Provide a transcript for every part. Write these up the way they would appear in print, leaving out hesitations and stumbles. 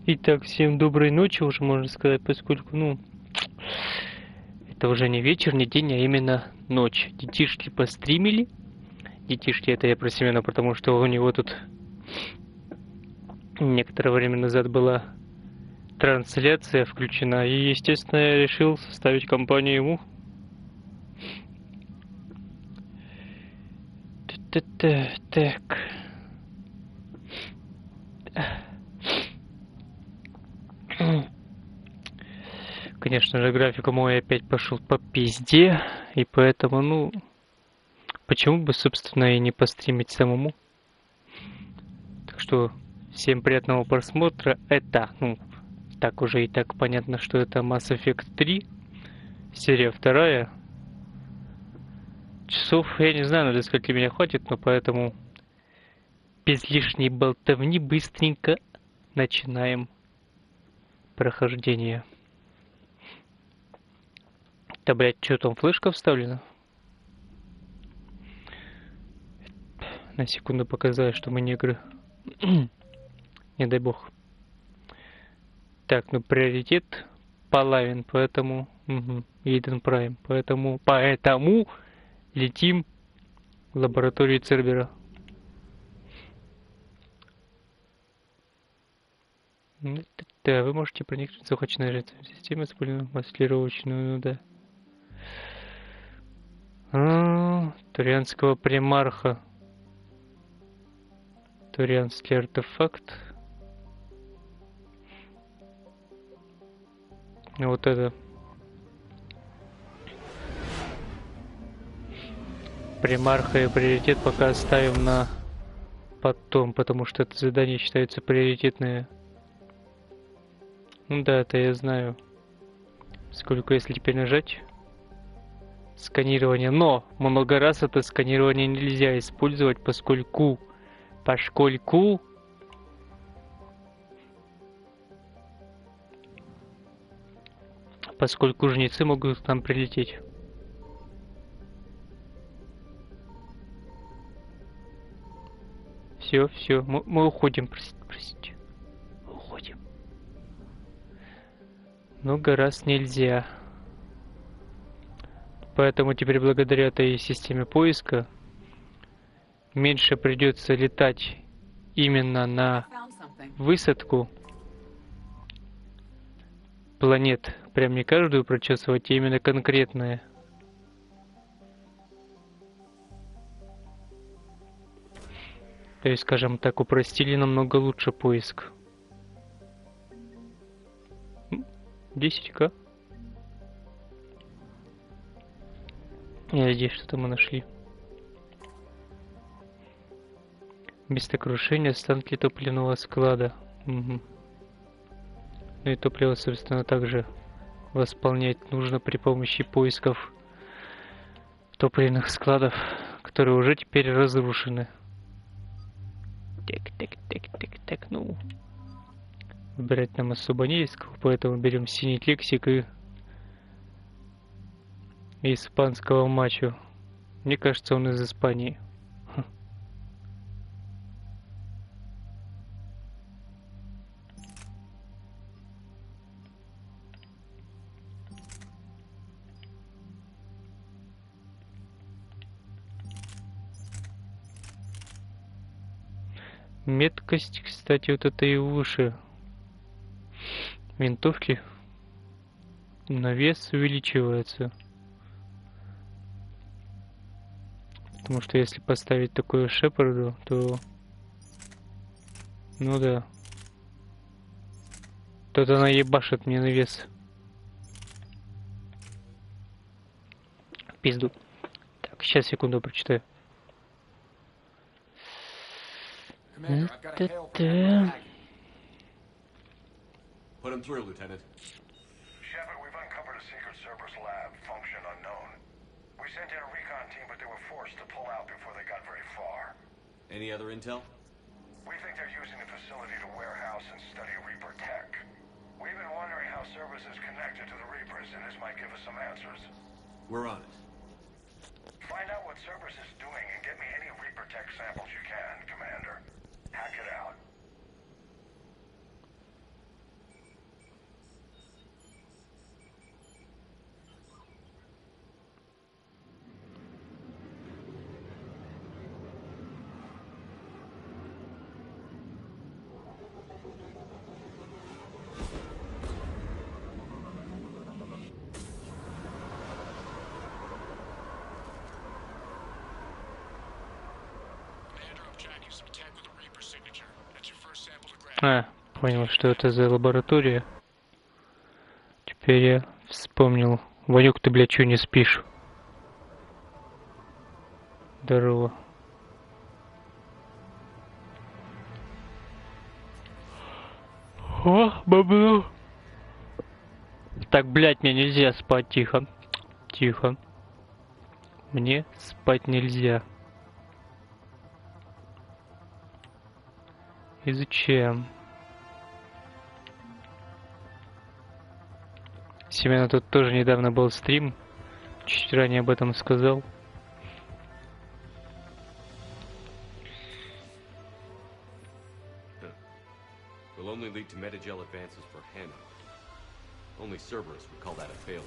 Итак, всем доброй ночи, уже можно сказать, поскольку, ну, это уже не вечер, не день, а именно ночь. Детишки постримили. Детишки, это я про Семена, потому что у него тут некоторое время назад была трансляция включена, и, естественно, я решил составить компанию ему. Так. Конечно же, график мой опять пошел по пизде, и поэтому, ну, почему бы, собственно, и не постримить самому. Так что, всем приятного просмотра. Это, ну, так уже и так понятно, что это Mass Effect 3, серия 2. Часов, я не знаю, до скольки меня хватит, но поэтому без лишней болтовни быстренько начинаем прохождение. Да, блядь, что там, флешка вставлена? На секунду показаю, что мы негры. Не дай бог. Так, ну приоритет Палавин, поэтому... Иден Прайм, поэтому летим в лабораторию Цербера. Да, вы можете проникнуть в захваченную жертву систему, используя маскировочную, ну да. Турианского примарха. Турианский артефакт. Вот это. Примарха и приоритет пока оставим на потом, потому что это задание считается приоритетное. Ну да, это я знаю. Сколько, если теперь нажать? Сканирование. Но много раз это сканирование нельзя использовать, поскольку жнецы могут к нам прилететь. Все, мы уходим, простите. Уходим. Много раз нельзя. Поэтому теперь благодаря этой системе поиска меньше придется летать именно на высадку планет. Прям не каждую прочесывать, а именно конкретные. То есть, скажем так, упростили намного лучше поиск. 10к. Я надеюсь, что-то мы нашли. Место крушения останки топливного склада. Угу. Ну и топливо, собственно, также восполнять нужно при помощи поисков топливных складов, которые уже теперь разрушены. Так, ну... Выбирать нам особо не есть, поэтому берем синий лексик и испанского мачо. Мне кажется, он из Испании. Меткость, кстати, вот это и выше винтовки. На вес увеличивается. Потому что если поставить такую Шепарду, то... Ну да. Тут она ебашит мне на вес. Пизду. Так, сейчас, секунду, прочитаю. Put him through, Lieutenant. Shepard, we've uncovered a secret Cerberus lab, function unknown. We sent in a recon team, but they were forced to pull out before they got very far. Any other intel? We think they're using the facility to warehouse and study Reaper tech. We've been wondering how services connected to the Reapers, and this might give us some answers. We're on it. Find out what Cerberus is doing and get me any Reaper tech samples you can, Commander. Hack it out. А, понял, что это за лаборатория. Теперь я вспомнил. Ванюк, ты, блядь, чё не спишь? Здорово. О, бабло. Так, блядь, мне нельзя спать, тихо. Тихо. Мне спать нельзя. И зачем? Семена, тут тоже недавно был стрим. Чуть ранее об этом сказал. Will only lead to metagel advances for Hannah. Only Cerberus would call that a failure.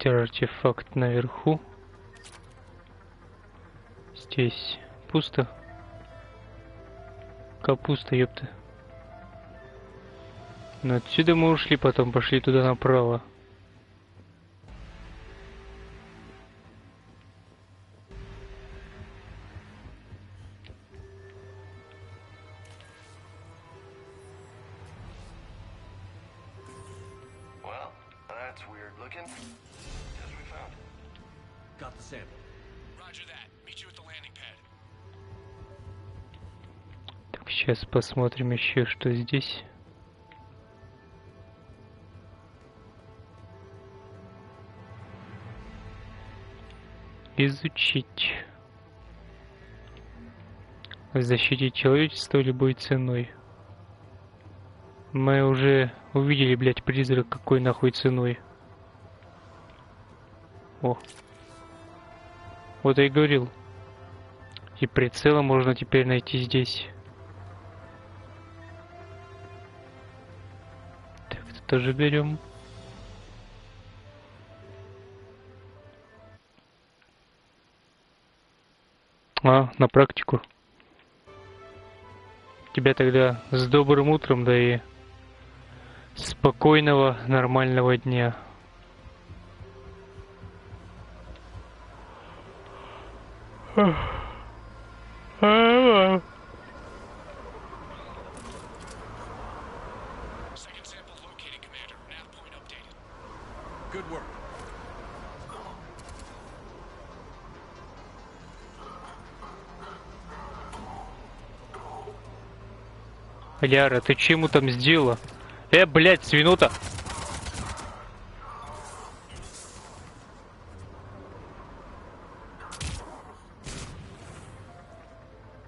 Артефакт наверху. Здесь пусто. Капуста, ёпта. Но отсюда мы ушли, потом пошли туда направо. Well, that's weird looking. Got the sample. Roger that. Meet you at the landing pad. Так, сейчас посмотрим еще, что здесь. Изучить. Защитить человечество любой ценой. Мы уже увидели, блядь, призрак какой нахуй ценой. О. Вот я и говорил. И прицела можно теперь найти здесь. Так, это тоже берем. А, на практику. Тебя тогда с добрым утром, да и спокойного, нормального дня. Good work. Ляра, ты чему там сделала? Блядь, свинута!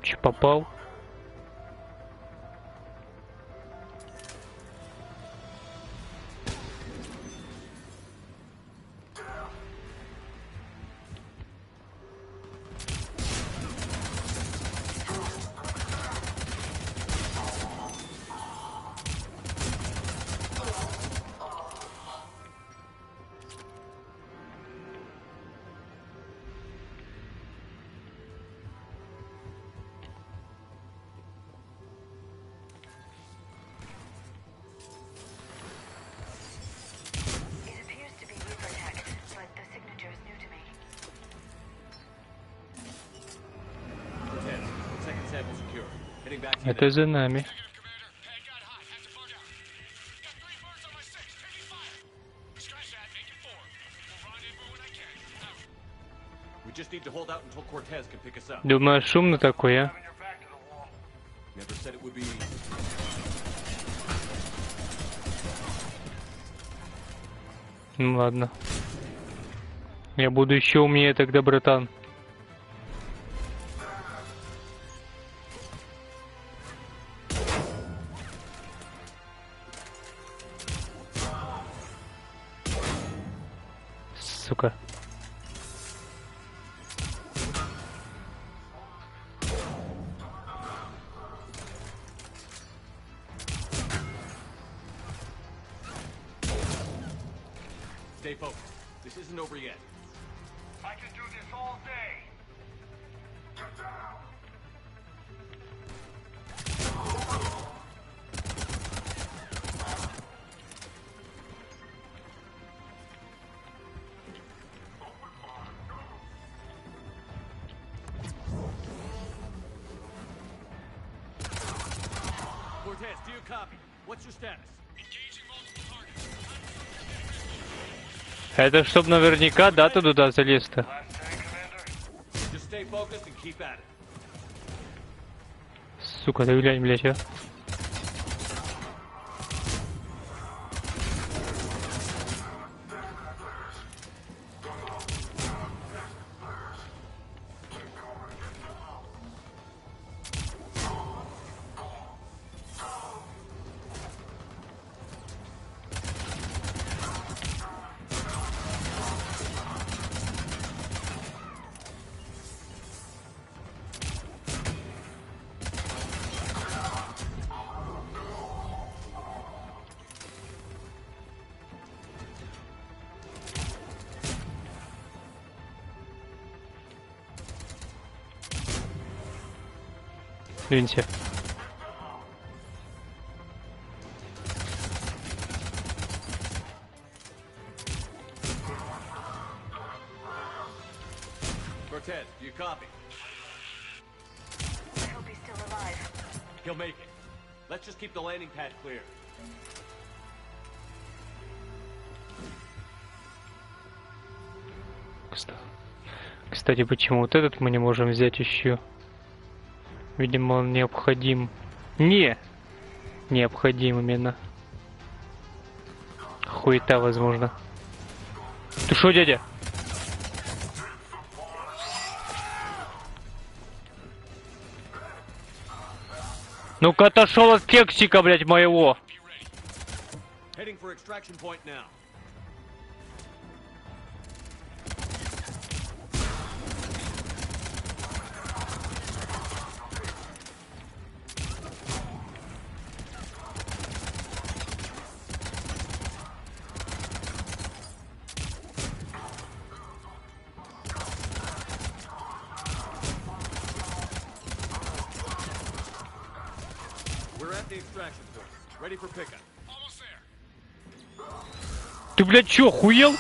Че, попал? Heading back to you Это now. за нами. We just need to hold out until Cortez can pick us up. Думаю, шумно такой, а? Having your back to the wall. Never said it would be easy. Ну ладно. Я буду еще умнее тогда, братан. Сука. Stay focused. This isn't over yet. I can do this all day. Cortez, do you copy? What's your status? Это чтоб наверняка, да, ты туда залез-то? Last day, Commander. Just stay focused and keep at it. Сука, ты глянь, блядь, а. Видите? Cortez, do you copy? I hope he's still alive. He'll make it. Let's just keep the landing pad clear. Кстати, почему вот этот мы не можем взять еще? Видимо, он необходим. Необходим именно. Хуета, возможно. Ты шо, дядя? Ну-ка отошел от кексика, блядь, моего. Heading for extraction point now. We're at the extraction point. Ready for pickup. Almost there. Ты, блядь, чё, хуел?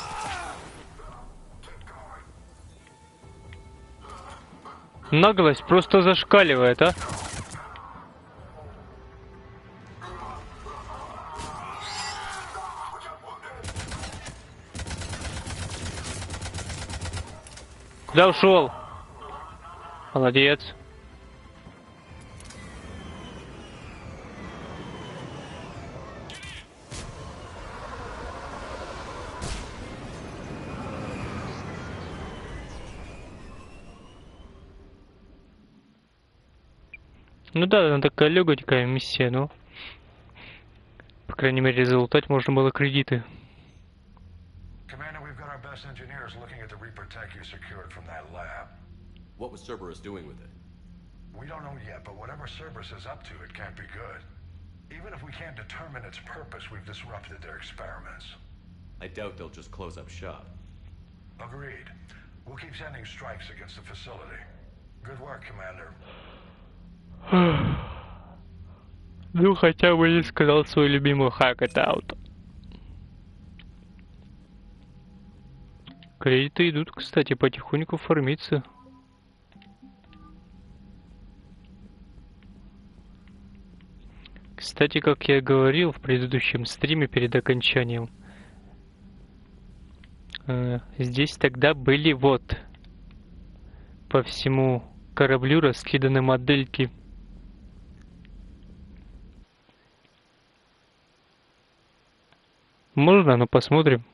Наглость просто зашкаливает, а? Куда ушел? Молодец. Ну да, она такая легонькая миссия, но... По крайней мере, залутать можно было кредиты. Commander, we've got our best engineers looking at the Reaper tech you secured from that lab. What was Cerberus doing with it? We don't know yet, but whatever Cerberus is up to, it can't be good. Even if we can't determine its purpose, we've disrupted their experiments. I doubt they'll just close up shop. Agreed. We'll keep sending strikes against the facility. Good work, Commander. Ну, хотя бы не сказал свой любимый hack it out. Кредиты идут, кстати, потихоньку фармиться. Кстати, как я говорил в предыдущем стриме перед окончанием, здесь тогда были вот по всему кораблю раскиданы модельки. Можно, но посмотрим.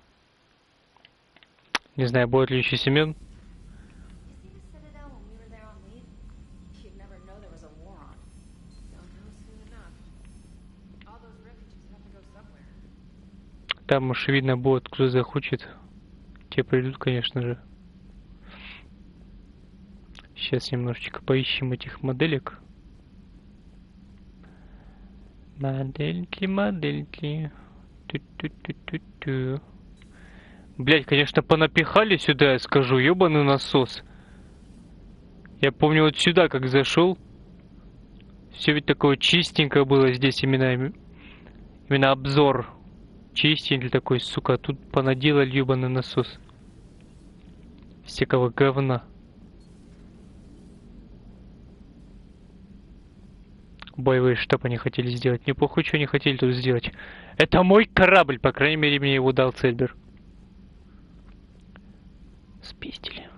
Не знаю, будет ли еще Семен. Там уж видно будет, кто захочет. Те придут, конечно же. Сейчас немножечко поищем этих моделек. Модельки, модельки. Ту-ту-ту-ту-ту. Блять, конечно, понапихали сюда, я скажу, ёбаный насос. Я помню, вот сюда как зашел. Все ведь такое чистенько было здесь, именно обзор. Чистенький такой, сука, тут понаделали ёбаный насос. Всякого говна. Боевой штаб они хотели сделать. Не похуй, что они хотели тут сделать. Это мой корабль, по крайней мере, мне его дал Цельбер. Спиздили.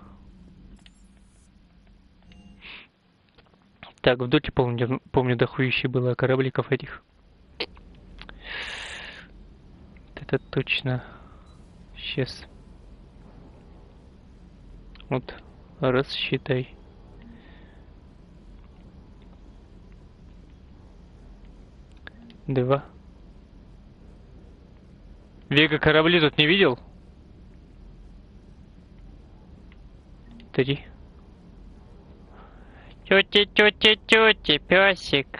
Так, в доте, помню, дохуище было корабликов этих. Это точно. Сейчас. Вот, раз, считай. Два. Вега корабли тут не видел? Три. Тёти, пёсик.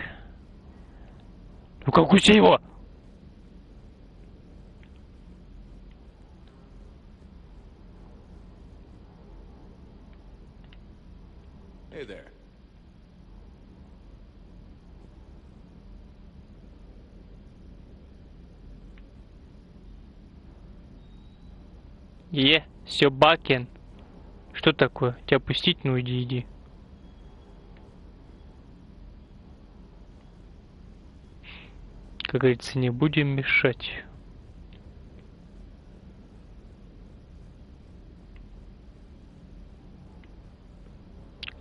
Ну как у его? Hey there. Собакин. Что такое? Тебя пустить? Ну иди. Как говорится, не будем мешать.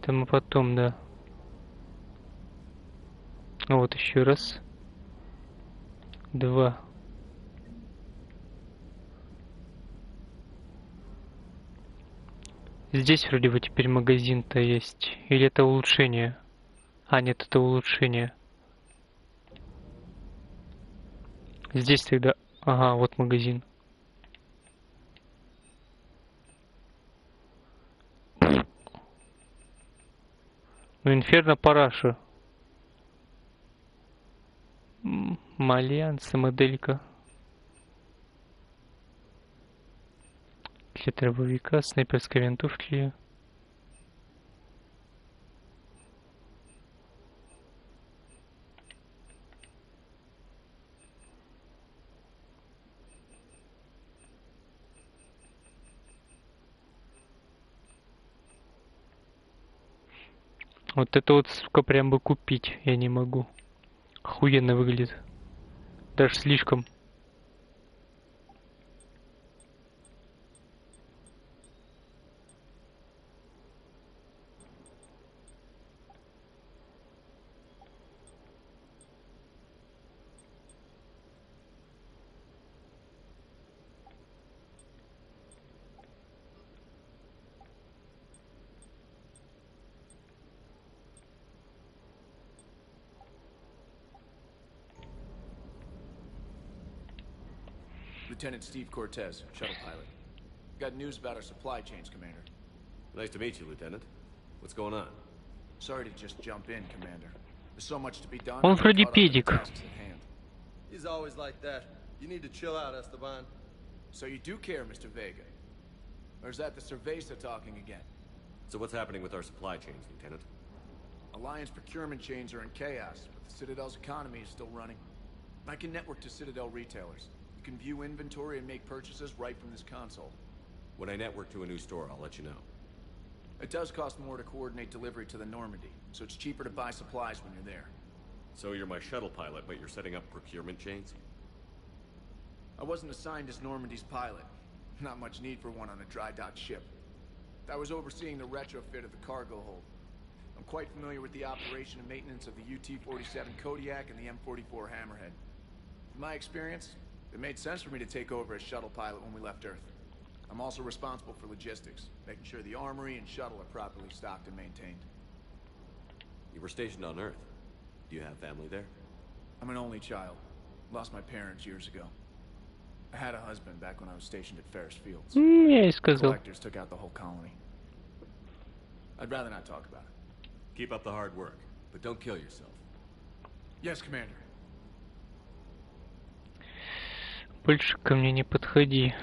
Это мы потом, да. Вот еще раз. Два. Здесь вроде бы теперь магазин-то есть. Или это улучшение? А, нет, это улучшение. Здесь тогда... Ага, вот магазин. Ну, Инферно Параша. Мальянса моделька. Для дробовика, снайперской винтовки. Вот это вот, сука, прям бы купить я не могу. Охуенно выглядит. Даже слишком. Lieutenant Steve Cortez, shuttle pilot. Got news about our supply chains, Commander. Nice to meet you, Lieutenant. What's going on? Sorry to just jump in, Commander. There's so much to be done. Он вроде педик. He's always like that. You need to chill out, Esteban. So you do care, Mr. Vega? Or is that the Cerveza talking again? So what's happening with our supply chains, Lieutenant? Alliance procurement chains are in chaos, but the Citadel's economy is still running. I can network to Citadel retailers. You can view inventory and make purchases right from this console. When I network to a new store, I'll let you know. It does cost more to coordinate delivery to the Normandy, so it's cheaper to buy supplies when you're there. So you're my shuttle pilot, but you're setting up procurement chains? I wasn't assigned as Normandy's pilot. Not much need for one on a dry dock ship. I was overseeing the retrofit of the cargo hold. I'm quite familiar with the operation and maintenance of the UT-47 Kodiak and the M44 Hammerhead. In my experience, it made sense for me to take over as shuttle pilot when we left Earth. I'm also responsible for logistics, making sure the armory and shuttle are properly stocked and maintained. You were stationed on Earth. Do you have family there? I'm an only child. Lost my parents years ago. I had a husband back when I was stationed at Ferris Fields. Я и сказал. Collectors took out the whole colony. I'd rather not talk about it. Keep up the hard work, but don't kill yourself. Yes, Commander. Больше ко мне не подходи.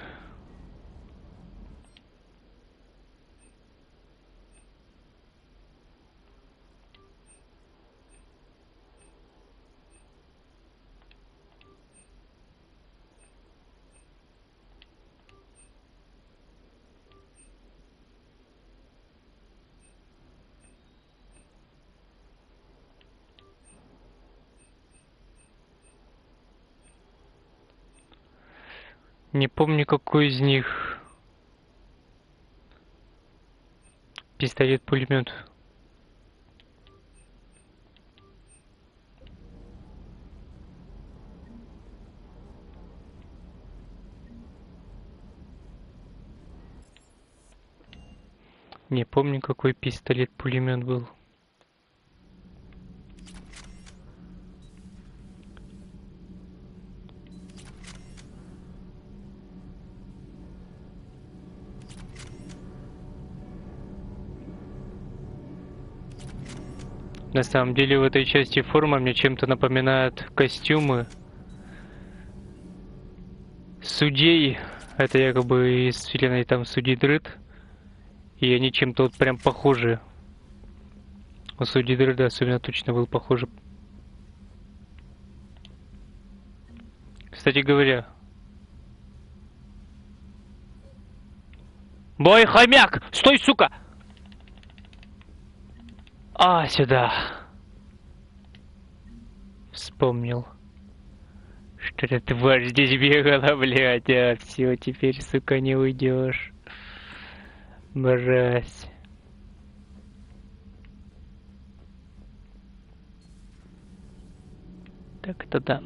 Не помню, какой из них пистолет-пулемет. Не помню, какой пистолет-пулемет был. На самом деле в этой части форма мне чем-то напоминает костюмы судей. Это якобы из вселенной там судей Дред. И они чем-то вот прям похожи. У судей Дреда особенно точно был похож. Кстати говоря. Бой, хомяк! Стой, сука! А, сюда. Вспомнил. Что эта тварь здесь бегала, блядь. А, все, теперь, сука, не уйдешь. Мразь. Так, это да.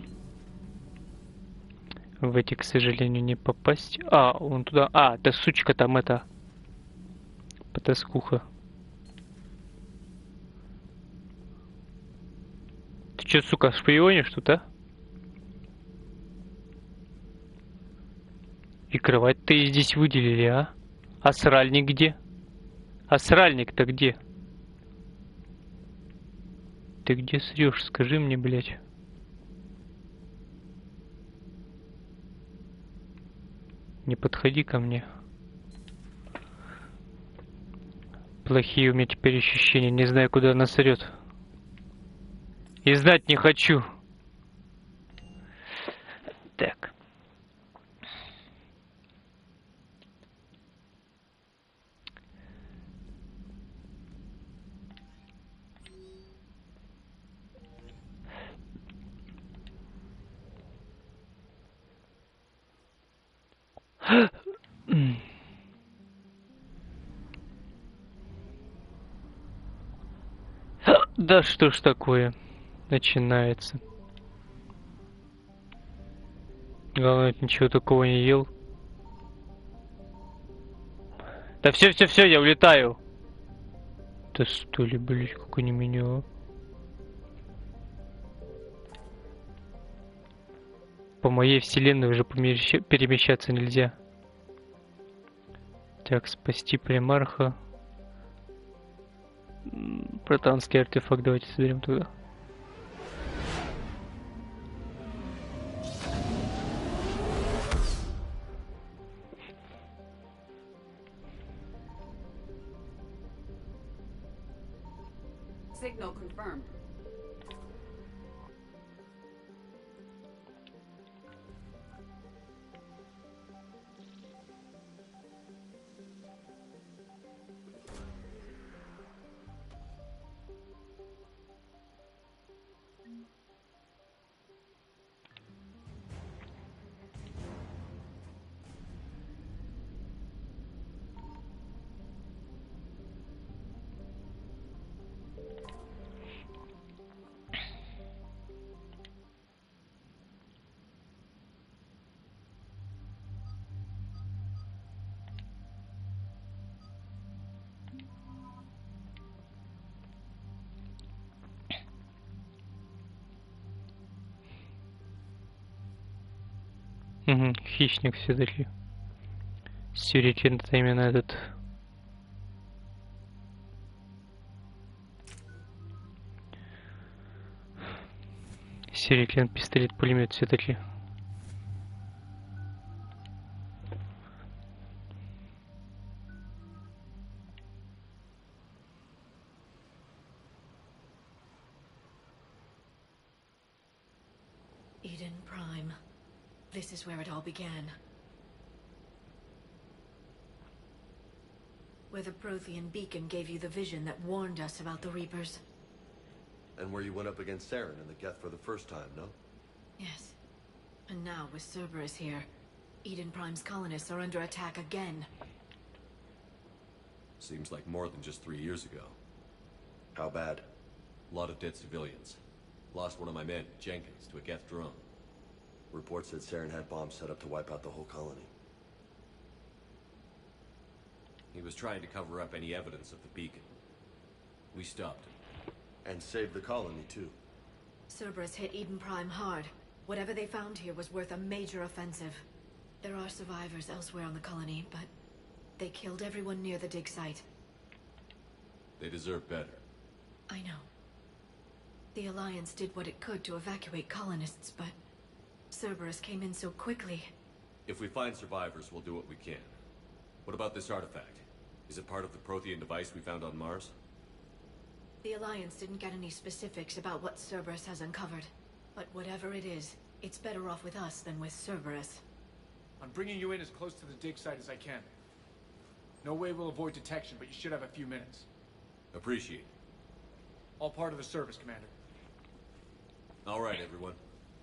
В эти, к сожалению, не попасть. А, он туда. А, да сучка там это. Потаскуха. Ты чё, сука, шпионишь тут, а? И кровать-то и здесь выделили, а? А сральник где? А сральник-то где? Ты где срёшь, скажи мне, блядь. Не подходи ко мне. Плохие у меня теперь ощущения, не знаю, куда она срёт. И знать не хочу. Так. Да что ж такое начинается. Главное, ничего такого не ел. Да все, я улетаю. Да что ли, блядь, какой не меня. По моей вселенной уже перемещаться нельзя. Так, спасти примарха. Протанский артефакт давайте соберем туда. Signal confirmed. Угу, хищник все-таки. Сюрикен это именно этот. Сюрикен, пистолет, пулемет все-таки. Eden Prime. This is where it all began. Where the Prothean beacon gave you the vision that warned us about the Reapers. And where you went up against Saren in the Geth for the first time, no? Yes. And now, with Cerberus here, Eden Prime's colonists are under attack again. Seems like more than just 3 years ago. How bad? A lot of dead civilians. Lost one of my men, Jenkins, to a Geth drone. Reports said Saren had bombs set up to wipe out the whole colony. He was trying to cover up any evidence of the beacon. We stopped him. And saved the colony, too. Cerberus hit Eden Prime hard. Whatever they found here was worth a major offensive. There are survivors elsewhere on the colony, but they killed everyone near the dig site. They deserve better. I know. The Alliance did what it could to evacuate colonists, but Cerberus came in so quickly. If we find survivors, we'll do what we can. What about this artifact? Is it part of the Prothean device we found on Mars? The Alliance didn't get any specifics about what Cerberus has uncovered. But whatever it is, it's better off with us than with Cerberus. I'm bringing you in as close to the dig site as I can. No way we'll avoid detection, but you should have a few minutes. Appreciate it. All part of the service, Commander. All right, everyone.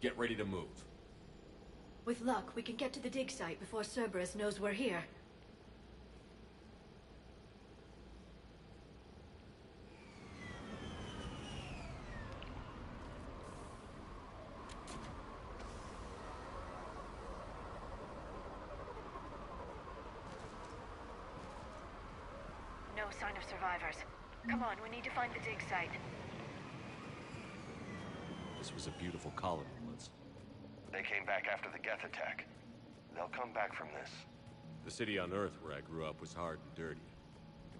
Get ready to move. With luck, we can get to the dig site before Cerberus knows we're here. No sign of survivors. Come on, we need to find the dig site. This was a beautiful colony once. They came back after the Geth attack. They'll come back from this. The city on Earth where I grew up was hard and dirty.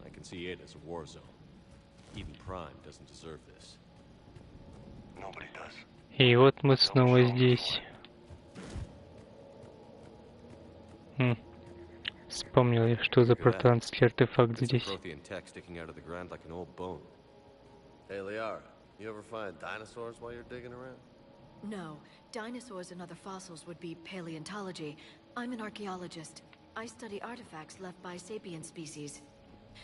I can see it as a war zone. Eden Prime doesn't deserve this. Nobody does. И вот мы снова здесь. Вспомнил я, что за протеантский артефакт здесь. Prothean tech sticking out of the ground like an old bone. Hey, Liara, you ever find dinosaurs while you're digging around? No. Dinosaurs and other fossils would be paleontology. I'm an archaeologist. I study artifacts left by sapient species.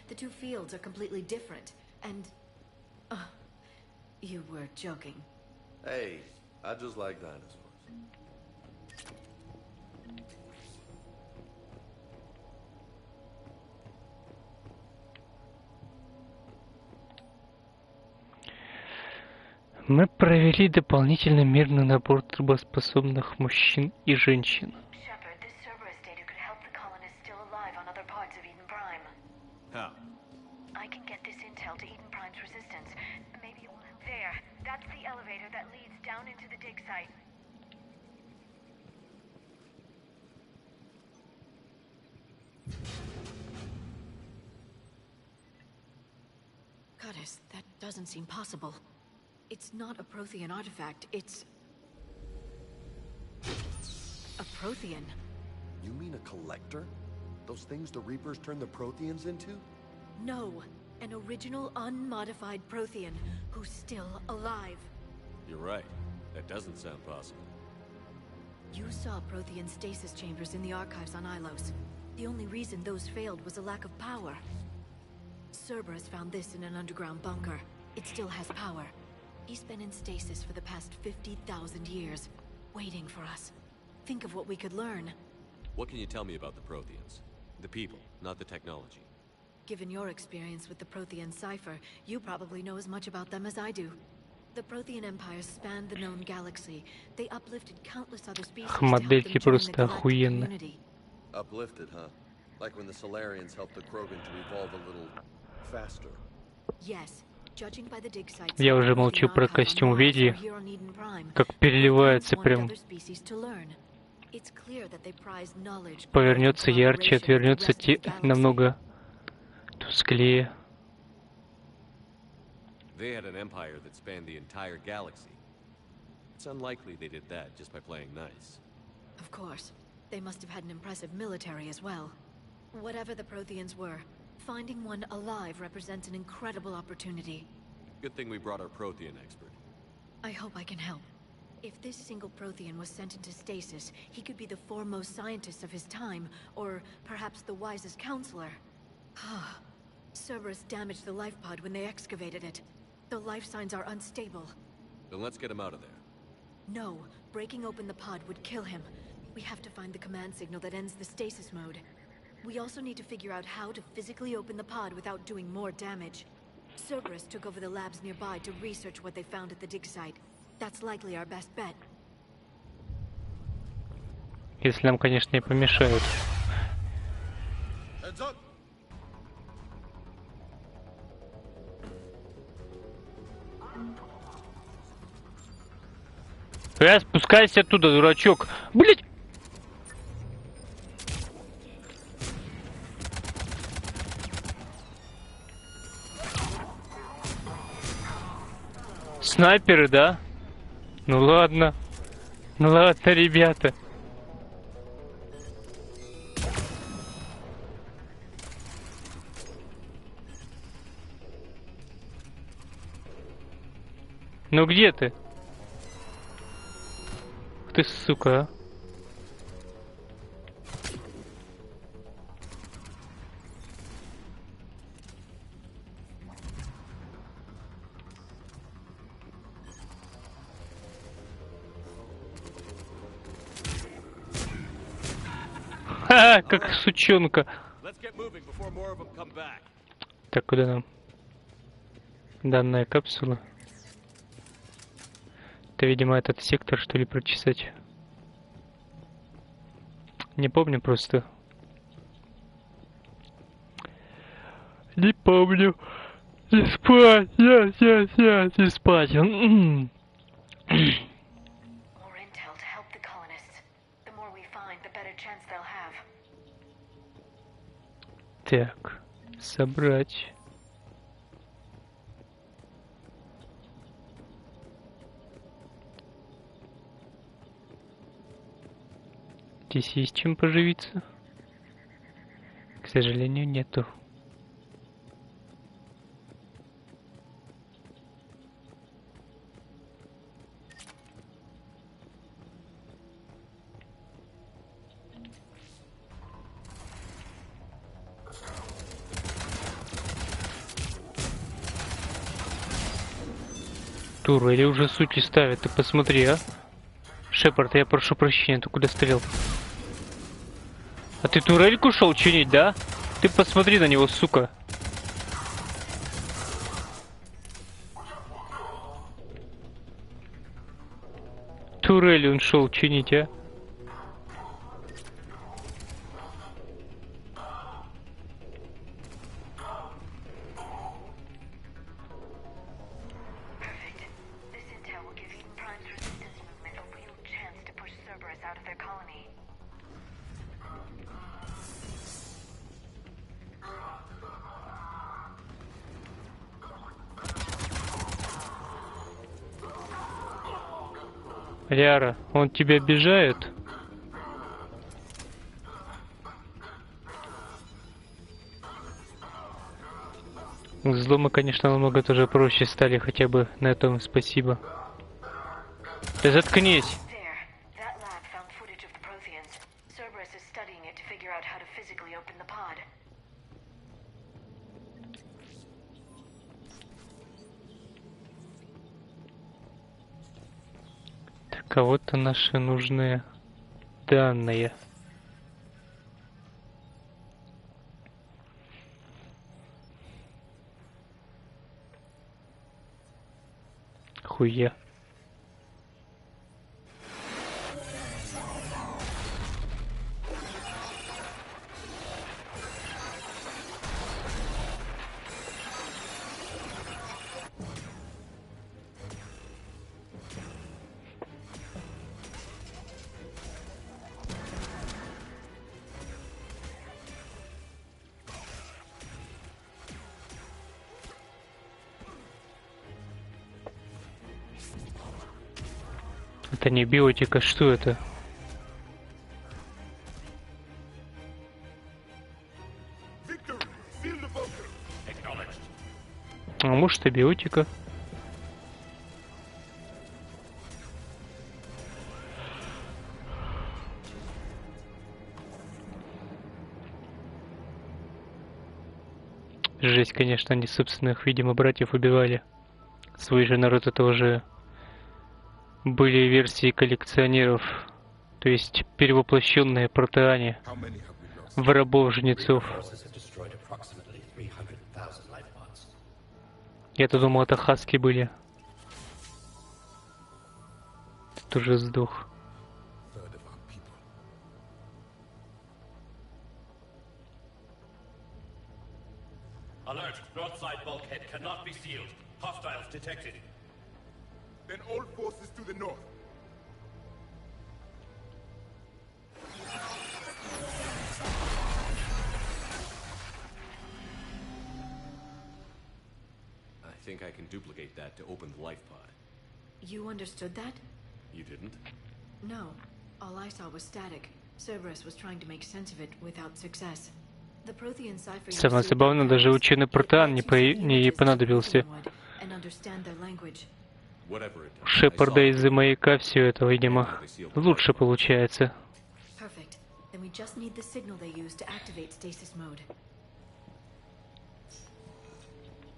The two fields are completely different, and... you were joking. Hey, I just like dinosaurs. Мы провели дополнительный мирный набор трудоспособных мужчин и женщин. Shepard, this Cerberus data could help the colonists still alive on other parts of Eden Prime. How? I can get this intel to Eden Prime's resistance. Maybe it will help. There. That's the elevator that leads down into the dig site. Goddess, that doesn't seem possible. It's not a Prothean artifact, it's... a Prothean. You mean a collector? Those things the Reapers turned the Protheans into? No, an original unmodified Prothean who's still alive. You're right. That doesn't sound possible. You saw Prothean stasis chambers in the archives on Ilos. The only reason those failed was a lack of power. Cerberus found this in an underground bunker. It still has power. He's been in stasis for the past 50,000 years, waiting for us. Think of what we could learn. What can you tell me about the Protheans? The people, not the technology. Given your experience with the Prothean cipher, you probably know as much about them as I do. The Prothean Empire spanned the known galaxy. They uplifted countless other species to help them Модельки join the просто galactic охуенные. community. Uplifted, huh? Like when the Solarians helped the Krogan to evolve a little faster. Yes. Judging by the dig sites, Я уже молчу про костюм Веди, как переливается прям It's clear that they prize knowledge. Повернется ярче, отвернется намного тусклее. They had an empire that spanned the entire galaxy. It's unlikely they did that just by playing nice. Of course. They must have had an impressive military as well. Whatever the Protheans were, finding one alive represents an incredible opportunity. Good thing we brought our Prothean expert. I hope I can help. If this single Prothean was sent into stasis, he could be the foremost scientist of his time, or perhaps the wisest counselor. Cerberus damaged the life pod when they excavated it. The life signs are unstable. Then let's get him out of there. No, breaking open the pod would kill him. We have to find the command signal that ends the stasis mode. We also need to figure out how to physically open the pod without doing more damage. Cerberus took over the labs nearby to research what they found at the dig site. That's likely our best bet. Если нам, конечно, не помешают. Heads up. Спускайся оттуда, дурачок. Блять! Снайперы, да? Ну ладно. Ну ладно, ребята. Ну где ты? Ты, сука, а? Ха, как сучонка. Так, куда нам? Данная капсула. Это, видимо, этот сектор, что ли, прочесать. Не помню просто. Не помню. Не спать, не спать. Так, собрать. Здесь есть чем поживиться? К сожалению, нету. Тура, или уже сути ставят, ты посмотри, а? Шепард, я прошу прощения, ты куда стрелял? А ты турельку шел чинить, да? Ты посмотри на него, сука. Турель он шел чинить, а? Ляра, он тебя обижает? Взломы, конечно, намного тоже проще стали, хотя бы на этом спасибо. Да заткнись! Кого-то наши нужные данные. Хуя. Это не биотика, что это? А может и биотика? Жесть, конечно, они собственных, видимо, братьев убивали. Свой же народ это уже были версии коллекционеров, то есть перевоплощенные протеане в рабов-жнецов. Я-то думал, это хаски были. Тоже сдох. Alert! Broadside bulkhead cannot be sealed. Hostiles detected. Then all forces to the north. I think I can duplicate that to open the life pod. You understood that? You didn't? No. All I saw was static. Cerberus was trying to make sense of it without success. The Prothean cipher. Самое забавное, даже ученый протеан не понадобился. Шепарда из-за маяка все это, видимо, лучше получается.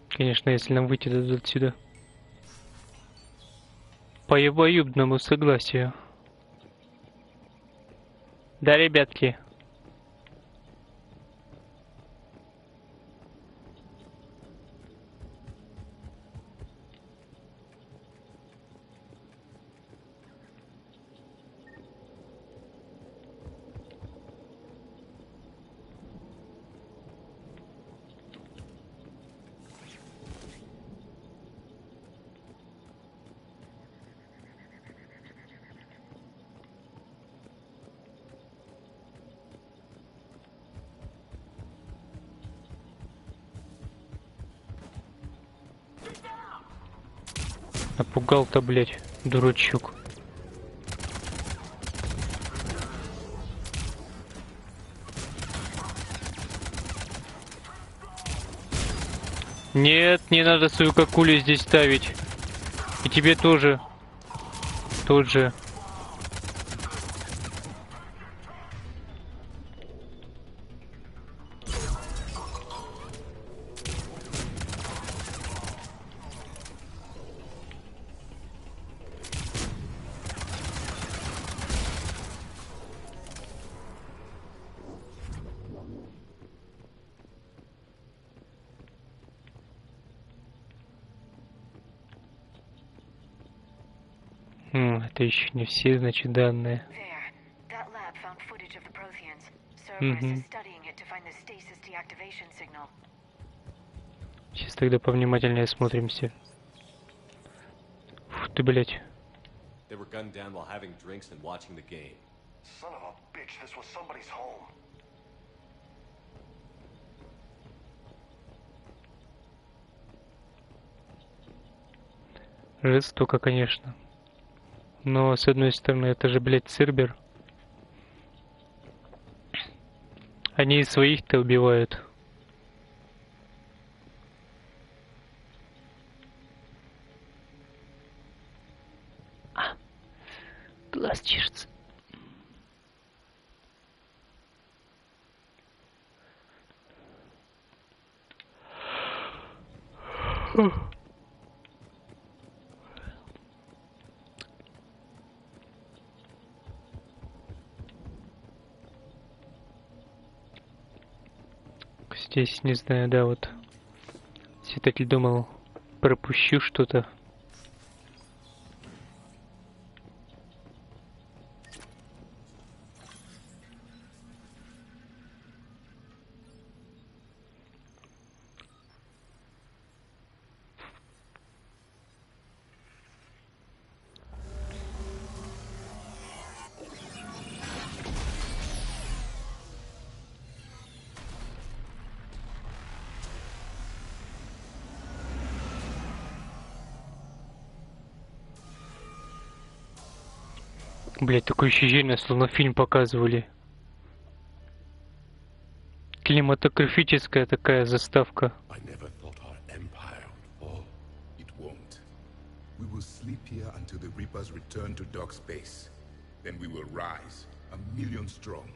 Конечно, если нам выйти отсюда. По обоюдному согласию. Да, ребятки. Напугал-то, блядь, дурачок. Нет, не надо свою какулю здесь ставить. И тебе тоже. Тот же. Это еще не все, значит, данные. Сейчас тогда повнимательнее осмотримся. Фу ты, блядь. Жестоко, конечно. Но, с одной стороны, это же, блядь, Цербер. Они и своих-то убивают. Глаз чешется. Здесь, не знаю, да, вот. Все-таки думал, пропущу что-то. Блять, такое ощущение, словно фильм показывали. Кинематографическая такая заставка. We will sleep here until the Reapers return to dark space. Then we will rise, 1,000,000 strong.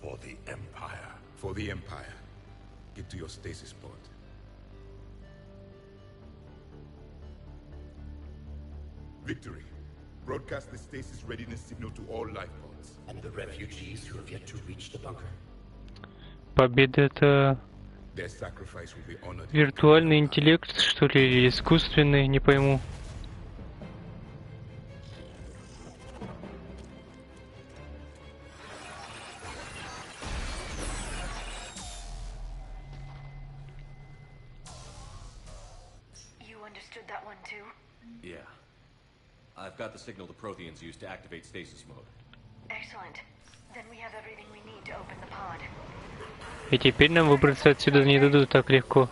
For the Empire. For the Empire. Get to your stasis pod. Victory. Broadcast the stasis readiness signal to all life pods. And the refugees who have yet to reach the bunker. Победа — это Their sacrifice will be honored. виртуальный интеллект, что ли, или искусственный, не пойму. You understood that one too? Yeah. I've got the signal the Protheans use to activate stasis mode. Excellent. Then we have everything we need to open the pod. И теперь нам выбраться отсюда не дадут так легко.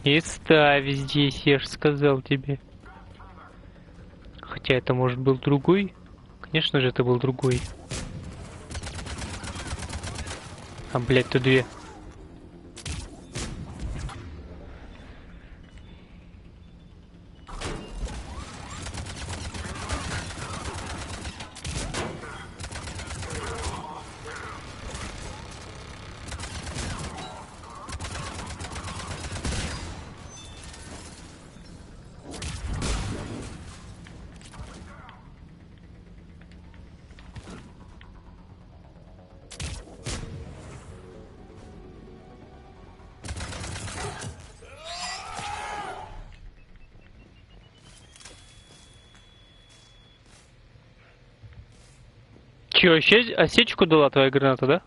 И ставь здесь, я же сказал тебе. Хотя это может был другой. Конечно же это был другой. А, блядь, то две. Че, вообще осечку дала твоя граната, да?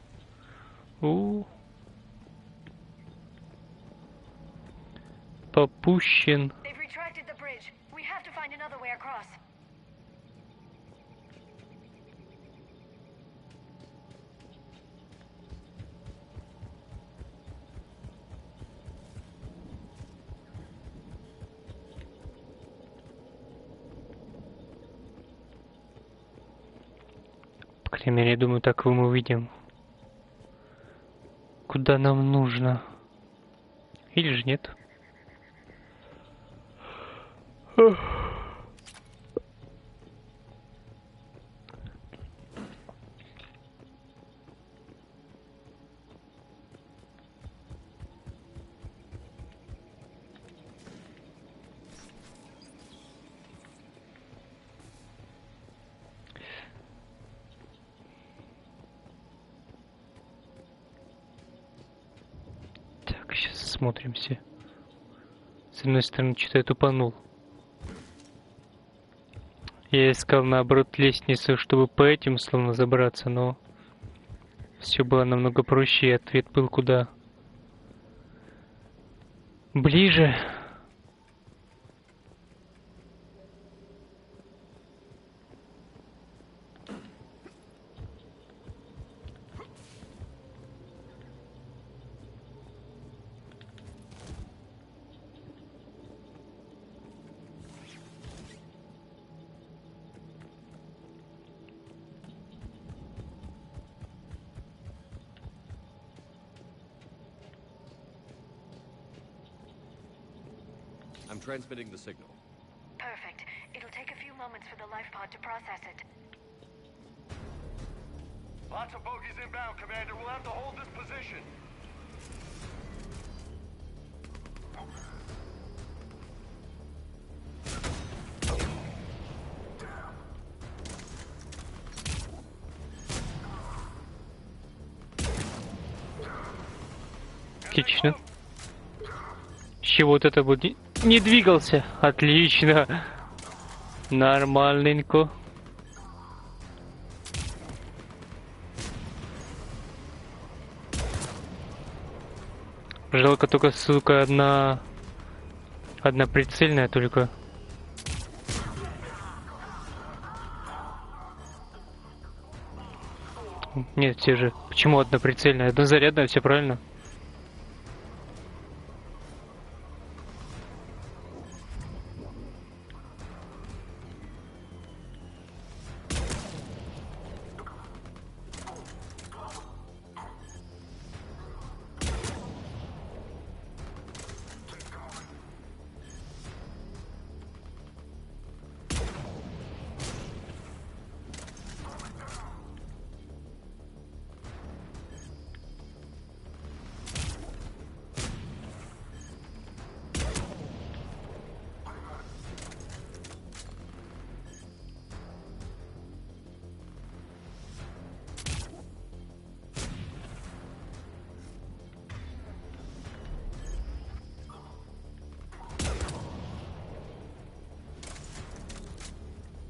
Попущен. По крайней мере, я думаю, так мы увидим, куда нам нужно. Или же нет. Сейчас смотримся. С одной стороны, что-то я тупанул. Я искал, наоборот, лестницу, чтобы по этим словно забраться, но все было намного проще, и ответ был куда ближе. I'm transmitting the signal. Perfect. It'll take a few moments for the life pod to process it. Lots of bogies inbound, Commander. We'll have to hold this position. Отлично. Чего вот это вот не двигался? Отлично. Нормальненько. Жалко только, сука, одна прицельная только. Нет, все же. Почему одна прицельная? Однозарядная, все правильно.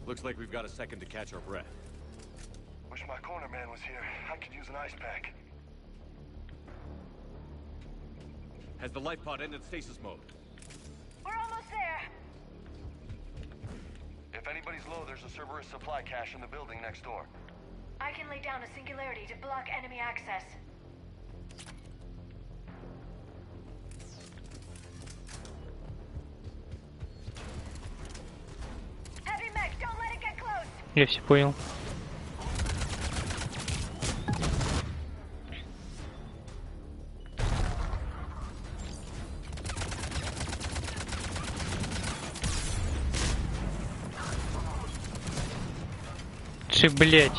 Looks like we've got a second to catch our breath. Wish my corner man was here. I could use an ice pack. Has the life pod ended stasis mode? We're almost there. If anybody's low, there's a Cerberus supply cache in the building next door. I can lay down a singularity to block enemy access. Heavy mech, don't let it get close. Я все понял. Чи, блять.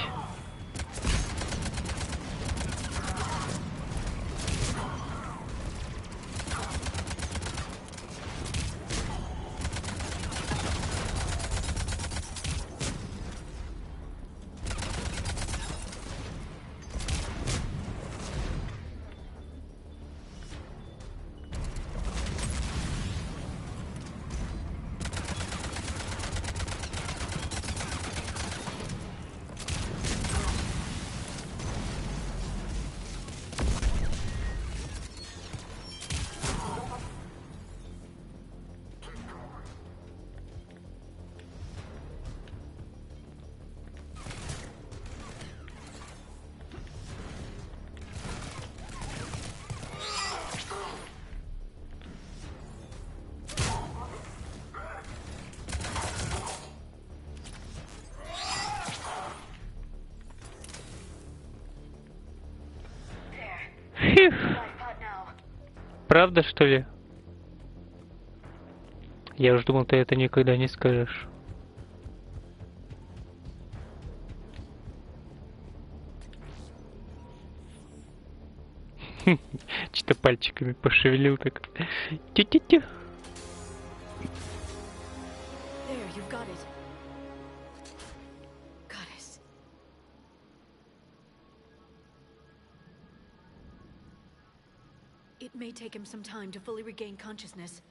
Фих. Правда, что ли? Я уж думал, ты это никогда не скажешь. Что-то пальчиками пошевелил так. Тю-тю-тю. There, you've got it. Goddess. It may take him some time to fully regain consciousness.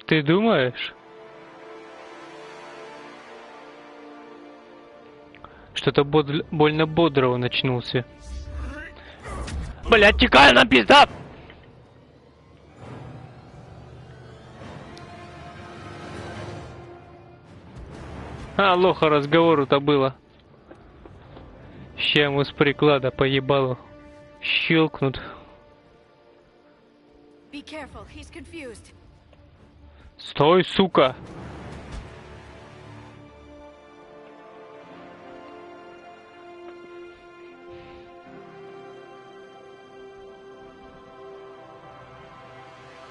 Ты думаешь? Что-то больно бодрого начнулся. Блять, текай на пизда! А, лоха, разговору-то было. Ща ему с приклада по ебалу щелкнут. Be careful, he's confused. Стой, сука!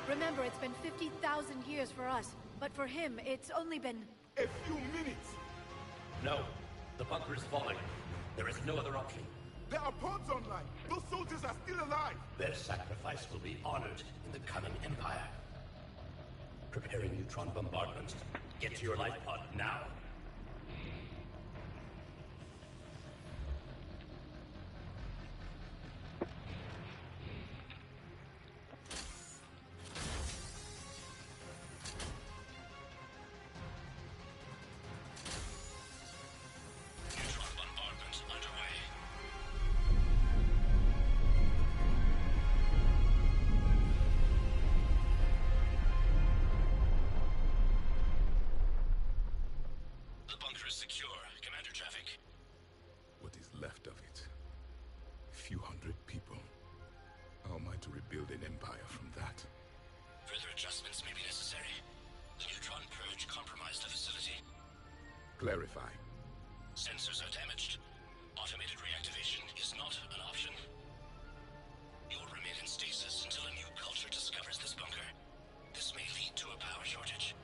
Remember, it's been 50,000 years for us, but for him, it's only been... A few minutes. No, the bunker is falling. There is no other option. There are pods online. Those soldiers are still alive. Their sacrifice will be honored in the coming empire. Preparing neutron bombardment. Get to your life pod now. Clarify. Sensors are damaged. Automated reactivation is not an option. You will remain in stasis until a new culture discovers this bunker. This may lead to a power shortage.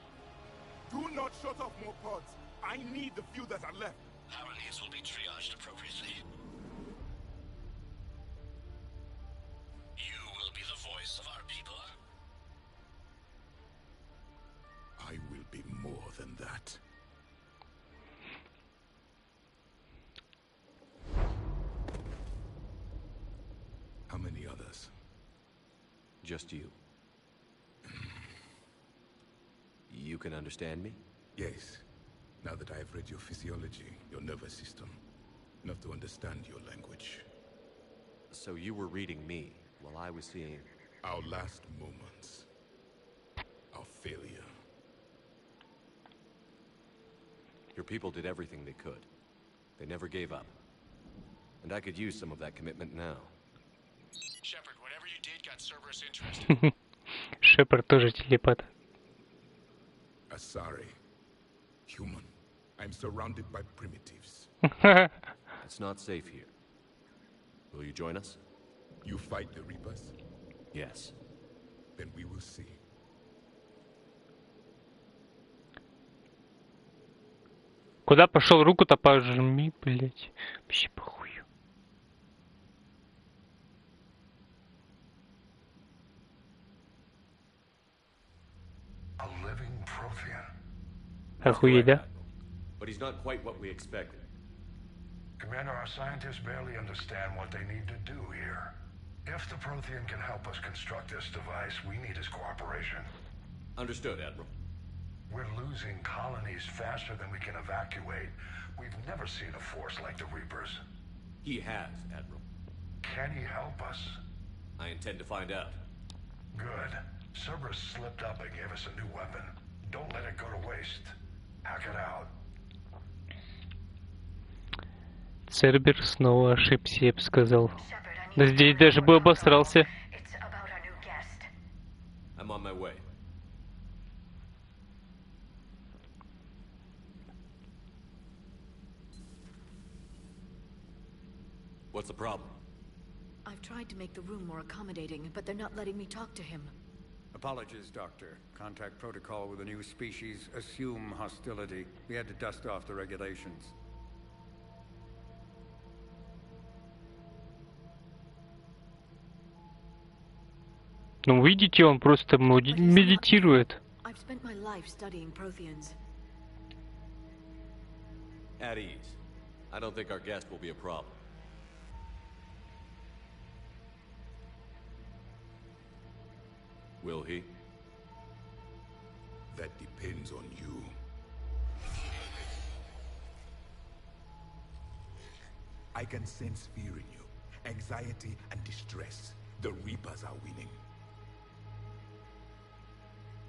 Do not shut off more pods. I need the few that are left. Power needs will be triaged appropriately. You will be the voice of our people. I will be more than that. How many others? Just you. You can understand me? Yes. Now that I have read your physiology, your nervous system, enough to understand your language. So you were reading me while I was seeing... Our last moments. Our failure. Your people did everything they could. They never gave up. And I could use some of that commitment now. Shepard, whatever you did got Cerberus interested. Шепард тоже телепат. Sorry. Human. I'm surrounded by primitives. It's not safe here. Will you join us? You fight the Reapers? Yes. Then we will see. Куда пошел, руку-то пожми, блять. Вообще похуй. A living Prothean. Охуеть, да? But he's not quite what we expected. Commander, our scientists barely understand what they need to do here. If the Prothean can help us construct this device, we need his cooperation. Understood, Admiral. We're losing colonies faster than we can evacuate. We've never seen a force like the Reapers. He has, Admiral. Can he help us? I intend to find out. Good. Cerberus slipped up and gave us a new weapon. Don't let it go to waste. Hack it out. Цербер снова ошибся, я бы сказал. Да здесь даже бы обосрался. I'm on my way. What's the problem? I've tried to make the room more accommodating, but they're not letting me talk to him. Apologies, Doctor. Contact protocol with a new species. Assume hostility. We had to dust off the regulations. Ну, видите, он просто медитирует. I've spent my life studying Protheans. At ease. I don't think our guest will be a problem. Will he? That depends on you. I can sense fear in you, anxiety and distress. The Reapers are winning.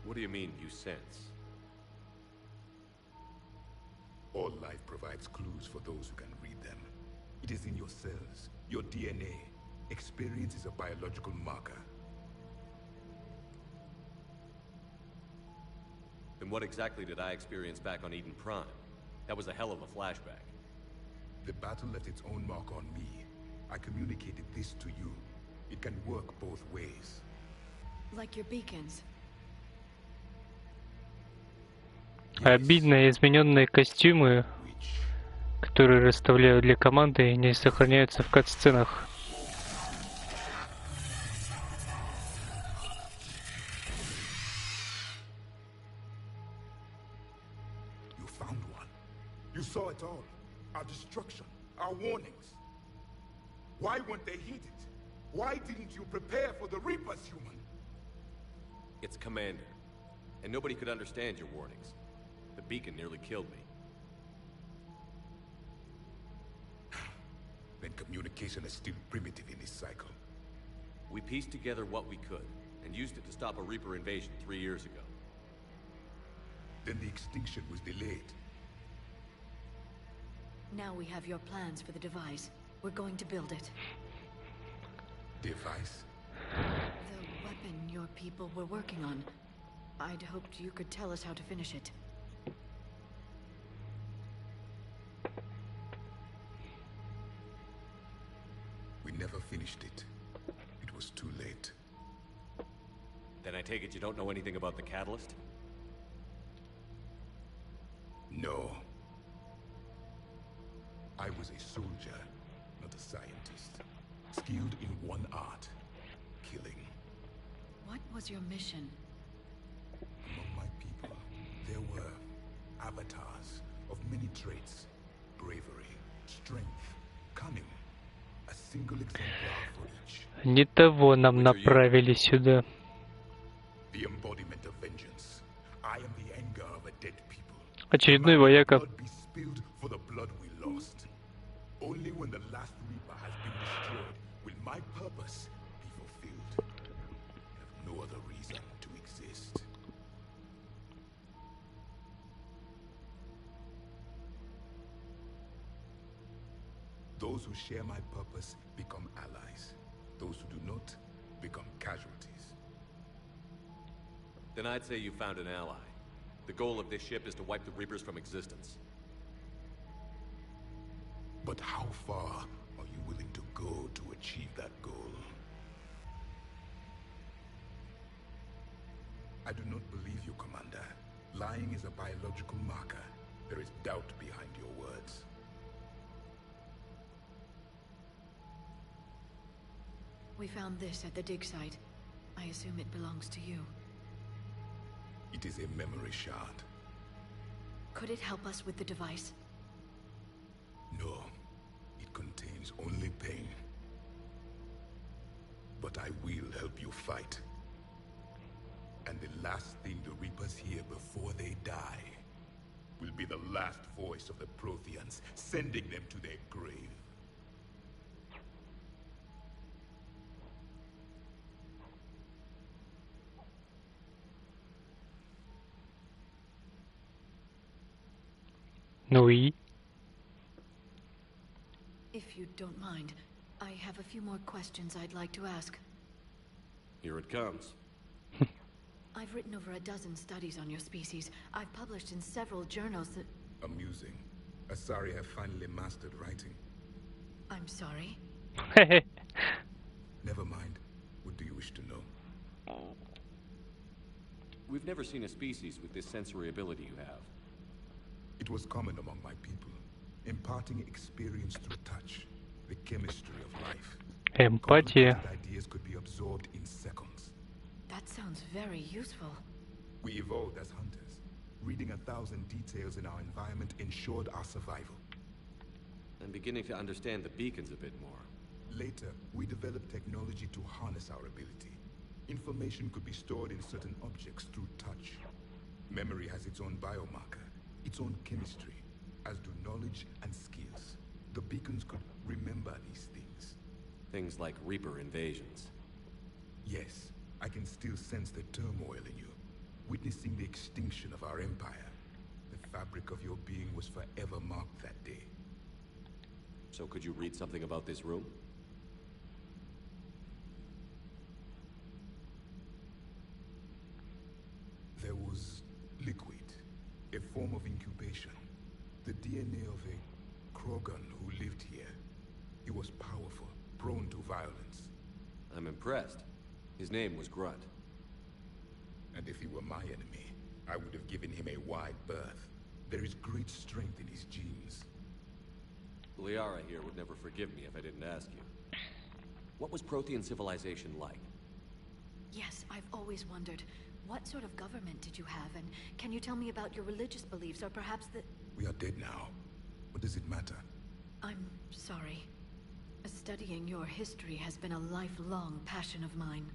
What do you mean, you sense? All life provides clues for those who can read them. It is in your cells, your DNA. Experience is a biological marker. Then what exactly did I experience back on Eden Prime? That was a hell of a flashback. The battle left its own mark on me. I communicated this to you. It can work both ways. Like your beacons. Обидно, измененные костюмы, которые расставляют для команды, не сохраняются в кат-сценах. You found one. You saw it all. Our destruction, our warnings. Why weren't they heeded? Why didn't you prepare for the Reapers, human? It's Commander, and nobody could understand your warnings. The beacon nearly killed me. Then communication is still primitive in this cycle. We pieced together what we could, and used it to stop a Reaper invasion 3 years ago. Then the extinction was delayed. Now we have your plans for the device. We're going to build it. Device? The weapon your people were working on. I'd hoped you could tell us how to finish it. finished it, it was too late. Then I take it you don't know anything about the catalyst? No. I was a soldier, not a scientist. Skilled in one art, killing. What was your mission? Among my people, there were avatars of many traits. Bravery, strength, cunning. A single exemplar for each. Не того нам направили сюда. The embodiment of vengeance. I am the anger of a dead people. Очередной вояка. Blood be spilled for the blood we lost. Only when the last reaper has been destroyed will my purpose be fulfilled. I have no other reason to exist. Those who share my purpose become allies. Those who do not become casualties. Then I'd say you found an ally. The goal of this ship is to wipe the Reapers from existence. But how far are you willing to go to achieve that goal? I do not believe you, Commander. Lying is a biological marker. There is doubt behind your words. We found this at the dig site. I assume it belongs to you. It is a memory shard. Could it help us with the device? No. It contains only pain. But I will help you fight. And the last thing the Reapers hear before they die will be the last voice of the Protheans, sending them to their grave. Ну и? If you don't mind, I have a few more questions I'd like to ask. Here it comes. I've written over a dozen studies on your species. I've published in several journals that... Amusing. Asari have finally mastered writing. I'm sorry? Never mind. What do you wish to know? We've never seen a species with this sensory ability you have. It was common among my people, imparting experience through touch, the chemistry of life. Эмпатия. Complicated ideas could be absorbed in seconds. That sounds very useful. We evolved as hunters. Reading 1,000 details in our environment ensured our survival. I'm beginning to understand the beacons a bit more. Later, we developed technology to harness our ability. Information could be stored in certain objects through touch. Memory has its own biomarker, its own chemistry, as do knowledge and skills. The beacons could remember these things. Things like Reaper invasions. Yes, I can still sense the turmoil in you, witnessing the extinction of our empire. The fabric of your being was forever marked that day. So could you read something about this room? There was liquid, a form of incubation. The DNA of a Krogan who lived here. He was powerful, prone to violence. I'm impressed. His name was Grunt. And if he were my enemy, I would have given him a wide berth. There is great strength in his genes. Liara here would never forgive me if I didn't ask you. What was Prothean civilization like? Yes, I've always wondered. What sort of government did you have, and can you tell me about your religious beliefs, or perhaps the... We are dead now. What does it matter? I'm sorry. Studying your history has been a lifelong passion of mine.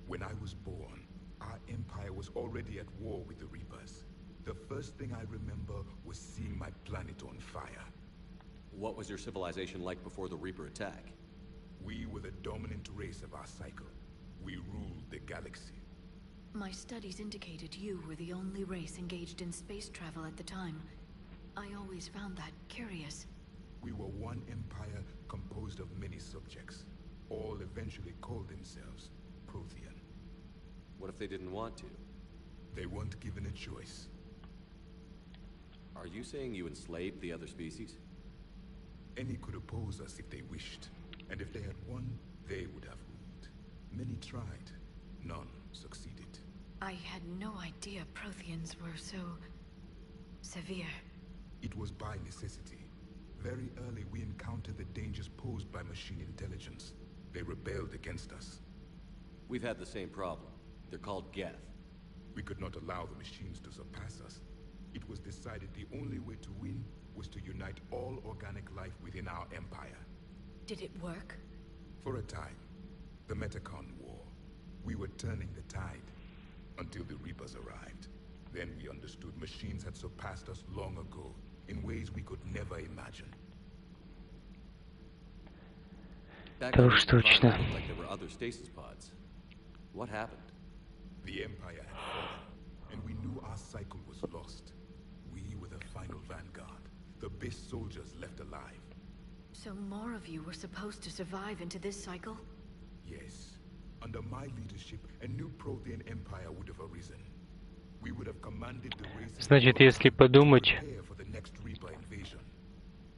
When I was born, our empire was already at war with the Reapers. The first thing I remember was seeing my planet on fire. What was your civilization like before the Reaper attack? We were the dominant race of our cycle. We ruled the galaxy. My studies indicated you were the only race engaged in space travel at the time. I always found that curious. We were one empire composed of many subjects. All eventually called themselves Prothean. What if they didn't want to? They weren't given a choice. Are you saying you enslaved the other species? Any could oppose us if they wished. And if they had won, they would have ruled. Many tried. None succeeded. I had no idea Protheans were so severe. It was by necessity. Very early we encountered the dangers posed by machine intelligence. They rebelled against us. We've had the same problem. They're called Geth. We could not allow the machines to surpass us. It was decided the only way to win was to unite all organic life within our empire. Did it work? For a time. The Metacon War. We were turning the tide. Until the Reapers arrived. Then we understood machines had surpassed us long ago. In ways we could never imagine. Back Да when уж we survived, точно. it looked like there were other stasis pods. What happened? The Empire had fallen, and we knew our cycle was lost. We were the final vanguard, the best soldiers left alive. So more of you were supposed to survive into this cycle? Yes. Under my leadership, a new Prothean Empire would have arisen. We would have commanded the race. Значит, если подумать, Prepare for the next Reaper invasion.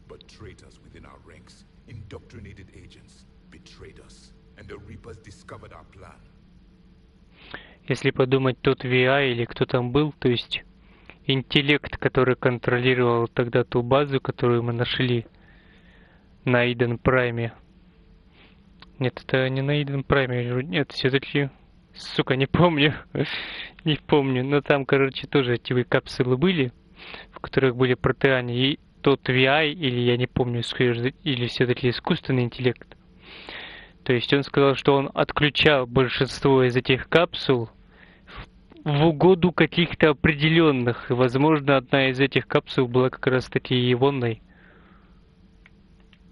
But traitors within our ranks, indoctrinated agents, betrayed us, and the Reapers discovered our plan. если подумать, тот VI или кто там был, то есть интеллект, который контролировал тогда ту базу, которую мы нашли на Иден Прайме. Нет, это не на Иден Прайме, нет, все-таки, сука, не помню, не помню, но там, короче, тоже эти капсулы были, в которых были протеане, и тот VI, или я не помню, или все-таки искусственный интеллект. То есть он сказал, что он отключал большинство из этих капсул в угоду каких-то определенных. И, возможно, одна из этих капсул была как раз таки егонной.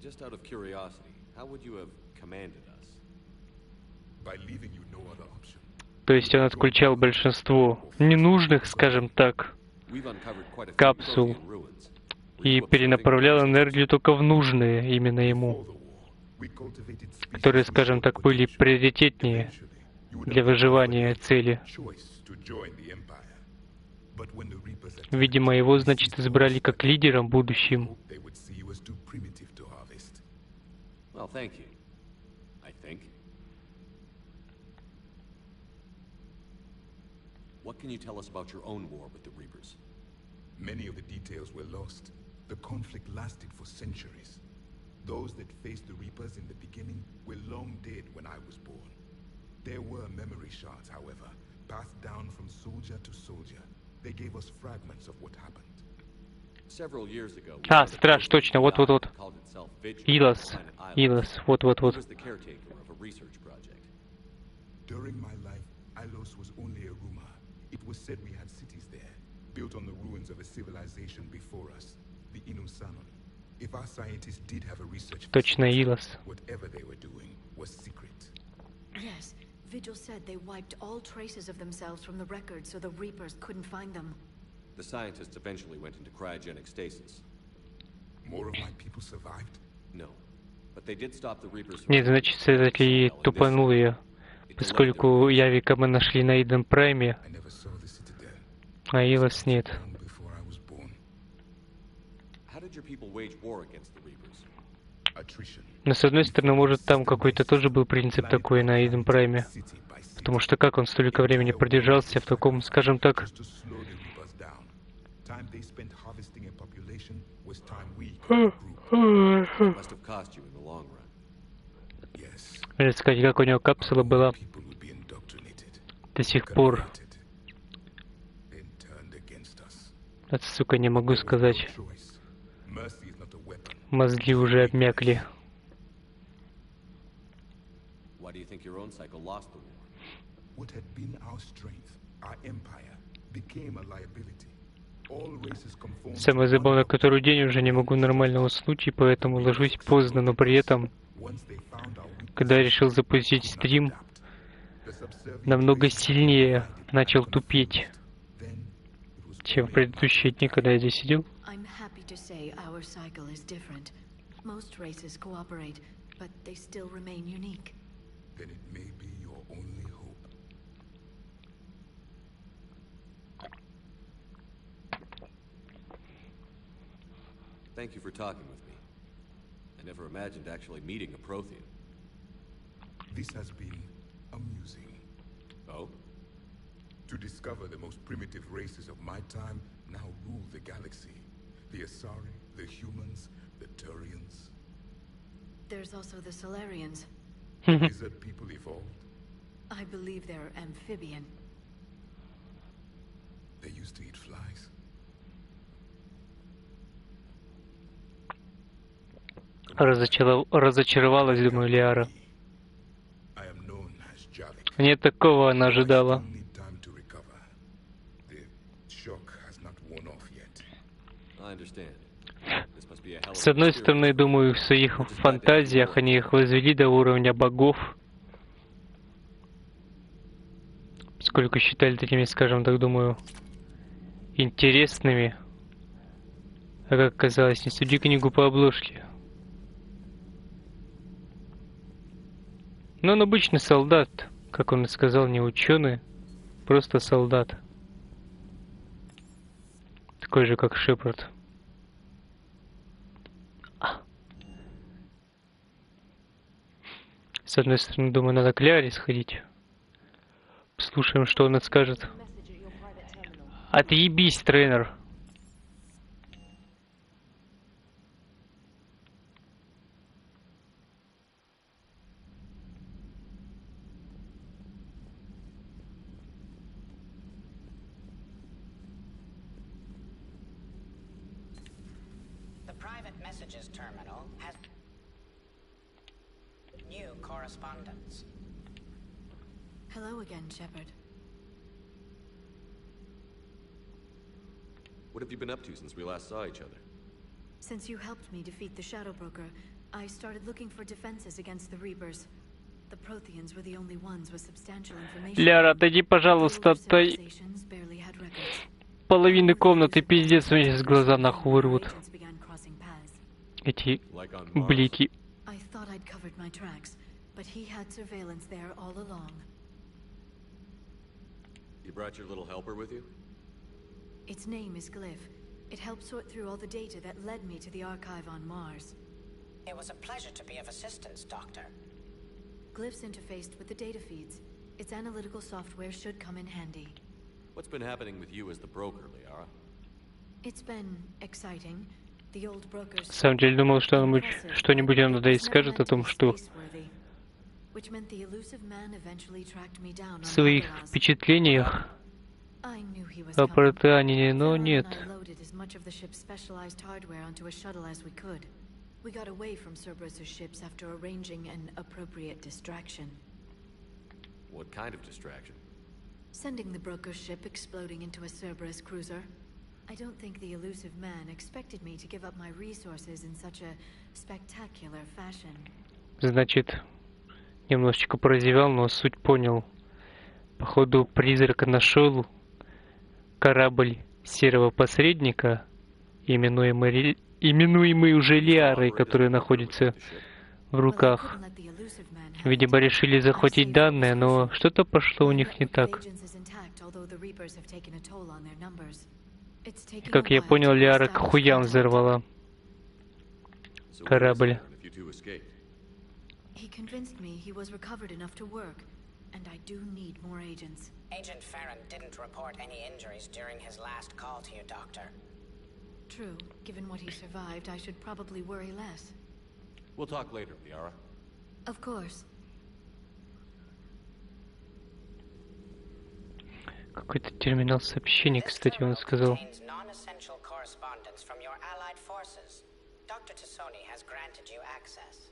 Just out of curiosity, how would you have commanded us? By leaving you no other option. То есть он отключал большинство ненужных, скажем так, We've uncovered quite a few капсул Prothean ruins. Were и you observing перенаправлял the энергию только в нужные именно ему, We cultivated species которые, with скажем short так, были potential. приоритетнее Eventually, you would для have выживания цели. choice to join the Empire. But when the Reapers attacked, Видимо, его, we значит, ceased избрали our как struggle. лидером будущим. They would see you as too primitive to harvest. Well, thank you. I think. What can you tell us about your own war with the Reapers? Many of the details were lost. The conflict lasted for centuries. Those that faced the Reapers in the beginning were long dead when I was born. There were memory shards, however, passed down from soldier to soldier. They gave us fragments of what happened. Several years ago, we А, found a страж, Prothean точно, вот. that called itself Vigil on Илос, the planet Island. Илос, вот. He was the caretaker of a research project. During my life, Ilos was only a rumor. It was said we had cities there, built on the ruins of a civilization before us, the Inusanon. If our scientists did have a research Точно, facility, Илос. whatever they were doing was secret. Yes, Vigil said they wiped all traces of themselves from the records so the Reapers couldn't find them. The scientists eventually went into cryogenic stasis. More of my people survived? No, but they did stop the Reapers from... Нет, значит, все-таки тупанул я, поскольку Явика мы нашли на Иден Прайме, I never saw the citadel. а Илос нет. Long before I was born. How did your people wage war against the Reapers? Attrition. Но с одной стороны, может, там какой-то тоже был принцип такой на Иден Прайме. Потому что как он столько времени продержался в таком, скажем так, Just to slow the Reapers down. Time they spent harvesting a population was time we could improve. It must have cost you in the long run. Yes. можно сказать, как у него капсула была People would be indoctrinated, до сих пор. converted, then turned against us. Это, сука, не могу сказать. Choice. Mercy is not a weapon. Мозги уже обмякли. Why do you think your own cycle lost the war? What had been our strength, our empire, became a liability. All races conformed. Самое забавное, который день уже не могу нормально уснуть, и поэтому ложусь поздно, но при этом, Once they found our weakness, когда я решил запустить стрим, the subservient намного races сильнее начал тупеть, then it was чем в предыдущие дни, когда я здесь сидел. I'm happy to say our cycle is different. Most races cooperate, but they still remain unique. then it may be your only hope. Thank you for talking with me. never imagined actually meeting a Prothean. This has been amusing. Oh? To discover the most primitive races of my time now rule the galaxy. The Asari, the humans, the Turians. There's also the Solarians. Lizard people evolved. I believe they're amphibian. They used to eat flies. Разочаровалась, думаю, Лиара. I am known as Jalik. Не такого она ожидала. I need time to recover. The shock has not worn off yet. I understand. This must be a hell of С одной an стороны, думаю, в своих фантазиях они их возвели до уровня богов, поскольку считали такими, скажем так, думаю, интересными. А как оказалось, не суди книгу по обложке. Но он обычный солдат, как он и сказал, не ученый, просто солдат. Такой же, как Шепард. С одной стороны, думаю, надо к Ляре сходить. Послушаем, что он скажет. Отъебись, тренер. The private messages terminal has new correspondence. Hello again, Shepard. What have you been up to since we last saw each other? Since you helped me defeat the Shadow Broker, I started looking for defenses against the Reapers. The Protheans were the only ones with substantial information. Ляра, отойди, пожалуйста, от той половины комнаты, пиздец, мне сейчас глаза нахуй вырвут. Эти блики. I thought I'd covered my tracks, but he had surveillance there all along. You brought your little helper with you? Its name is Glyph. It helped sort through all the data that led me to the archive on Mars. It was a pleasure to be of assistance, Doctor. Glyph's interfaced with the data feeds. Its analytical software should come in handy. What's been happening with you as the broker, Liara? It's been exciting. The old brokers... На самом деле думал, что что-нибудь он надо и скажет о том, что в своих впечатлениях о протеанине, но нет. We got away from Cerberus's ships after arranging an appropriate distraction. What kind of distraction? Sending the broker's ship exploding into a Cerberus cruiser. I don't think the elusive man expected me to give up my resources in such a spectacular fashion. Значит, немножечко прозевал, но суть понял. Походу, призрак нашел корабль серого посредника, именуемый уже Лиарой, который находится в руках. Видимо, решили захватить данные, но что-то пошло у них не так. Как я понял, Лиара к хуям взорвала корабль. Agent Farron didn't report any injuries during his last call to you, Doctor. True. Given what he survived, I should probably worry less. We'll talk later, Liara. Of course. Какой-то терминал сообщений, кстати, он сказал. Non-essential correspondence from your allied forces. Dr. Tassoni has granted you access.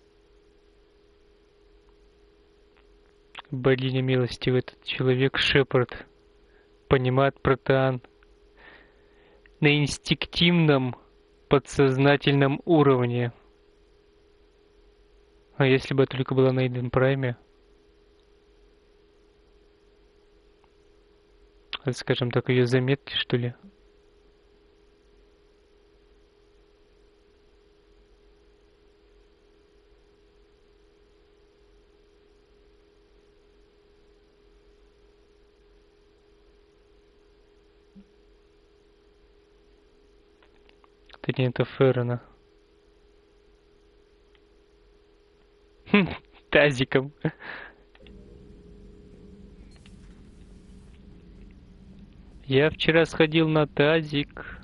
Богиня милостивый, этот человек Шепард понимает протеан на инстинктивном подсознательном уровне. А если бы я только была на Иден Прайме, скажем так, ее заметки, что ли? Это не это Феррона. тазиком. Я вчера сходил на тазик,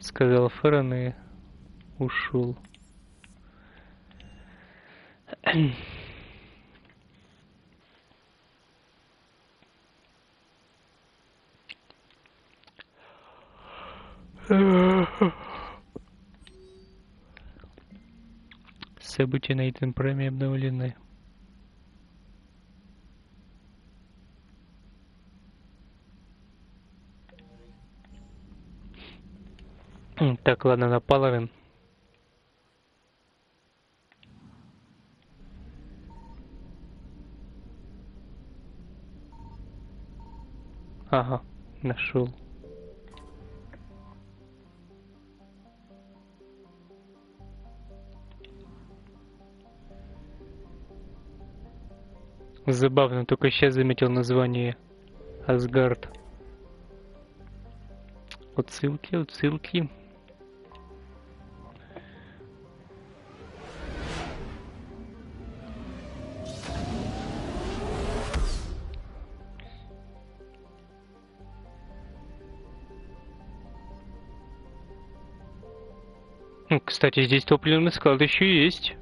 сказал Феррон и ушел. События на этом прайме обновлены. Так, ладно, на половину. Ага, нашел. Забавно, только сейчас заметил название Асгард. Отсылки, отсылки. Кстати, здесь топливный склад еще есть.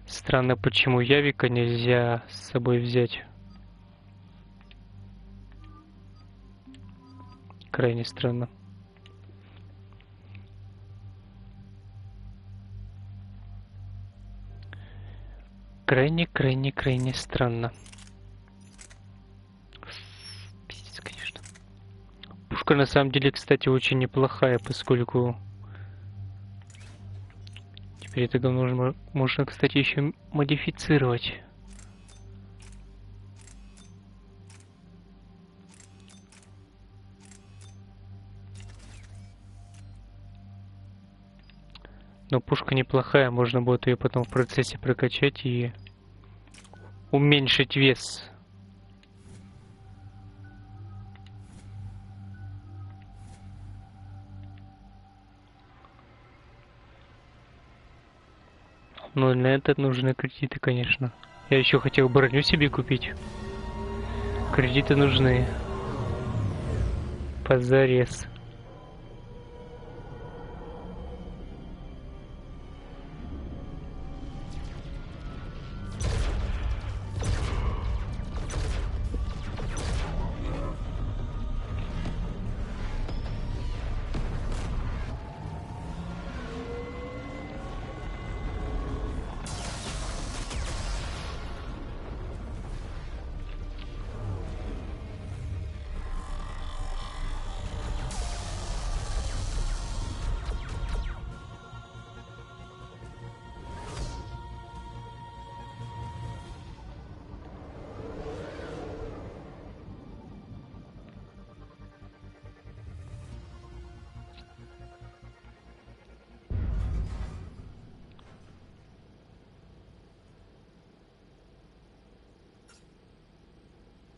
Странно, почему Явика нельзя с собой взять. Крайне странно. Крайне странно. Пиздец, конечно. Пушка на самом деле, кстати, очень неплохая, поскольку теперь это можно, кстати, еще модифицировать. Но пушка неплохая, можно будет ее потом в процессе прокачать и уменьшить вес. Но на это нужны кредиты, конечно. Я еще хотел броню себе купить. Кредиты нужны. Позарез.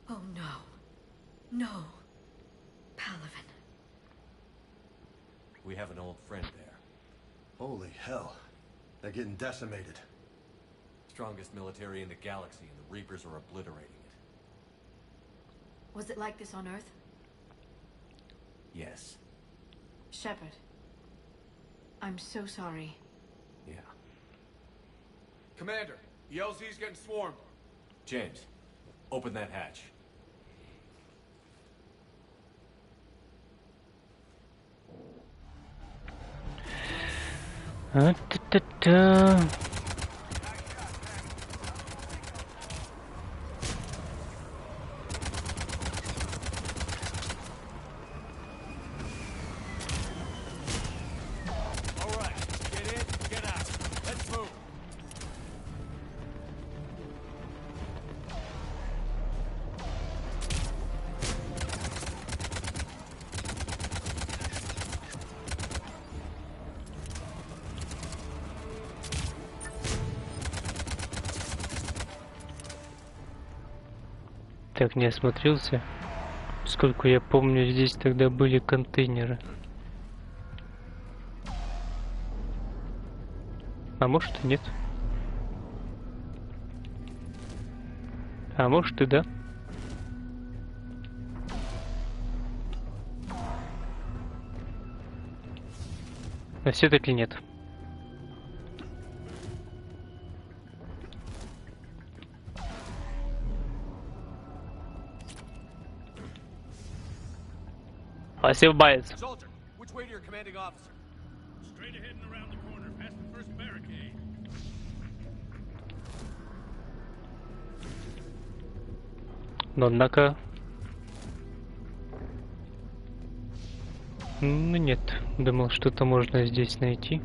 Oh no. No. Palaven. We have an old friend there. Holy hell. They're getting decimated. Strongest military in the galaxy, and the Reapers are obliterating it. Was it like this on Earth? Yes. Shepard. I'm so sorry. Yeah. Commander, the LZ's getting swarmed. James, open that hatch. А-та-та-та. Так, не осмотрелся. Сколько я помню, здесь тогда были контейнеры. А может и нет. А может и да. Но все-таки нет. Спасибо, боец. Soldier, which way to your commanding officer? Straight ahead and around the corner, past the first barricade. Но однако... Ну нет, думал, что-то можно здесь найти.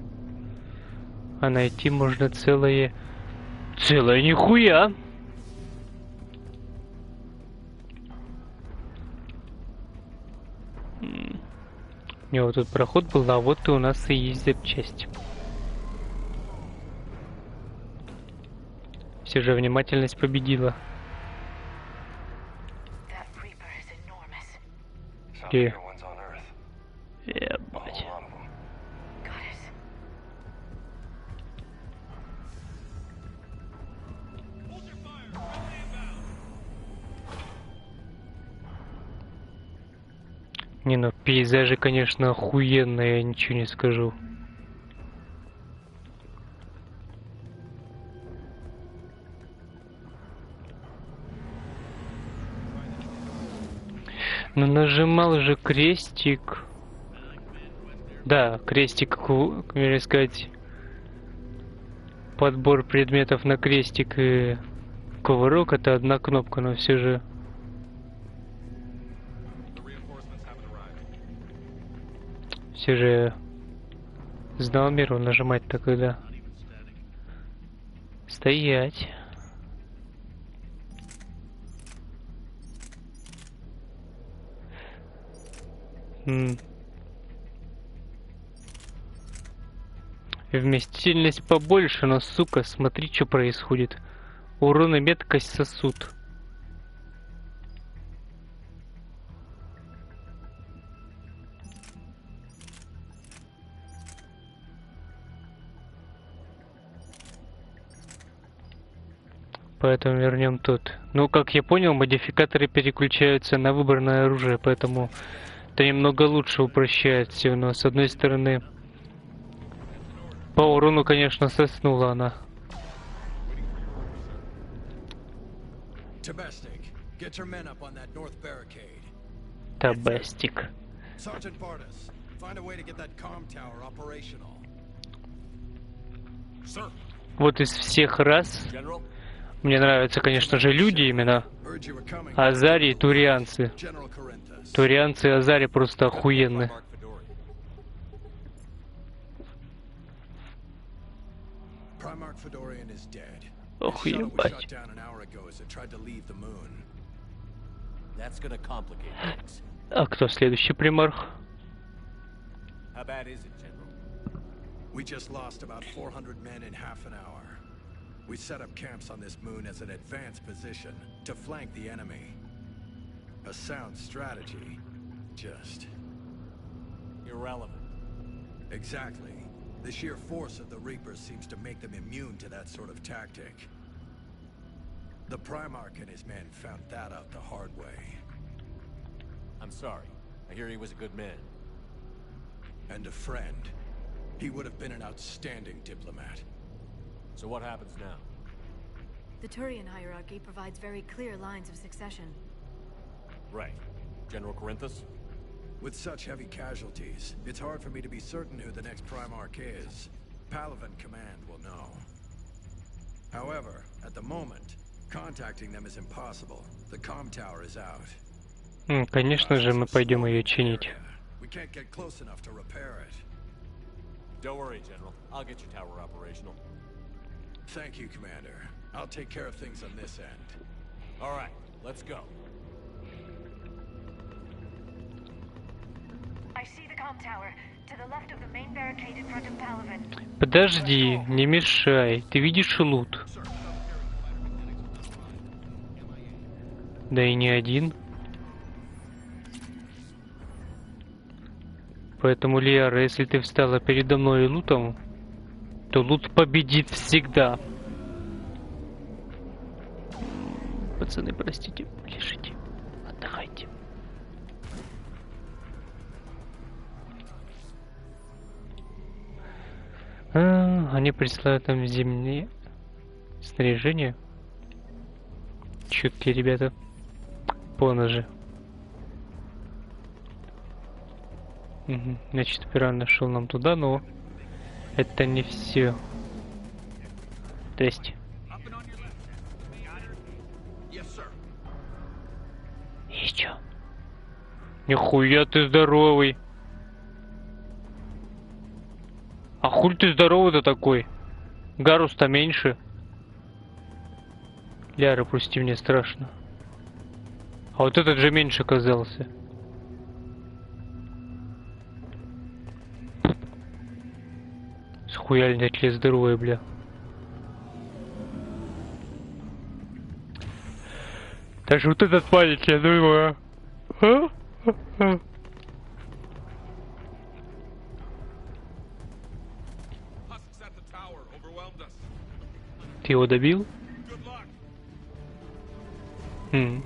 А найти можно целое нихуя! У него тут проход был, а вот и у нас и есть запчасть. Все же внимательность победила. Где? Ебать. Не, ну пейзажи, конечно, охуенные, я ничего не скажу. Но нажимал же крестик. Да, крестик, как сказать, подбор предметов на крестик и кувырок — это одна кнопка, но все же. Все же знал меру нажимать-то когда. Стоять. Вместительность побольше, но, сука, смотри, что происходит. Урон и меткость сосуд. Поэтому вернем тут. Ну, как я понял, модификаторы переключаются на выбранное оружие, поэтому это немного лучше упрощает все. Но с одной стороны, по урону, конечно, соснула она. Табастик. Вот из всех рас мне нравятся, конечно же, люди именно. Азари и турианцы. Турианцы и азари просто охуенны. Ох, ебать. А кто следующий примарх? We just lost about 400 men in half an hour. We set up camps on this moon as an advanced position to flank the enemy. A sound strategy, just irrelevant. Exactly. The sheer force of the Reapers seems to make them immune to that sort of tactic. The Primarch and his men found that out the hard way. I'm sorry. I hear he was a good man. And a friend. He would have been an outstanding diplomat. So what happens now? The Turian hierarchy provides very clear lines of succession. Right. General Corinthus? With such heavy casualties, it's hard for me to be certain who the next Primarch is. Palaven Command will know. However, at the moment, contacting them is impossible. The comm tower is out. Конечно же, мы пойдем ее чинить. We can't get close enough to repair it. Don't worry, General. I'll get your tower operational. Thank you, Commander. I'll take care of things on this end. All right, let's go. I see the comm tower to the left of the main barricade in front of Palaven. Подожди, не мешай. Ты видишь лут? Да и не один. Поэтому, Лиара, если ты встала передо мной лутом, то лут победит всегда. Пацаны, простите, лежите, отдыхайте. Они присылают нам зимние снаряжение. Чуткие ребята. Поножи. Угу. Значит, пиран нашел нам туда, но это не все. Здрасте. Есть чё? Нихуя ты здоровый. А хуль ты здоровый-то такой? Гарус-то меньше. Ляра, пусти, мне страшно. А вот этот же меньше оказался. Схуяльный атлет здоровый, бля. Даже вот этот палец, я думаю, Ты его добил? Он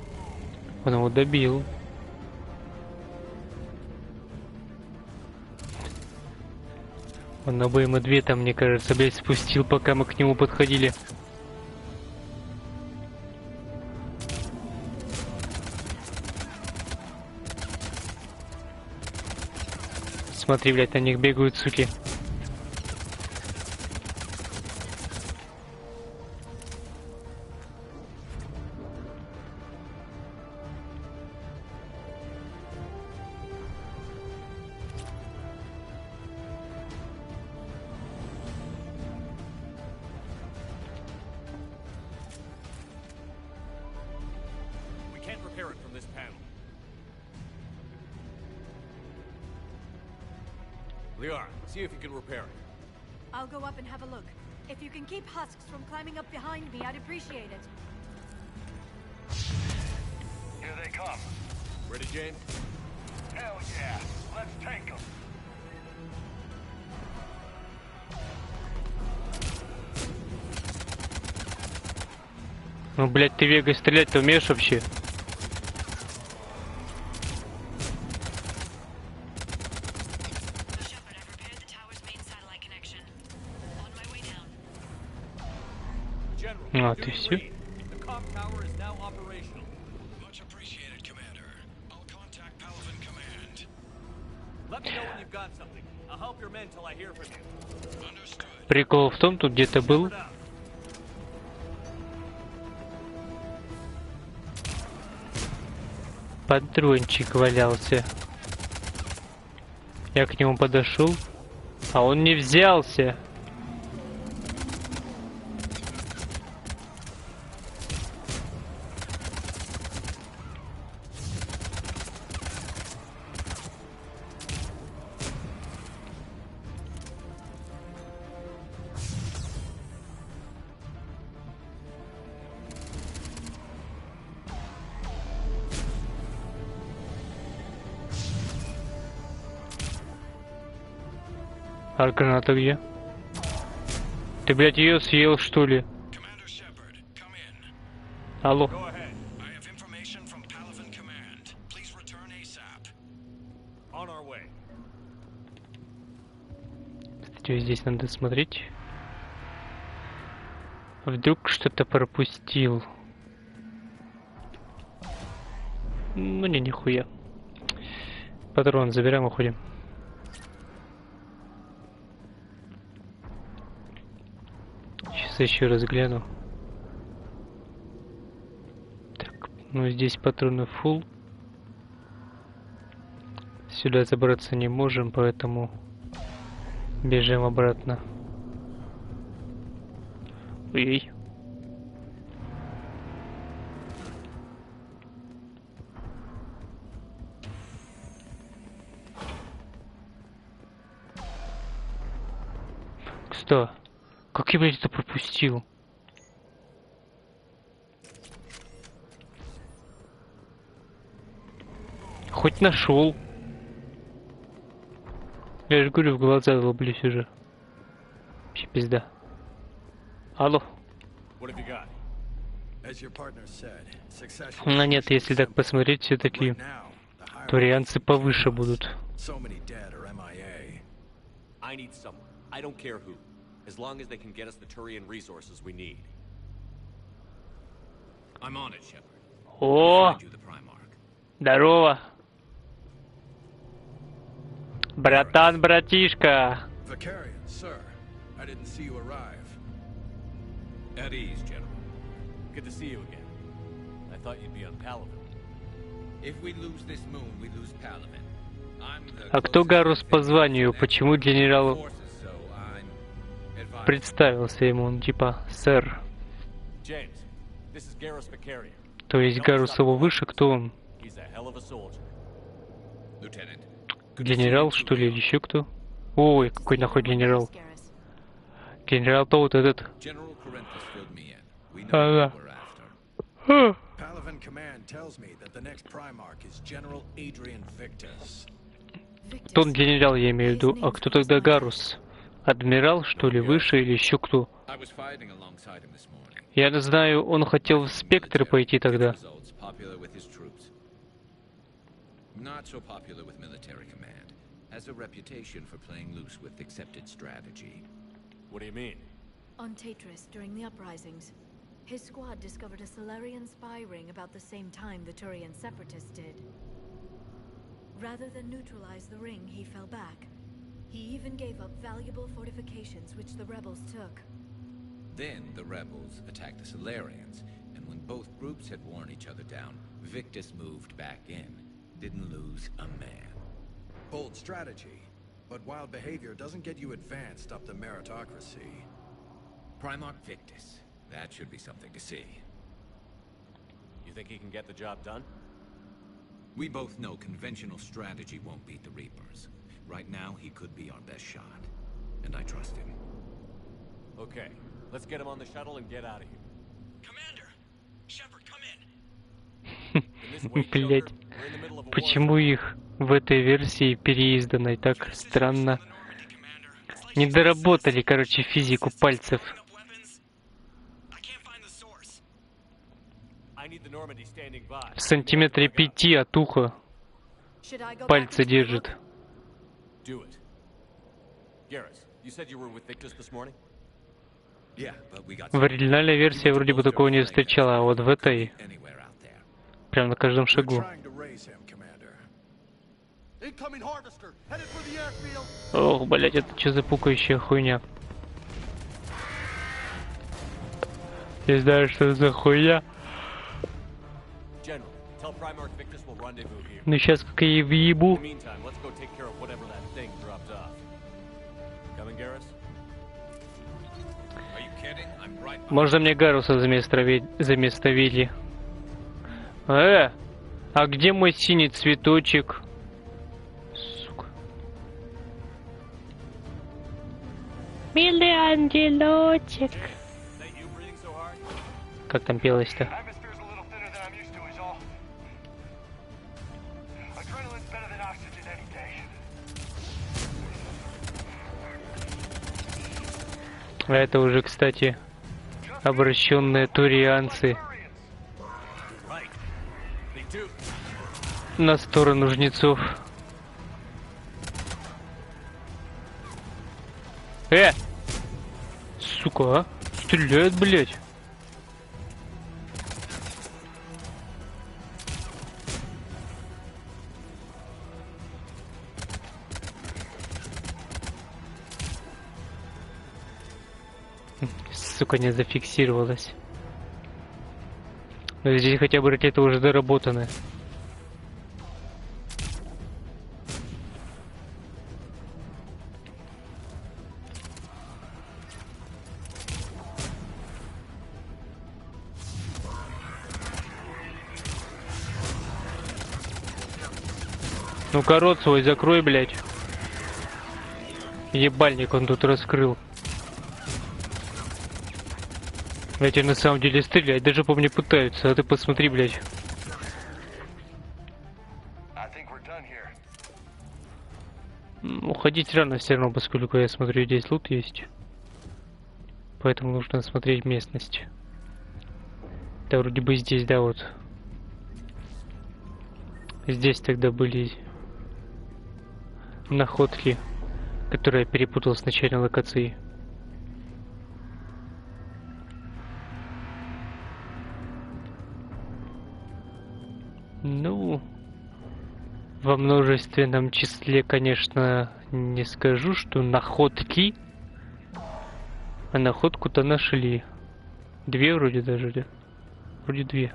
его добил. Он на БМ-2 там, мне кажется, блядь, спустил, пока мы к нему подходили. Смотри, блядь, на них бегают, суки. See if you can repair it. I'll go up and have a look. If you can keep husks from climbing up behind me, I'd appreciate it. Here they come. Ready, Jane? Hell yeah. Let's take them. Ну, блядь, ты, Вега, стрелять-то умеешь вообще? А, ты все? Прикол в том, тут где-то был патрончик валялся. Я к нему подошел, а он не взялся. А граната где? Ты, блядь, ее съел, что ли? Алло. Кстати, здесь надо смотреть. Вдруг что-то пропустил. Ну не, нихуя. Патрон забираем, уходим. Сейчас еще раз гляну. Так, ну здесь патроны full. Сюда забраться не можем, поэтому бежим обратно. Ой. Кстати, как я, блядь, это пропустил? хоть нашел. Я же говорю, в глаза лоблюсь уже. Вообще пизда. Алло. Ну нет, если так посмотреть, все-таки турианцы повыше будут. О! Здорово! Братан, братишка! At ease, General. Good to see you again. I thought you'd be on Palaven. If we lose this moon, we lose Palaven. А кто Гарус по званию? Почему генерал представился ему? Он типа сэр. То есть Гарус его выше, кто он? Генерал, что ли, или еще кто? Ой, какой нахуй генерал? Генерал-то вот этот. Ага. Тот генерал, я имею в виду. А кто тогда Гарус? Адмирал, что ли, выше или еще кто? Я не знаю, он хотел в спектры пойти тогда. What do you mean? On Tatris, during the uprisings, his squad discovered a Solarian spy ring about the same time the Turian separatists did. Rather than neutralize the ring, he fell back. He even gave up valuable fortifications which the rebels took. Then the rebels attacked the Solarians, and when both groups had worn each other down, Victus moved back in. Didn't lose a man. Bold strategy, but wild behavior doesn't get you advanced up the meritocracy. Primarch Victus. That should be something to see. You think he can get the job done? We both know conventional strategy won't beat the Reapers. Right now, he could be our best shot. And I trust him. Okay, let's get him on the shuttle and get out of here. Commander! Shepard, come in! Блять, почему их в этой версии переизданной так странно не доработали, короче, физику пальцев. В сантиметре 5 от уха пальцы держит. В оригинальной версии вроде бы такого не встречала, а вот в этой прям на каждом шагу. Ох, блять, это что за пукающая хуйня? Не знаю, что это за хуйня. Ну сейчас как я въебу. Можно мне Гаруса за место Вилли? А где мой синий цветочек? Сука. Милый ангелочек. Как там пелось-то? А это уже, кстати, обращенные турианцы на сторону жнецов. Сука, а? Стреляет, блять. Сука, не зафиксировалась. Но здесь хотя бы ракеты уже доработаны. Ну-ка, рот свой закрой, блядь. Ебальник он тут раскрыл. Эти на самом деле стрелять даже по мне пытаются, а ты посмотри, блядь. Уходить рано все равно, поскольку я смотрю, здесь лут есть. Поэтому нужно смотреть местность. Да, вроде бы здесь, да, вот. Здесь тогда были находки, которые я перепутал с начальной локацией. Ну, во множественном числе, конечно, не скажу, что находки, а находку-то нашли. Две вроде даже, да? Вроде две.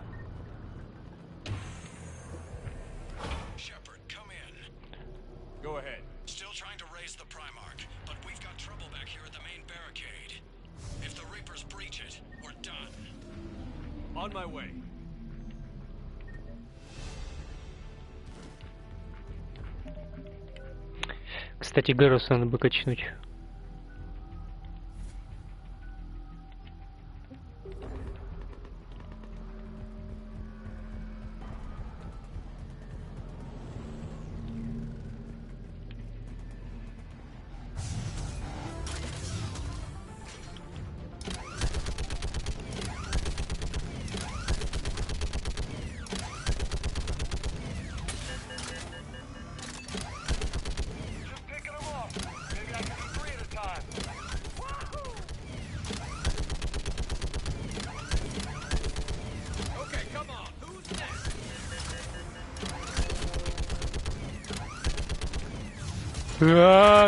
On my way. Кстати, Гарус надо бы качнуть.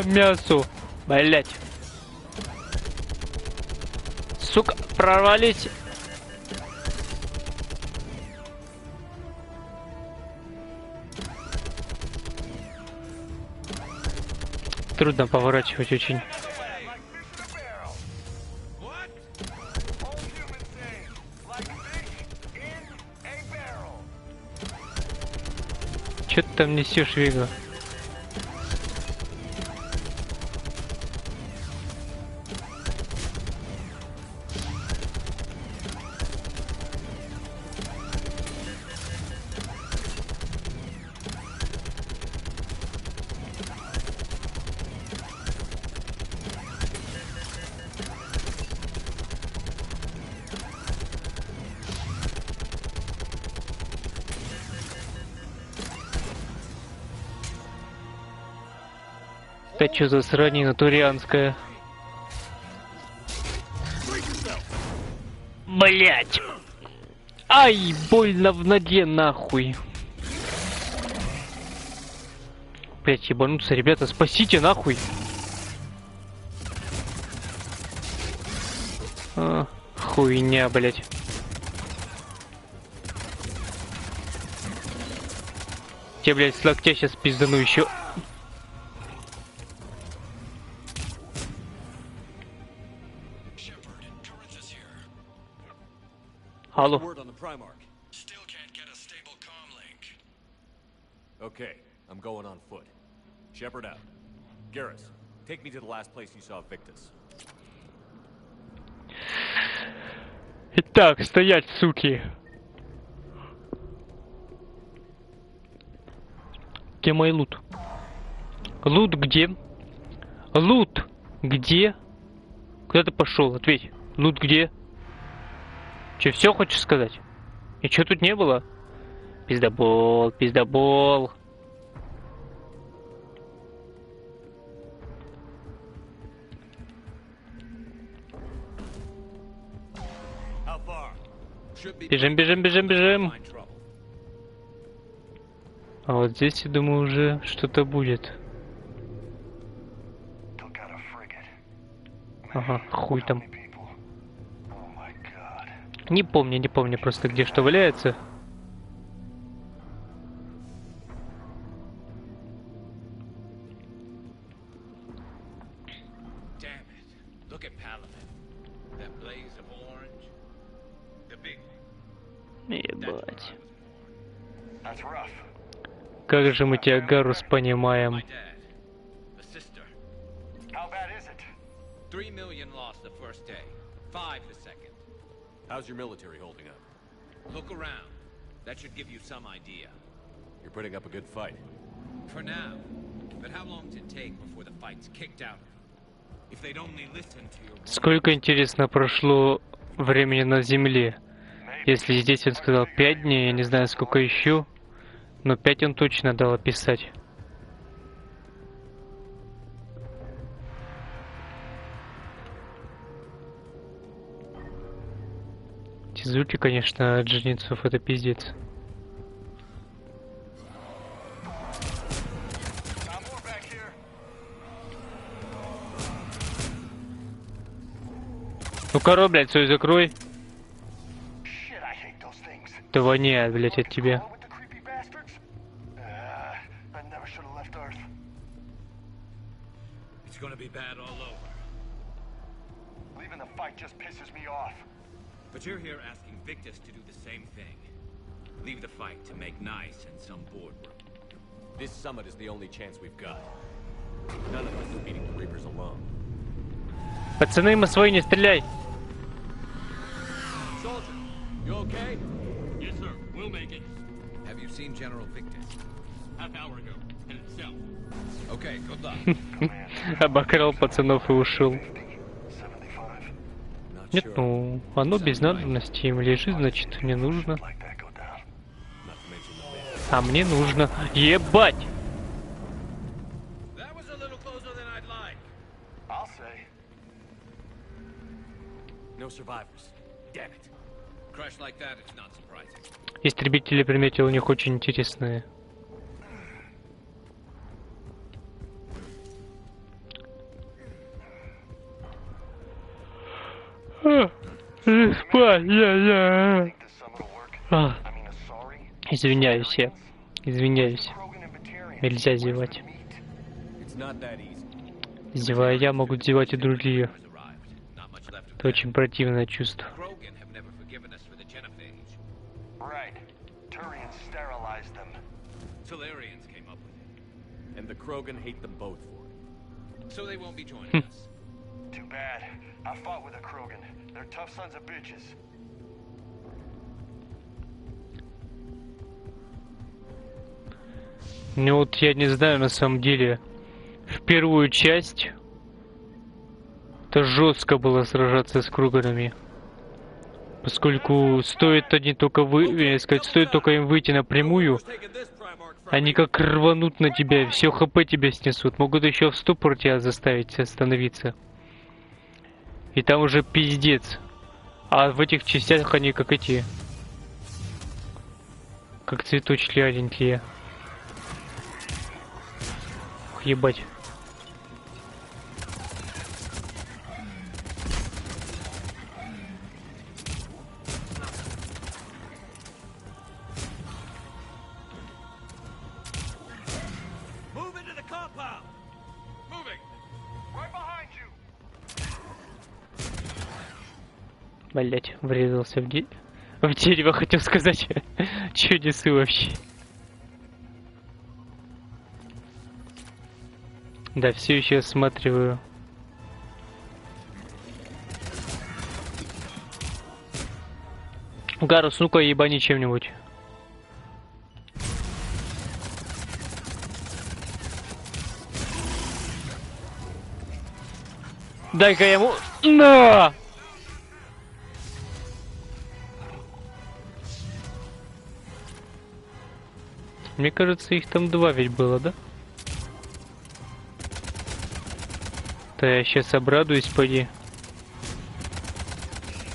Мясо. Блять. Сука, прорвались. Трудно поворачивать очень. Че ты там несешь, Вига? Это что за сранина турианская? Блять! Ай, больно в ноге, нахуй! Блять, ебануться, ребята, спасите, нахуй! Хуйня, блять. Те, блять, с локтя сейчас пиздану еще. Алло. Okay, I'm going on foot. Shepard out. Garrus, take me to the last place you saw Victus. Итак, стоять, суки. Где мой лут? Лут где? Лут где? Куда ты пошел? Ответь. Лут где? Че, все хочешь сказать? Ничего тут не было? Пиздобол, пиздобол. Бежим, бежим, бежим, бежим. А вот здесь, я думаю, уже что-то будет. Ага, хуй там. Не помню просто, где что валяется. Ебать. Как же мы тебя, Гарус, понимаем. 3 million lost the first day, 5 the second. How's your military holding up? Look around. That should give you some idea. You're putting up a good fight. For now. Сколько, интересно, прошло времени на Земле? Если здесь он сказал 5 дней, я не знаю, сколько еще, но 5 он точно дал описать. Эти звуки, конечно, от жнецов, это пиздец. Ну коро, блядь, свой закрой. Да воняет, блядь, от тебя. But you're here asking Victus to do the same thing. Leave the fight to make nice in some boardroom. This summit is the only chance we've got. None of us is beating the Reapers alone. Пацаны, мы свои, не стреляй! Soldier, you okay? Yes, sir. We'll make it. Have you seen General Victus? Half hour ago. Headed south. Okay, good luck. Обокрал пацанов и ушел. Нет, ну, оно без надобности им лежит, значит, не нужно. А мне нужно. Ебать! Истребители приметил, у них очень интересные. Извиняюсь я. Извиняюсь. Нельзя зевать. Зевая я, могут зевать и другие. Это очень противное чувство. And the Krogan hate them both for it. So they won't be joining us. Too bad. I fought with a Krogan. They're tough sons of bitches. Ну вот я не знаю, на самом деле, в первую часть это жестко было сражаться с Круганами. Поскольку стоит они только стоит только им выйти напрямую, они как рванут на тебя, все ХП тебя снесут. Могут еще в ступор тебя заставить остановиться. И там уже пиздец. А в этих частях они как эти... Как цветочки аленькие. Ух, ебать. Блять, врезался в дерево, хотел сказать. Чё несу вообще? Да, все еще осматриваю. Гарус, ну-ка ебани чем-нибудь. Дай-ка ему... На! Мне кажется, их там 2 ведь было, да? Да я сейчас обрадуюсь, поди.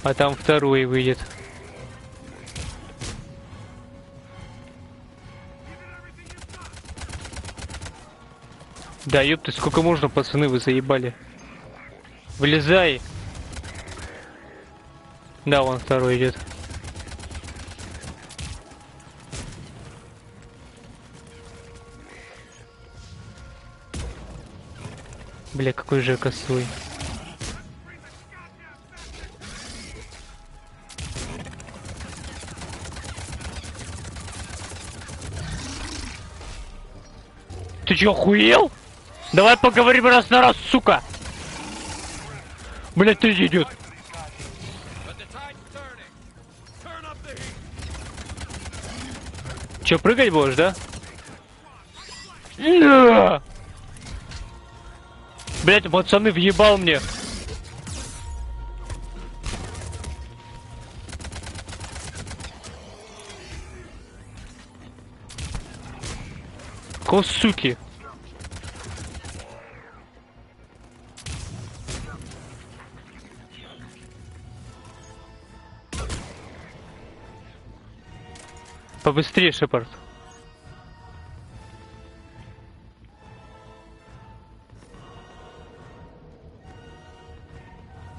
А там 2-й выйдет. Да ёпты, сколько можно, пацаны, вы заебали. Вылезай! Да, вон 2-й идет. Бля, какой же косой. Ты чё, охуел? Давай поговорим раз на раз, сука! Блять, ты идет. Чё, прыгать будешь, да? Блять, пацаны, въебал мне. Ко, суки. Побыстрее, Шепард.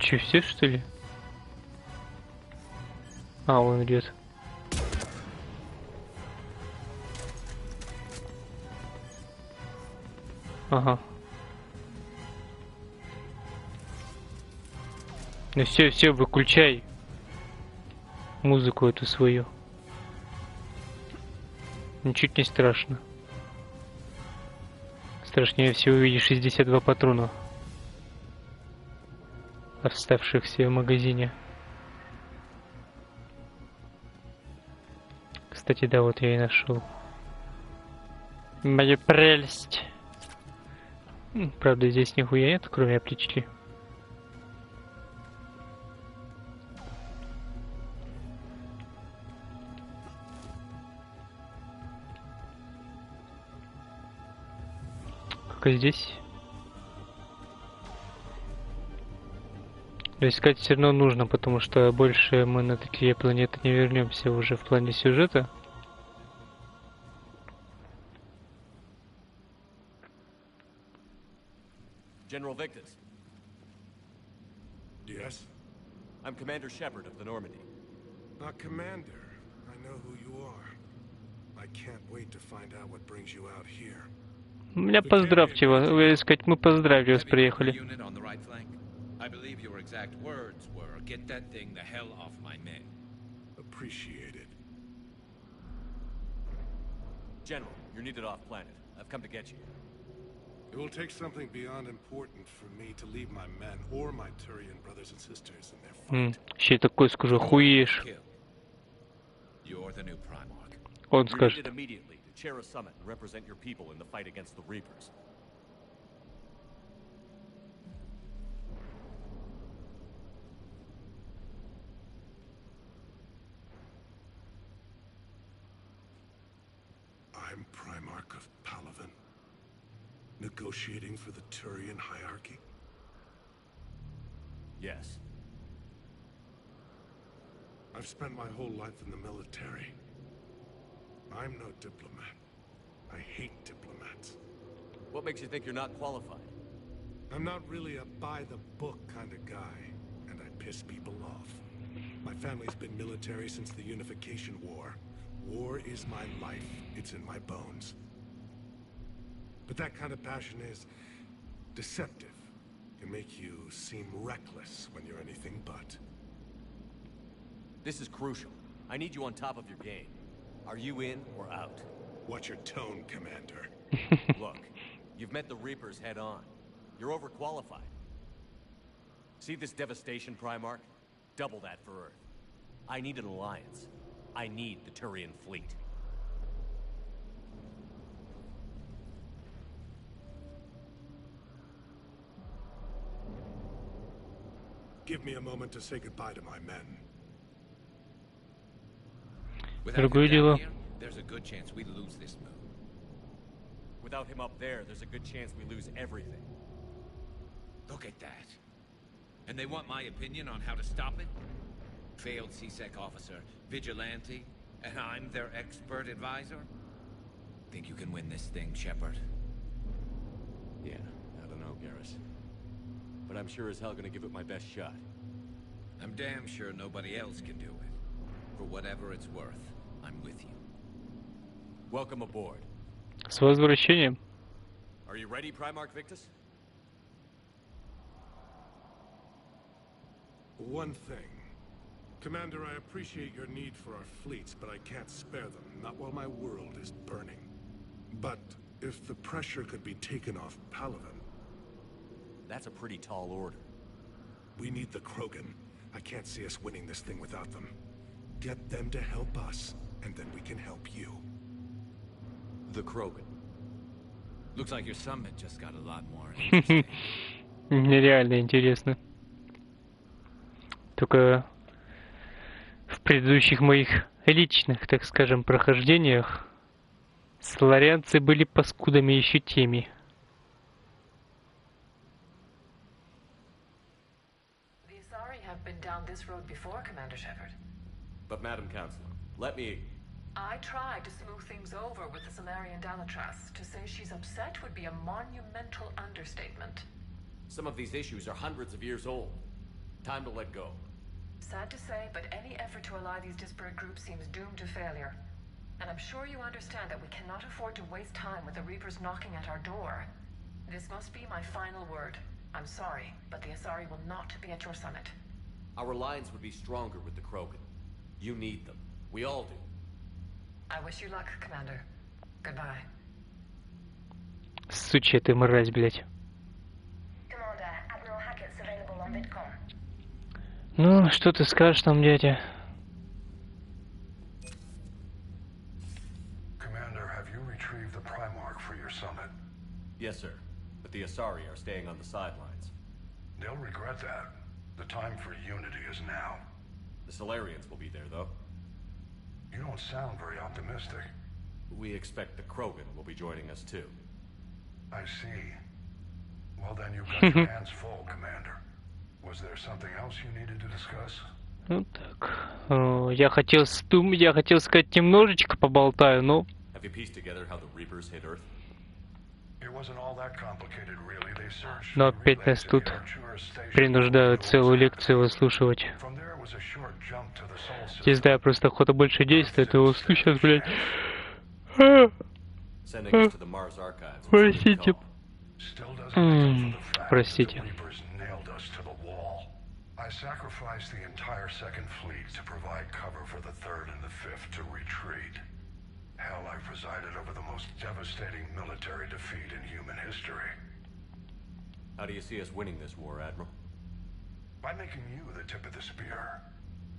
Че, все что ли? А, он идет. Ага. Ну все, выключай музыку эту свою. Ничуть не страшно. Страшнее всего увидеть 62 патрона, оставшихся в магазине. Кстати, да, вот я и нашел мою прелесть. Правда, здесь нихуя нет, кроме аптечки. Как и здесь. Но искать все равно нужно, потому что больше мы на такие планеты не вернемся уже в плане сюжета. General Victus. Yes? I'm Commander Shepard of the Normandy. Commander, I know who you are. I can't wait to find out what brings you out here. Меня поздравьте вас, вы сказать, мы поздравили вас, приехали. I believe your exact words were, "Get that thing the hell off my men." Appreciated. General, you're needed off planet. I've come to get you. It will take something beyond important for me to leave my men or my Turian brothers and sisters in their fight. Ще такой скажу, охуеешь. You're the new Primarch. Он You're скажет. needed immediately to chair a summit and represent your people in the fight against the Reapers. I'm Primarch of Palaven, negotiating for the Turian hierarchy. Yes. I've spent my whole life in the military. I'm no diplomat. I hate diplomats. What makes you think you're not qualified? I'm not really a by-the-book kind of guy, and I piss people off. My family's been military since the Unification War. War is my life. It's in my bones. But that kind of passion is deceptive. Can make you seem reckless when you're anything but. This is crucial. I need you on top of your game. Are you in or out? Watch your tone, Commander. Look, you've met the Reapers head on. You're overqualified. See this devastation, Primarch? Double that for Earth. I need an alliance. I need the Turian fleet. Give me a moment to say goodbye to my men. Другое дело. There's a good chance we lose this move. Without him up there, there's a good chance we lose everything. Look at that. And they want my opinion on how to stop it? Failed CSEC officer, vigilante, and I'm their expert advisor? Think you can win this thing, Shepard? Yeah, I don't know, Garrus. But I'm sure as hell gonna give it my best shot. I'm damn sure nobody else can do it. For whatever it's worth, I'm with you. Welcome aboard. С возвращением. Are you ready, Primarch Victus? One thing. Commander, I appreciate your need for our fleets, but I can't spare them, not while my world is burning. But if the pressure could be taken off Palaven... That's a pretty tall order. We need the Krogan. I can't see us winning this thing without them. Get them to help us, and then we can help you. The Krogan. Looks like your summit just got a lot more interesting. Мне реально интересно. Только в предыдущих моих личных, так скажем, прохождениях соларианцы были паскудами еще теми. But, Madam Counselor, let me... I tried to smooth things over with the Solarian Dalatrass. To say she's upset would be a monumental understatement. Some of these issues are hundreds of years old. Time to let go. Sad to say, but any effort to ally these disparate groups seems doomed to failure. And I'm sure you understand that we cannot afford to waste time with the Reapers knocking at our door. This must be my final word. I'm sorry, but the Asari will not be at your summit. Our alliance would be stronger with the Krogan. You need them. We all do. I wish you luck, Commander. Goodbye. Сучья ты мразь, блядь. Ну, что ты скажешь там, дядя? Commander, have you retrieved the Primarch for your summit? Yes, sir. But the Asari are staying on the sidelines. They'll regret that. The time for unity is now. The Solarians will be there, though. You don't sound very optimistic. We expect the Krogan will be joining us, too. I see. Well, then you've got your hands full, Commander. Was there something else you needed to discuss? Ну так. Я хотел сказать, немножечко поболтаю, но... Have you pieced together how the Reapers hit Earth? It wasn't all that complicated, really. They searched Но опять нас тут принуждают целую лекцию выслушивать. Не знаю, просто охота больше действует, его слушать, блядь. Простите. Простите. I sacrificed the entire Second Fleet to provide cover for the Third and the Fifth to retreat. Hell, I've presided over the most devastating military defeat in human history. How do you see us winning this war, Admiral? By making you the tip of the spear.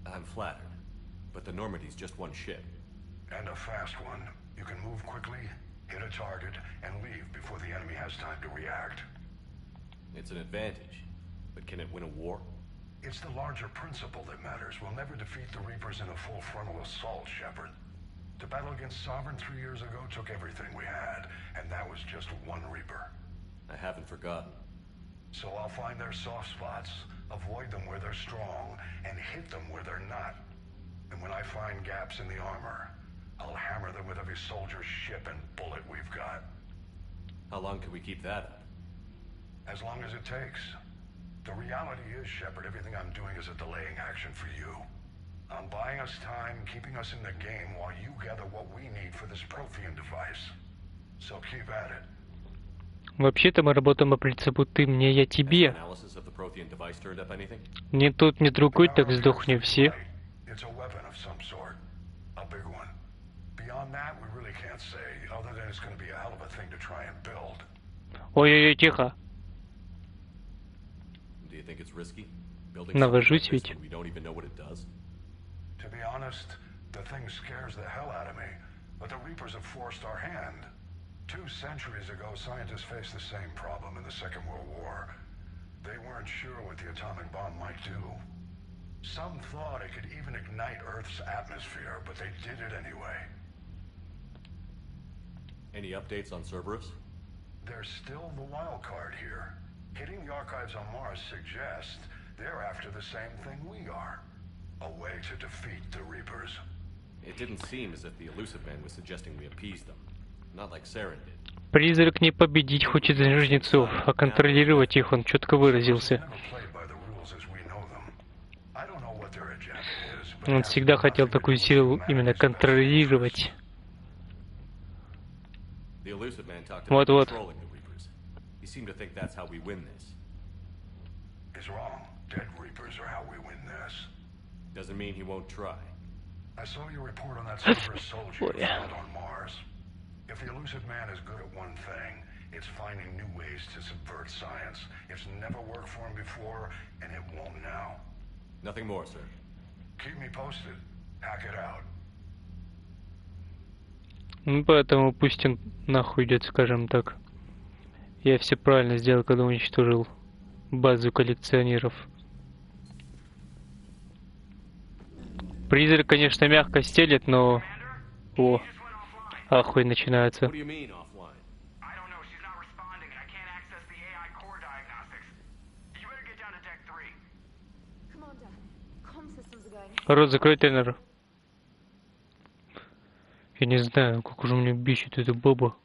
I'm flattered, but the Normandy's just one ship. And a fast one. You can move quickly, hit a target, and leave before the enemy has time to react. It's an advantage, but can it win a war? It's the larger principle that matters. We'll never defeat the Reapers in a full frontal assault, Shepard. The battle against Sovereign 3 years ago took everything we had, and that was just one Reaper. I haven't forgotten. So I'll find their soft spots, avoid them where they're strong, and hit them where they're not. And when I find gaps in the armor, I'll hammer them with every soldier, ship, and bullet we've got. How long can we keep that up? As long as it takes. The reality is, Shepard, everything I'm doing is a delaying action for you. I'm buying us time, keeping us in the game while you gather what we need for this Prothean device. So keep at it. Вообще-то мы работаем по принципу ты мне, я тебе. Ни тот, ни другой, так сдохни все. It's a weapon of some sort. A big one. Beyond that, we really can't say, other than it's going to be a hell of a thing to try and build. Ой-ой-ой, тихо. Навожусь ведь. To be honest, the thing scares the hell out of me, but the Reapers have forced our hand. 2 centuries ago, scientists faced the same problem in the Second World War. They weren't sure what the atomic bomb might do. Some thought it could even ignite Earth's atmosphere, but they did it anyway. Any updates on Cerberus? They're still the wild card here. Hitting the archives on Mars suggests they're after the same thing we are. A way to defeat the Reapers. It didn't seem as if the elusive man was suggesting we appease them. Not like Saren did. Призрак не победить хочет жнецов, а контролировать их он четко выразился. Он всегда хотел такую силу именно контролировать. Вот-вот. He's wrong. Dead Reapers are how we win this. Doesn't mean he won't try. I saw your report on that Cerberus soldier you found on Mars. If the elusive man is good at one thing, it's finding new ways to subvert science. It's never worked for him before, and it won't now. Nothing more, sir. Keep me posted. Hack it out. Ну, поэтому пусть он нахуй идет, скажем так. Я все правильно сделал, когда уничтожил базу коллекционеров. Призрак, конечно, мягко стелет, но... О, ахуй начинается. What do you mean offline? I don't know. She's not responding, and I can't access the AI core diagnostics. You better get down to deck 3. Commander, comm systems are going. Рот закрой, тренер. Я не знаю, как уже меня бесит эта баба.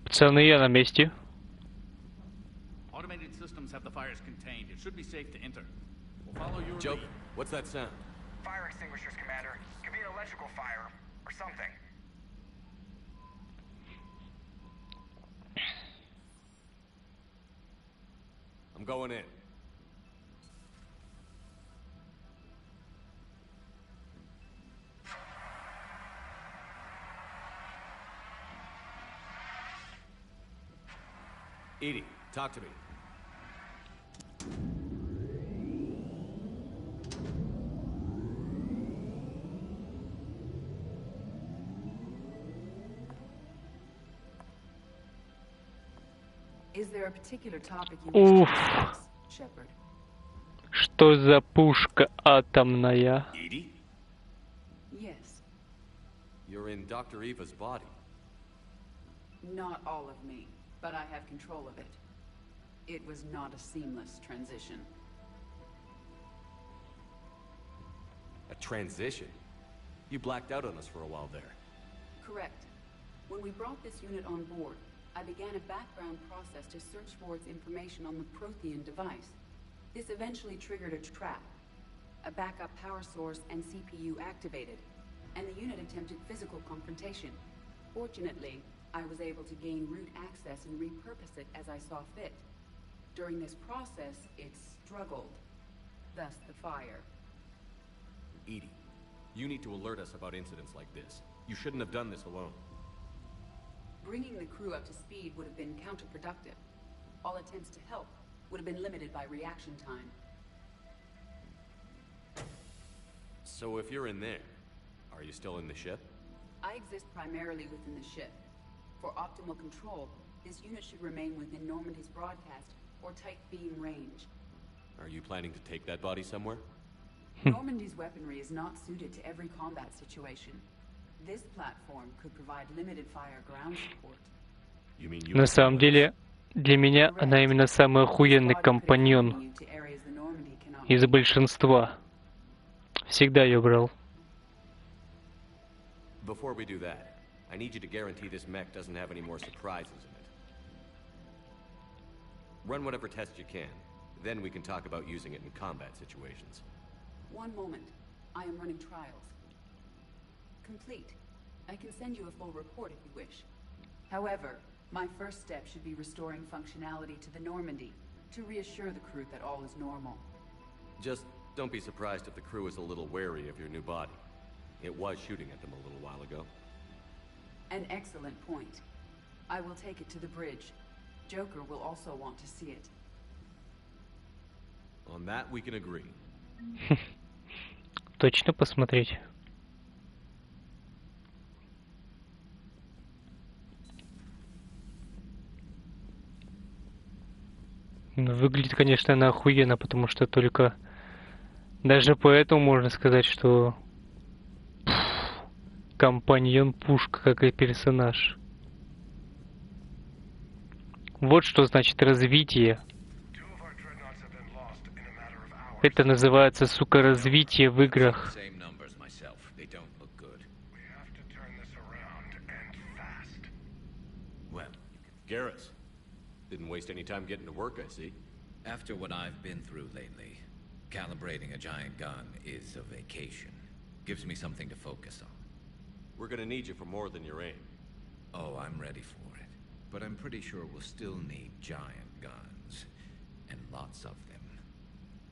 Пацаны, я на месте. Automated systems have the fires contained. It should be safe to enter. We'll follow your Joe, lead. what's that sound? Fire extinguishers, Commander. Could be an electrical fire or something. I'm going in. Edie, talk to me. Is there a particular topic you wish Уф. to discuss, Shepard? Что за пушка атомная? Edie? Yes. You're in Dr. Eva's body. Not all of me, but I have control of it. It was not a seamless transition. A transition? You blacked out on us for a while there. Correct. When we brought this unit on board, I began a background process to search for its information on the Prothean device. This eventually triggered a trap. A backup power source and CPU activated, and the unit attempted physical confrontation. Fortunately, I was able to gain root access and repurpose it as I saw fit. During this process, it struggled. Thus the fire. Edie, you need to alert us about incidents like this. You shouldn't have done this alone. Bringing the crew up to speed would have been counterproductive. All attempts to help would have been limited by reaction time. So if you're in there, are you still in the ship? I exist primarily within the ship. For optimal control, this unit should remain within Normandy's broadcast or tight beam range. Are you planning to take that body somewhere? Normandy's weaponry is not suited to every combat situation. This platform could provide limited fire ground support. You mean На самом деле, для меня она именно самый охуенный компаньон из большинства. Всегда ее брал. Before we do that, I need you to guarantee this mech doesn't have any more surprises in it. Run whatever tests you can. Then we can talk about using it in combat situations. One moment. I am running trials. Complete. I can send you a full report if you wish. However, my first step should be restoring functionality to the Normandy to reassure the crew that all is normal. Just don't be surprised if the crew is a little wary of your new body. It was shooting at them a little while ago. An excellent point. I will take it to the bridge. Joker will also want to see it. On that we can agree. Точно посмотреть. Выглядит, конечно, она охуенно, потому что только... Даже поэтому можно сказать, что... Компаньон пушка, как и персонаж. Вот что значит развитие. Это называется, сука, развитие в играх. Garrus, didn't waste any time getting to work, I see. After what I've been through lately, calibrating a giant gun is a vacation. Gives me something to focus on. We're gonna need you for more than your aim. Oh, I'm ready for it. But I'm pretty sure we'll still need giant guns. And lots of them.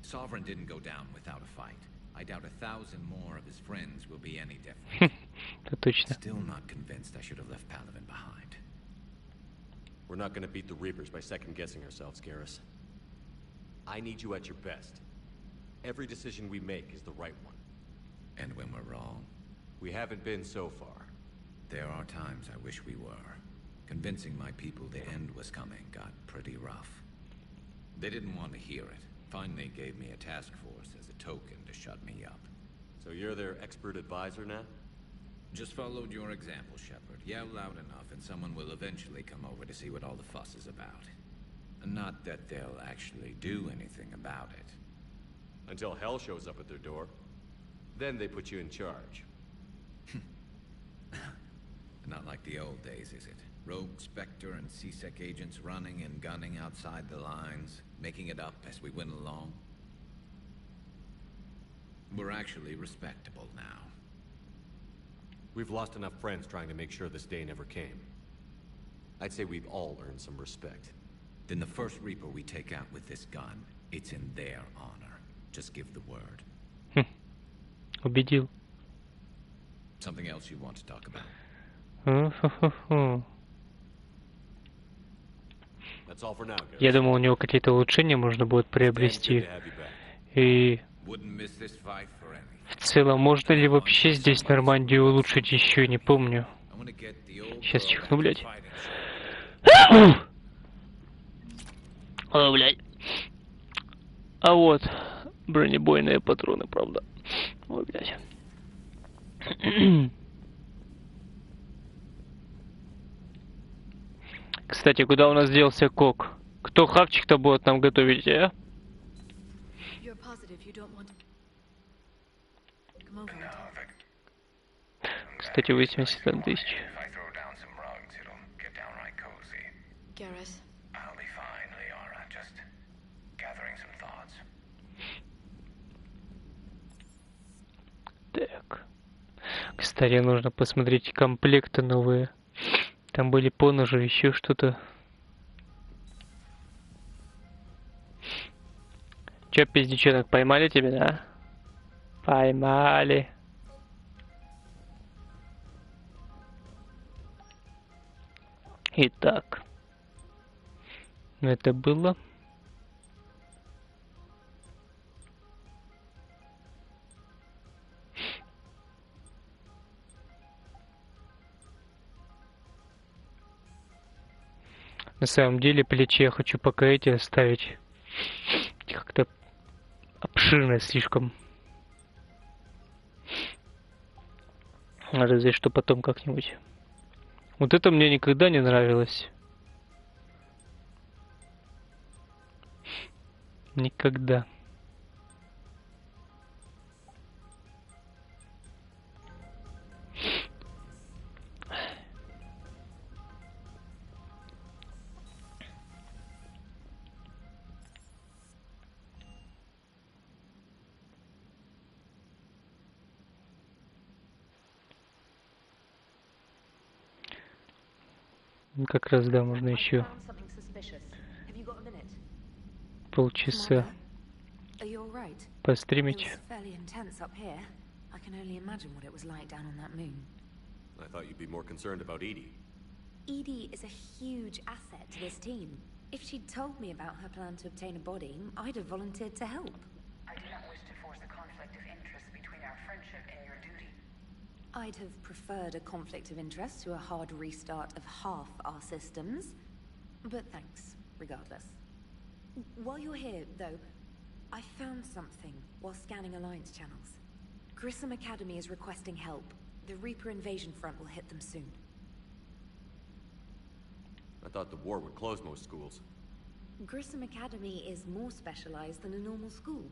Sovereign didn't go down without a fight. I doubt 1,000 more of his friends will be any different. Still not convinced I should have left Palaven behind. We're not gonna beat the Reapers by second-guessing ourselves, Garrus. I need you at your best. Every decision we make is the right one. and when we're wrong. We haven't been so far. There are times I wish we were. Convincing my people the end was coming got pretty rough. They didn't want to hear it. Finally gave me a task force as a token to shut me up. So you're their expert advisor now? Just followed your example, Shepard. Yell loud enough and someone will eventually come over to see what all the fuss is about. Not that they'll actually do anything about it. Until hell shows up at their door. Then they put you in charge. Not like the old days, is it? Rogue Spectre and C-Sec agents running and gunning outside the lines, making it up as we went along. We're actually respectable now. We've lost enough friends trying to make sure this day never came. I'd say we've all earned some respect. Then the first Reaper we take out with this gun, it's in their honor. Just give the word. Убедил. Something else you want to talk about? That's all for now, guys. Я думал, у него какие-то улучшения можно будет приобрести. И в целом, можно ли вообще здесь Нормандию улучшить еще, не помню. Сейчас чихну, блядь. О, блядь. А вот, бронебойные патроны, правда. Ой, блядь. Кстати, куда у нас делся Кок? Кто хавчик-то будет нам готовить, а? Кстати, 81 тысяч. Так. Кстати, нужно посмотреть комплекты новые. Там были поножи, еще что-то. Че, пиздечонок, поймали тебя, да? Поймали. Итак. Это было. На самом деле плечи я хочу пока эти оставить. Как-то обширно слишком. Разве что потом как-нибудь. Вот это мне никогда не нравилось. Никогда. Как раз, да, можно еще полчаса постримить. I thought you'd be more concerned about Edie. Edie is a huge asset to this team. If she'd told me about her plan to obtain a body, I'd have volunteered to help. I do not wish to force a conflict of interest between our friendship and your duty. I'd have preferred a conflict of interest to a hard restart of half our systems. But thanks, regardless. While you're here, though, I found something while scanning Alliance channels. Grissom Academy is requesting help. The Reaper invasion front will hit them soon. I thought the war would close most schools. Grissom Academy is more specialized than a normal school.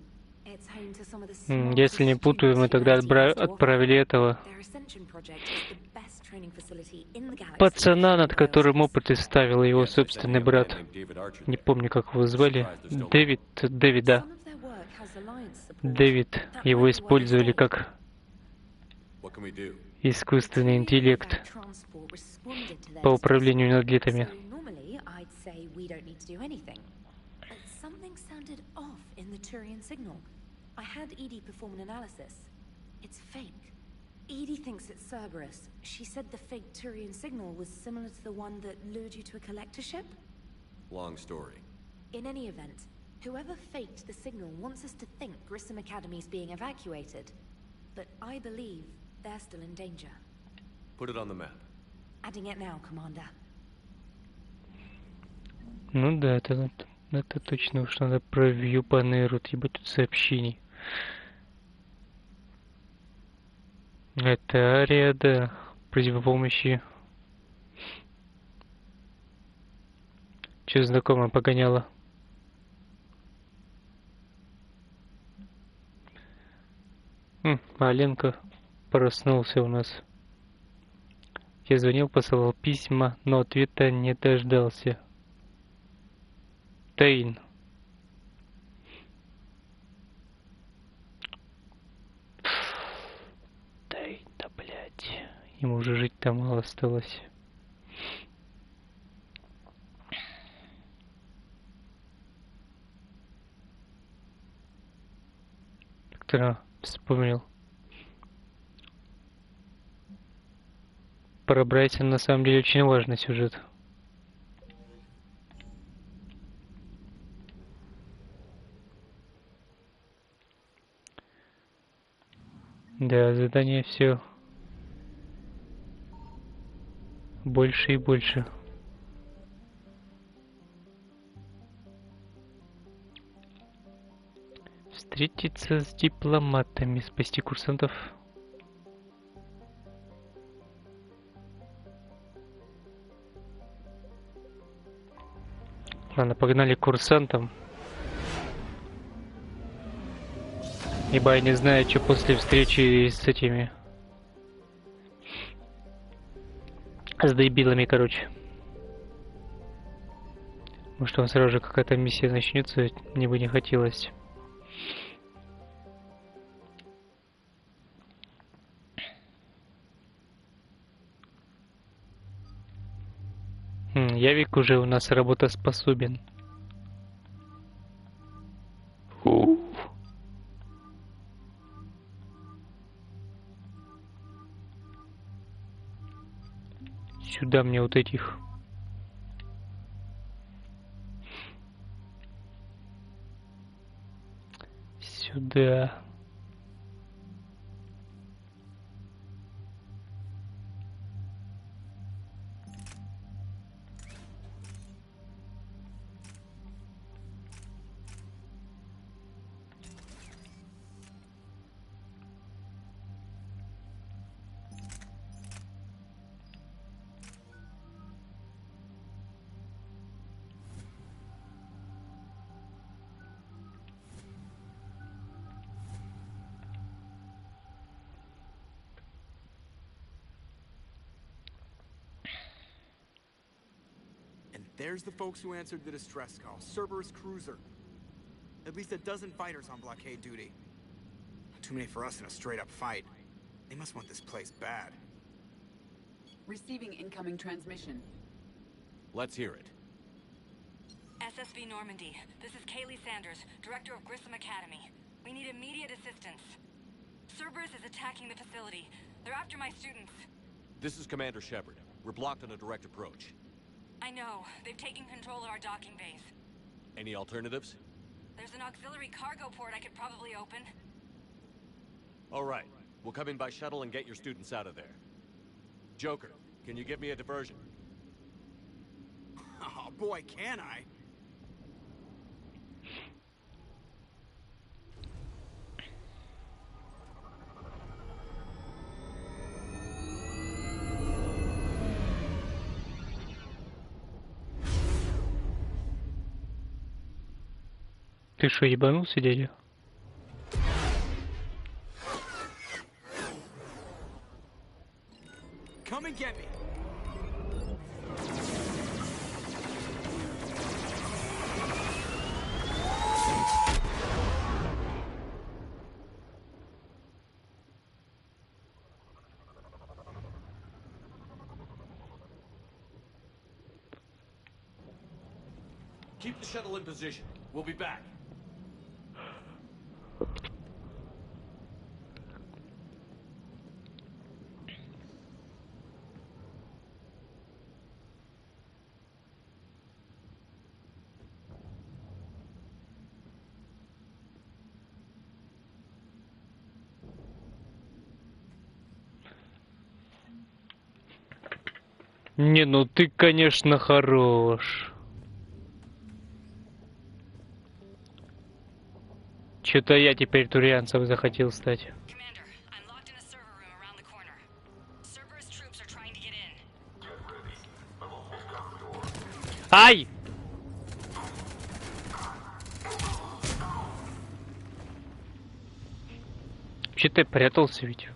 It's home to some of the Если не путаю, мы тогда отправили этого пацана, над которым опыт ставил его собственный брат. Не помню, как его звали. Дэвид, да. Дэвид. Его использовали как искусственный интеллект по управлению над летами. I had Edie perform an analysis. It's fake. Edie thinks it's Cerberus. She said the fake Turian signal was similar to the one that lured you to a collector ship. Long story. In any event, whoever faked the signal wants us to think Grissom Academy is being evacuated. but I believe they're still in danger. Put it on the map. Adding it now, Commander. Ну да, это точно уж надо про вью панеру, ебать тут сообщений. Это ария, да, просьба помощи. Че знакомое погоняло? Маленко проснулся у нас. Я звонил, посылал письма, но ответа не дождался. Тейн. Тейн, да блять. Ему уже жить-то мало осталось. Как-то вспомнил. Про Брайтон на самом деле очень важный сюжет. Да, задание все больше и больше. Встретиться с дипломатами, спасти курсантов. Ладно, погнали к курсантам. Ибо я не знаю, что после встречи с этими... С дебилами, короче. Может, там сразу же какая-то миссия начнется, мне бы не хотелось. Явик уже у нас работоспособен. Сюда мне вот этих. Сюда. There's the folks who answered the distress call. Cerberus cruiser. At least a dozen fighters on blockade duty. Too many for us in a straight-up fight. They must want this place bad. Receiving incoming transmission. Let's hear it. SSV Normandy. This is Kaylee Sanders, director of Grissom Academy. We need immediate assistance. Cerberus is attacking the facility. They're after my students. This is Commander Shepard. We're blocked on a direct approach. I know. They've taken control of our docking bays. Any alternatives? There's an auxiliary cargo port I could probably open. All right. We'll come in by shuttle and get your students out of there. Joker, can you give me a diversion? Oh boy, can I? Ты шо, ебанулся, дядя? Come and get me. Keep the shuttle in position. We'll be back. Не, ну ты, конечно, хорош. Что-то я теперь турианцем захотел стать. Ай! Че ты прятался ведь?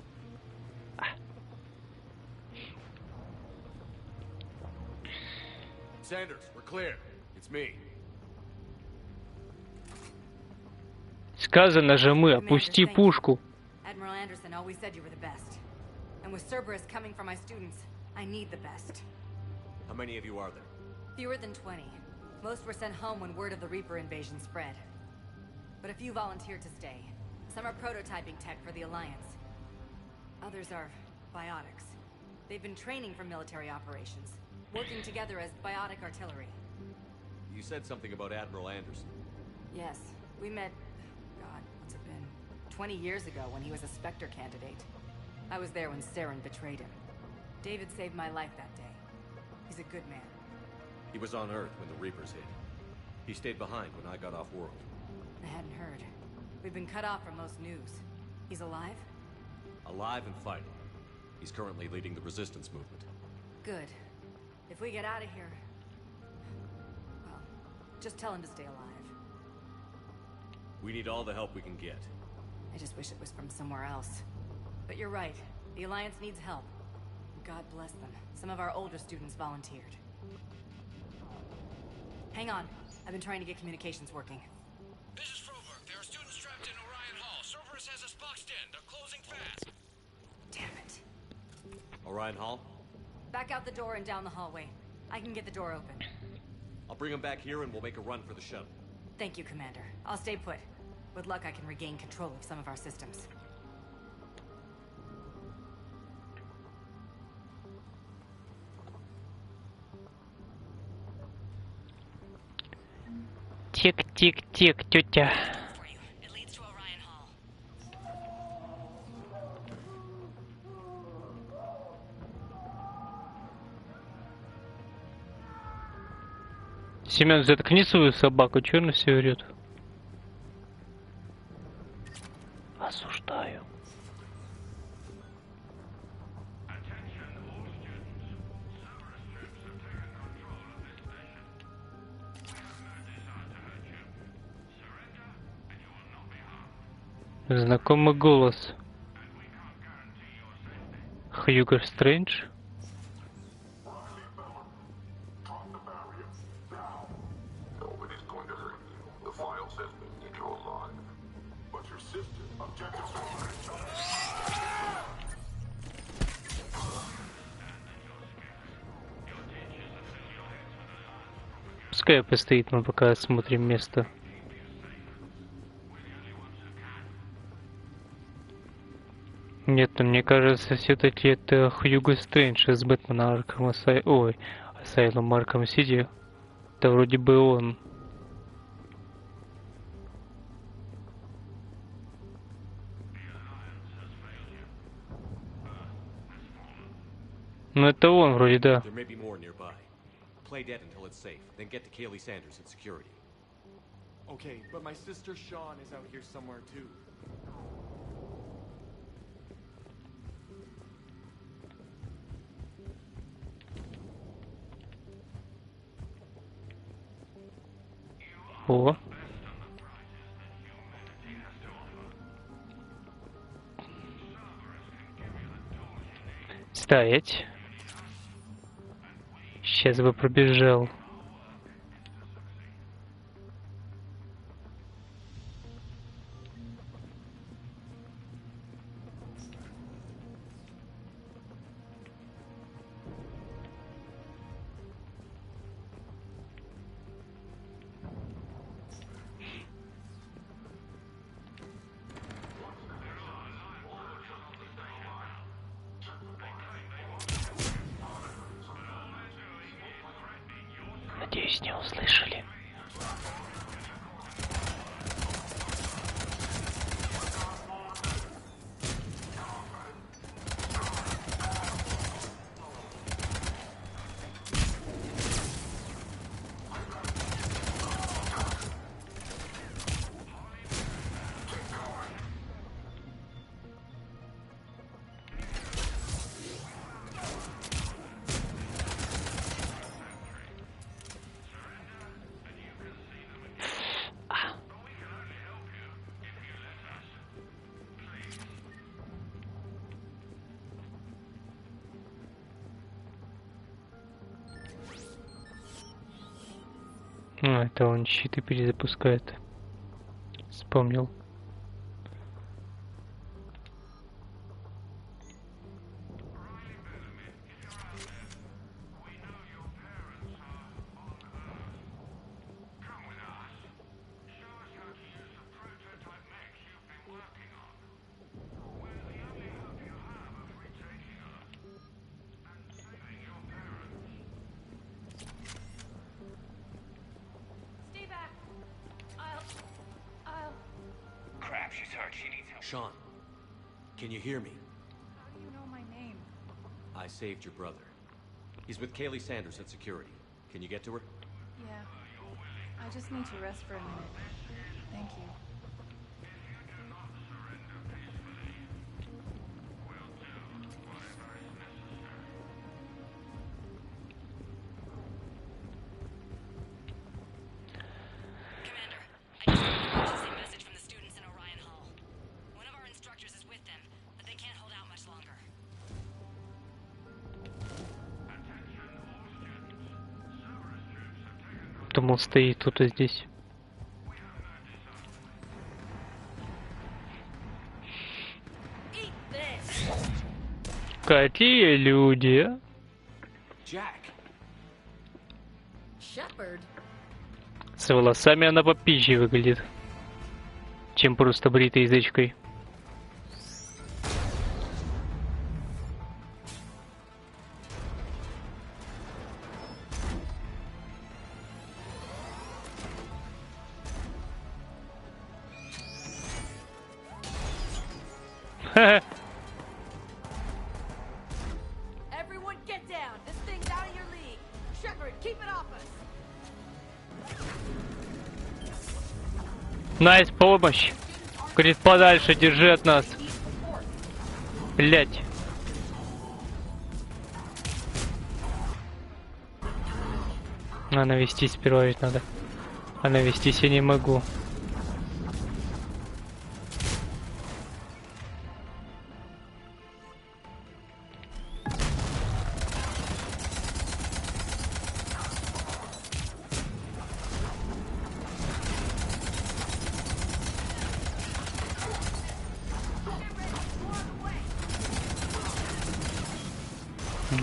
Sanders, we're clear. It's me. Сказано же мы, опусти пушку. Admiral Anderson always said you were the best. And with Cerberus coming for my students, I need the best. How many of you are there? Fewer than 20. Most were sent home when word of the Reaper invasion spread. But a few volunteered to stay. Some are prototyping tech for the Alliance. Others are biotics. They've been training for military operations, working together as biotic artillery. You said something about Admiral Anderson. Yes, we met, God, what's it been? 20 years ago when he was a Spectre candidate. I was there when Saren betrayed him. David saved my life that day. He's a good man. He was on Earth when the Reapers hit. He stayed behind when I got off world. I hadn't heard. We've been cut off from most news. He's alive? Alive and fighting. He's currently leading the resistance movement. Good. If we get out of here... well, just tell him to stay alive. We need all the help we can get. I just wish it was from somewhere else. But you're right. The Alliance needs help. God bless them. Some of our older students volunteered. Hang on. I've been trying to get communications working. This is Froberg. There are students trapped in Orion Hall. Cerberus has us boxed in. They're closing fast. Damn it. Orion Hall? Back out the door and down the hallway. I can get the door open. I'll bring him back here and we'll make a run for the shuttle. Thank you, Commander. I'll stay put. With luck, I can regain control of some of our systems. Тик-тик-тик, тетя. Семен, заткни свою собаку, чё она все орёт? Осуждаю. Знакомый голос. Хьюго Стрэндж. Пускай постоит, мы пока осмотрим место. Нет, ну, мне кажется, все-таки это Хьюго Стрэндж из Бэтмена Аркхем Асайлум Аркхем Сити. Это вроде бы он. Ну это он вроде, да. There may be more nearby. Play dead until it's safe, then get to Kaylee Sanders at security. Okay, but my sister Sean is out here somewhere too. О. Стоять. Сейчас бы пробежал. Надеюсь, не услышали. А, это он щиты перезапускает. Вспомнил. Sean, can you hear me? How do you know my name? I saved your brother. He's with Kaylee Sanders at security. Can you get to her? Yeah. I just need to rest for a minute. Thank you. Думал, стоит тут и здесь. Какие люди? С волосами она попизже выглядит, чем просто бритой язычкой. Everyone get down. This thing's out of your league. Shepard, keep it off us. Найс, помощь! Говорит, подальше, держи от нас. Блять. А навестись сперва ведь надо. А навестись я не могу.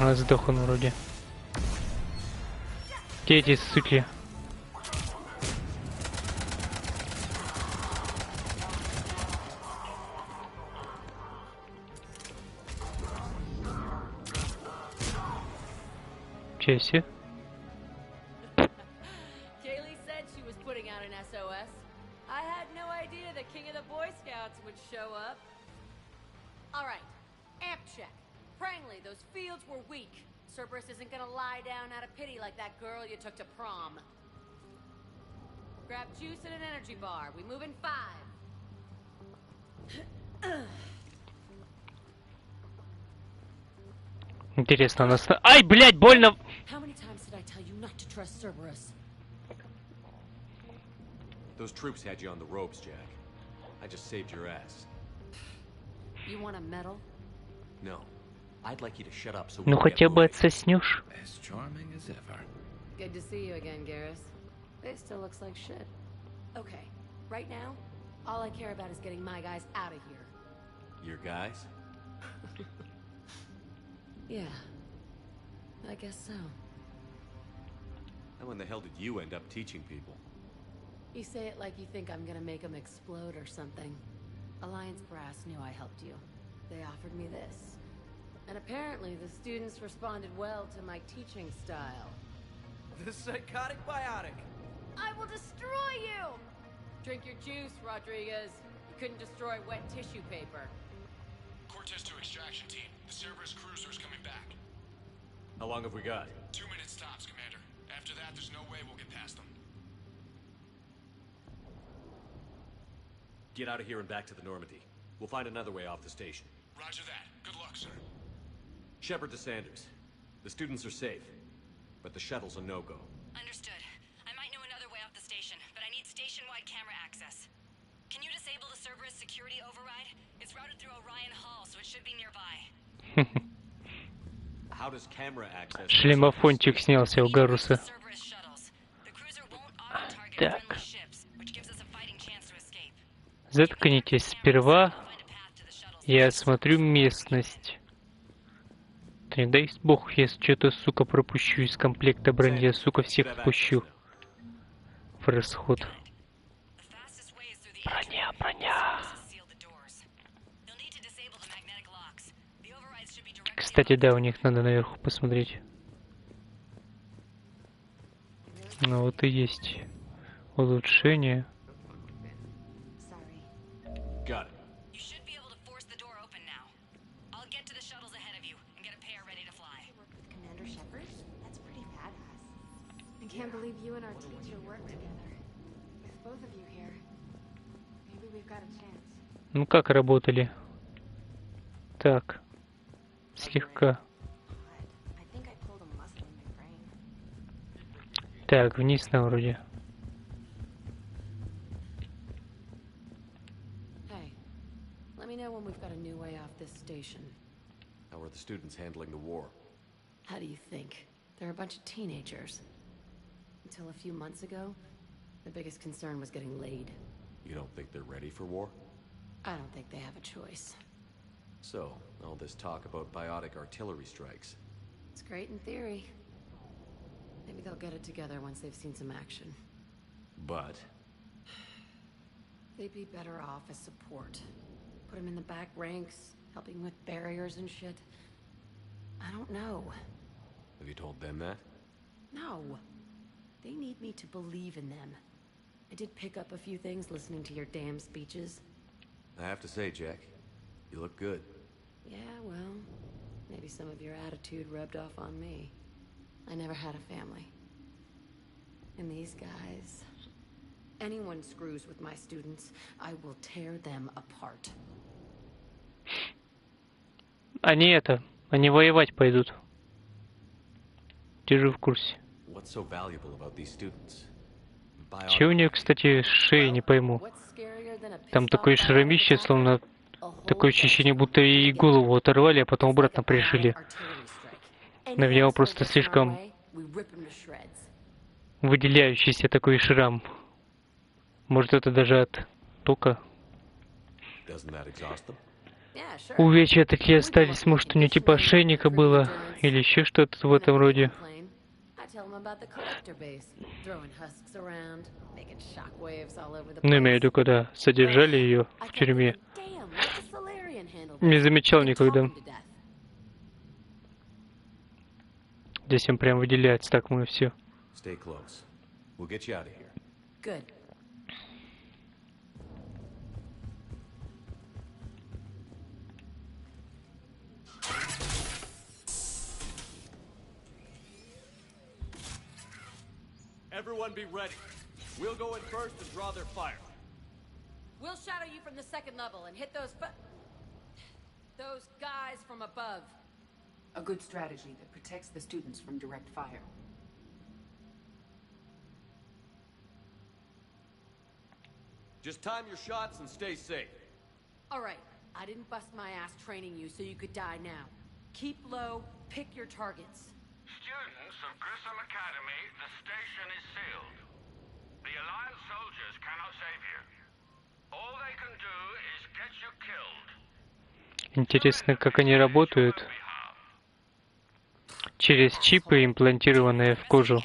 А, сдох он вроде. Где эти суки? Чеси. Kaylee said she was putting out an SOS. I had no idea the king of the Boy Scouts would show up. All right, amp check. Prangley, those fields were weak. Cerberus isn't gonna lie down out of pity like that girl you took to prom. Grab juice and an energy bar. We move in 5. Интересно, она... Ай, блядь, больно! How many times did I tell you not to trust Cerberus? Those troops had you on the ropes, Jack. I just saved your ass. You want a medal? No. I'd like you to shut up so we Ну can хотя get бы moving. отсоснешь. As charming as ever. Good to see you again, Garrus. It still looks like shit. Okay, right now, all I care about is getting my guys out of here. Your guys? Yeah, I guess so. How in the hell did you end up teaching people? You say it like you think I'm gonna make them explode or something. Alliance Brass knew I helped you. They offered me this. And apparently the students responded well to my teaching style. The psychotic biotic. I will destroy you! Drink your juice, Rodriguez. You couldn't destroy wet tissue paper. Cortez to extraction team. The Cerberus cruiser's coming back. How long have we got? 2 minutes tops, Commander. After that, there's no way we'll get past them. Get out of here and back to the Normandy. We'll find another way off the station. Roger that. Good luck, sir. Shepard to Sanders. The students are safe, but the shuttle's a no-go. Understood. I might know another way off the station, but I need station-wide camera access. Can you disable the Cerberus security override? It's routed through Orion Hall, so it should be nearby. How does camera access... Шлемофончик снялся у Гаруса. Так. Заткнитесь сперва. Я осмотрю местность. Не дай бог, я что-то, сука, пропущу из комплекта брони. Я, сука, всех впущу в расход. Броня, броня. Кстати, да, у них надо наверху посмотреть. Ну вот и есть улучшение. Can't believe you and our teacher work together. With both of you here, maybe we've got a chance. Ну как работали? Так, слегка. Так, вниз на вроде. Hey, let me know when we've got a new way off this station. How are the students handling the war? How do you think? They're a bunch of teenagers. Until a few months ago, the biggest concern was getting laid. You don't think they're ready for war? I don't think they have a choice. So, all this talk about biotic artillery strikes. It's great in theory. Maybe they'll get it together once they've seen some action. But? They'd be better off as support. Put them in the back ranks, helping with barriers and shit. I don't know. Have you told them that? No. They need me to believe in them. I did pick up a few things listening to your damn speeches. I have to say, Jack, you look good. Yeah, well, maybe some of your attitude rubbed off on me. I never had a family. And these guys... Anyone screws with my students, I will tear them apart. Они воевать пойдут. Держу в курсе. What's so valuable about these students? Че у нее, кстати, шеи, не пойму. Там такое шрамище, словно такое ощущение, будто ей голову оторвали, а потом обратно пришили. Наверное, просто слишком выделяющийся такой шрам. Может, это даже от тока. Увечья такие остались, может, у нее типа ошейника было, или еще что-то в этом роде. Ну, имею в виду, когда содержали ее в тюрьме. Не замечал никогда. Здесь им прям выделяется, так мы все. Everyone be ready. We'll go in first and draw their fire. We'll shadow you from the second level and hit those guys from above. A good strategy that protects the students from direct fire. Just time your shots and stay safe. All right. I didn't bust my ass training you so you could die now. Keep low, pick your targets. Students of Grissom Academy, the station is sealed. The Alliance soldiers cannot save you. All they can do is get you killed. Интересно, как они работают. Через чипы, имплантированные в кожу.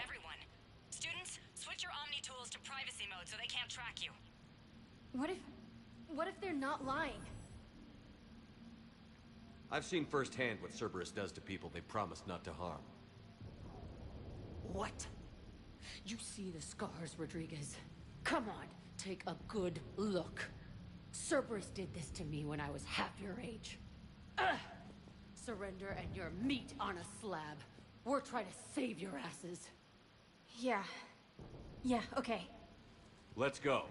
What if they're not lying? I've seen firsthand what Cerberus does to people they promise not to harm. What? You see the scars, Rodriguez? Come on, take a good look. Cerberus did this to me when I was half your age. Surrender and you're meat on a slab. We're trying to save your asses. Yeah, okay. Let's go.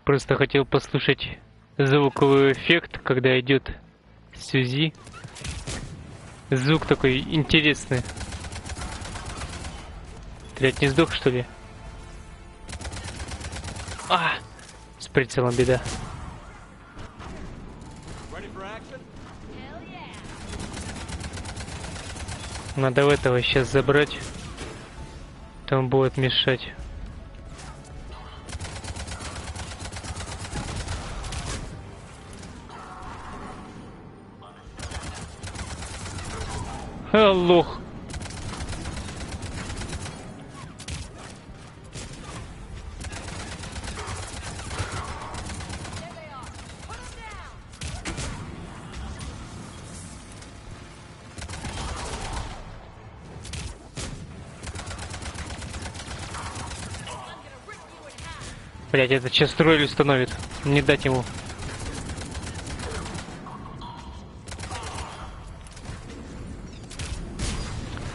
Просто хотел послушать звуковой эффект, когда идет Сюзи. Звук такой интересный. Блять, не сдох, что ли? А! С прицелом беда. Надо в этого сейчас забрать. Там будет мешать. Лох. Блять, это сейчас строили установит. Не дать ему.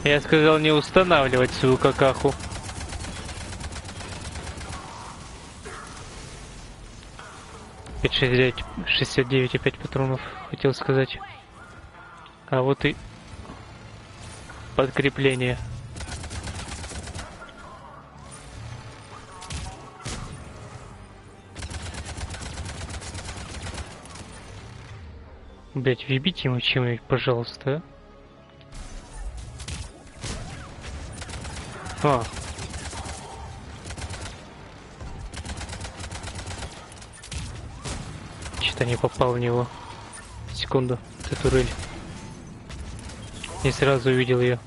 Я сказал не устанавливать свою какаху. Пять 69,5 патронов, хотел сказать. А вот и подкрепление. Блять, въебите ему чем-нибудь, пожалуйста, а? Что-то не попал в него. Секунду, это турель. Не сразу увидел ее.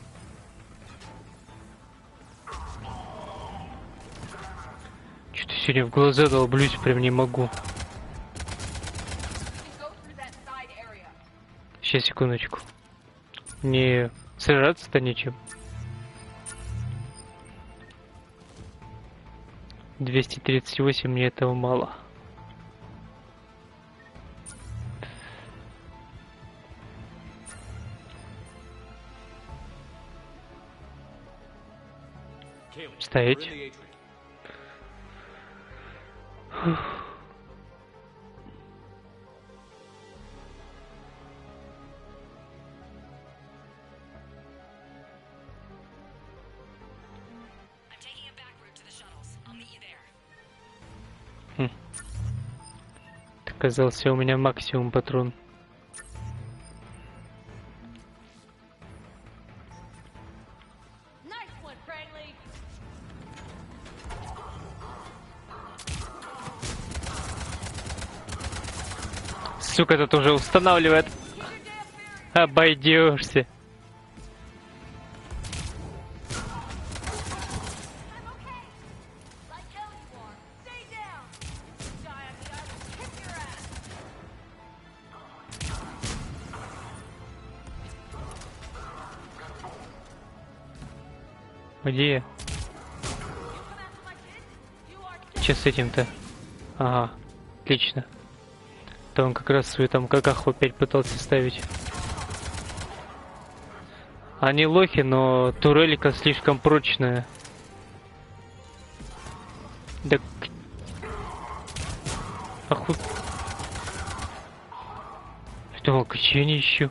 Что-то сегодня в глаза долблюсь, прям не могу. Сейчас, секундочку. Не сражаться-то нечем. 238, мне этого мало. Стоять. Оказался у меня максимум патрон. Сука, этот уже устанавливает. Обойдешься. Где? Че с этим-то? Ага, отлично. То он как раз свою там какаху опять пытался ставить. Они лохи, но турелика слишком прочная. Да... Оху... Что, че они ищу?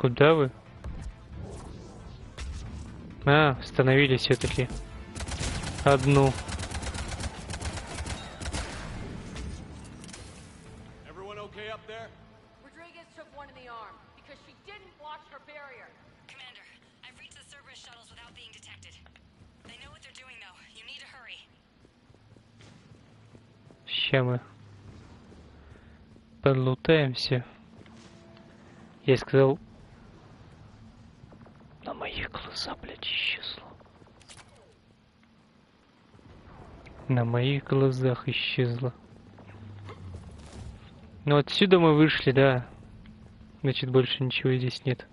Куда вы? А, остановились все-таки. Одну. Сейчас мы подлутаемся. Я сказал, на мои глаза, блядь, исчезло. На моих глазах исчезло. Ну отсюда мы вышли, да. Значит, больше ничего здесь нет.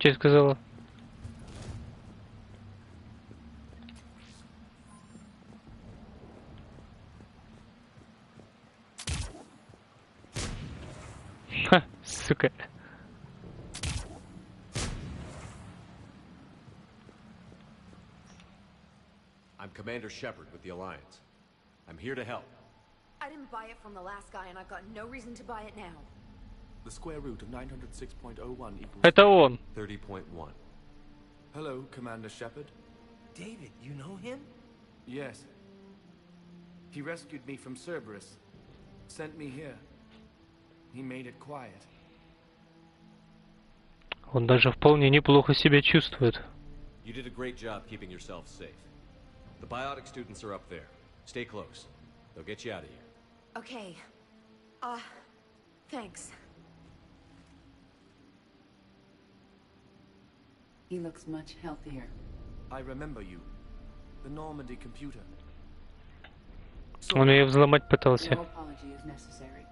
тебе сказала? Ха, сука. I'm Commander Shepard with the Alliance. I'm here to help. I didn't buy it from the last guy, and I've got no reason to buy it now. The square root of 906.01 equals... Это он. 30.1. Hello, Commander Shepard. David, you know him? Yes. He rescued me from Cerberus. Sent me here. He made it quiet. Он даже вполне неплохо себя чувствует. You did a great job keeping yourself safe. The biotic students are up there. Stay close. They'll get you out of here. Okay. Thanks. He looks much healthier. I remember you. The Normandy computer. Он ее взломать пытался. No apology is necessary.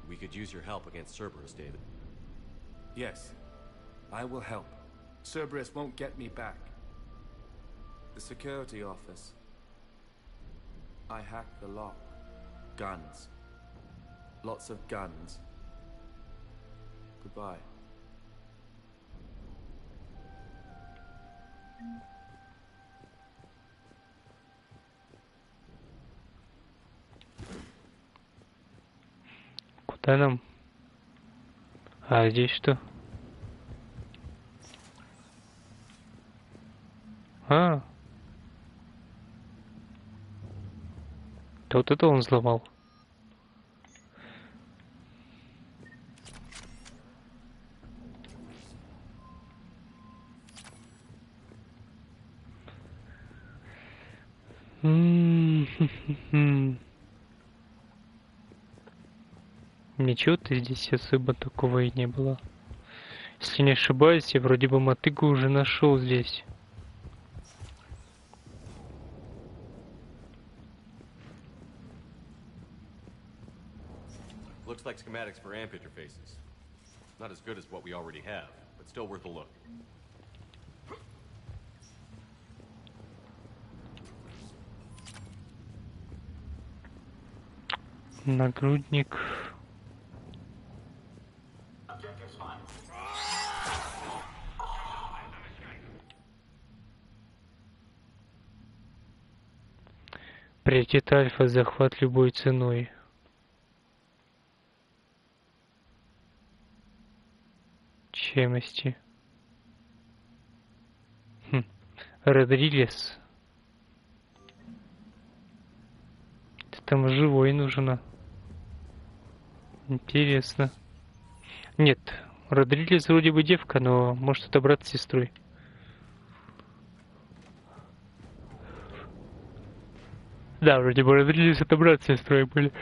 We could use your help against Cerberus, David. Yes. I will help. Cerberus won't get me back. The security office. I hacked the lock. Guns. Lots of guns. Goodbye. Куда нам? А здесь что? А. Да вот это он взломал. Ничего-то здесь особо такого и не было. Если не ошибаюсь, я вроде бы мотыгу уже нашел здесь. Looks like schematics for amp interfaces. Not as good as what we already have, but still worth a look. Нагрудник. Приоритет Альфа, захват любой ценой. Чемности. Родрилес. Ты там живой нужна. Интересно. Нет, Родрилес вроде бы девка, но может это брат с сестрой. Да, вроде бы Родрилес это брат с сестрой были.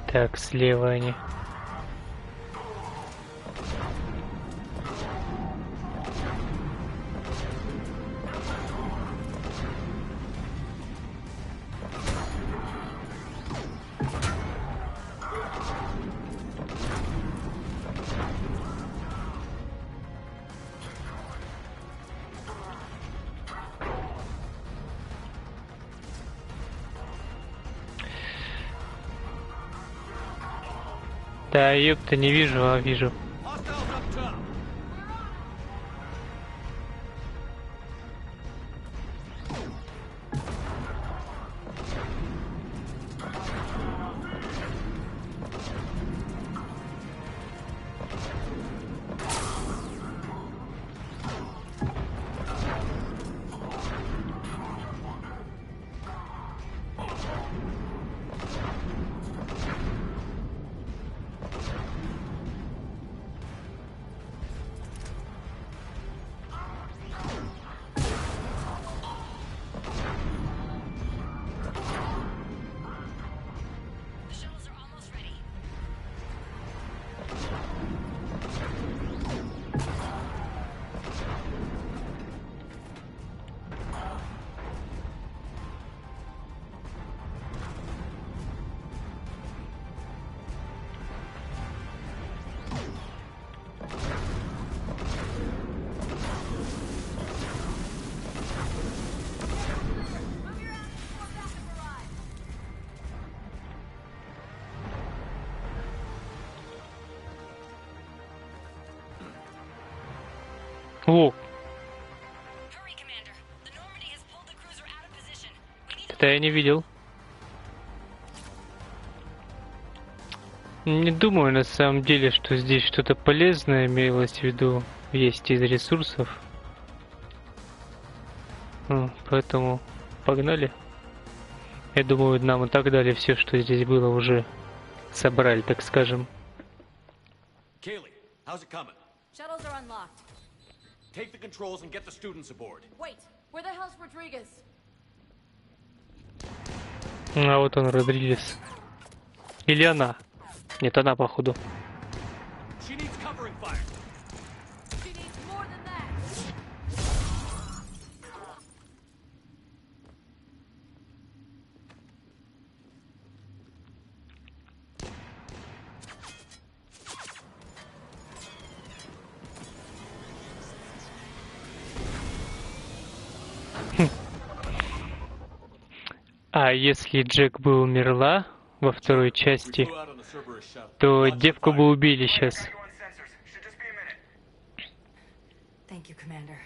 Так, слева они. Да, ёпта, не вижу, а вижу. О! Это я не видел. Не думаю на самом деле, что здесь что-то полезное имелось в виду есть из ресурсов. Поэтому погнали. Я думаю, нам и так дали все, что здесь было, уже собрали, так скажем. Kaylee, how's it coming? Shuttles are unlocked. Take the controls and get the students aboard. Wait, where the hell's Rodriguez? А вот он, Родригес. Или она? Нет, она, походу. She needs covering fire. She needs more than that. А если Джек бы умерла во второй части, то девку бы убили сейчас. Thank you, Commander.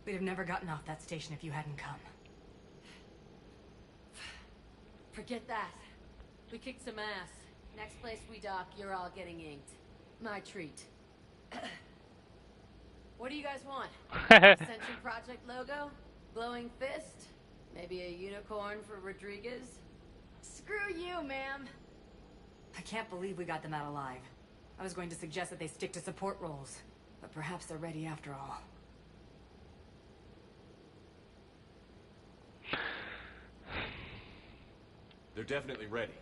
We'd have never gotten off that station if you hadn't come. Forget that. We kicked some ass. Next place we dock, you're all getting inked. My treat. What do you guys want? Ascension Project logo? Glowing fist? Maybe a unicorn for Rodriguez? Screw you, ma'am. I can't believe we got them out alive. I was going to suggest that they stick to support roles, but perhaps they're ready after all. They're definitely ready,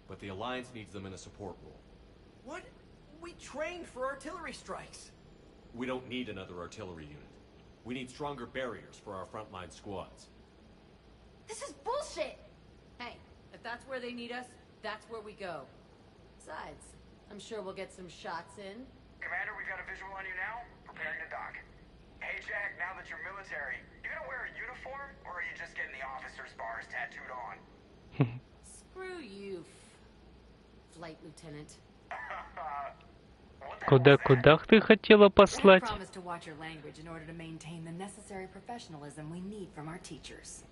but the Alliance needs them in a support role. What? We trained for artillery strikes. We don't need another artillery unit. We need stronger barriers for our frontline squads. This is bullshit! Hey, if that's where they need us, that's where we go. Besides, I'm sure we'll get some shots in. Commander, we've got a visual on you now. Preparing to dock. Hey Jack, now that you're military, you gonna wear a uniform, or are you just getting the officer's bars tattooed on? Screw you, Flight Lieutenant. Куда ты хотела послать?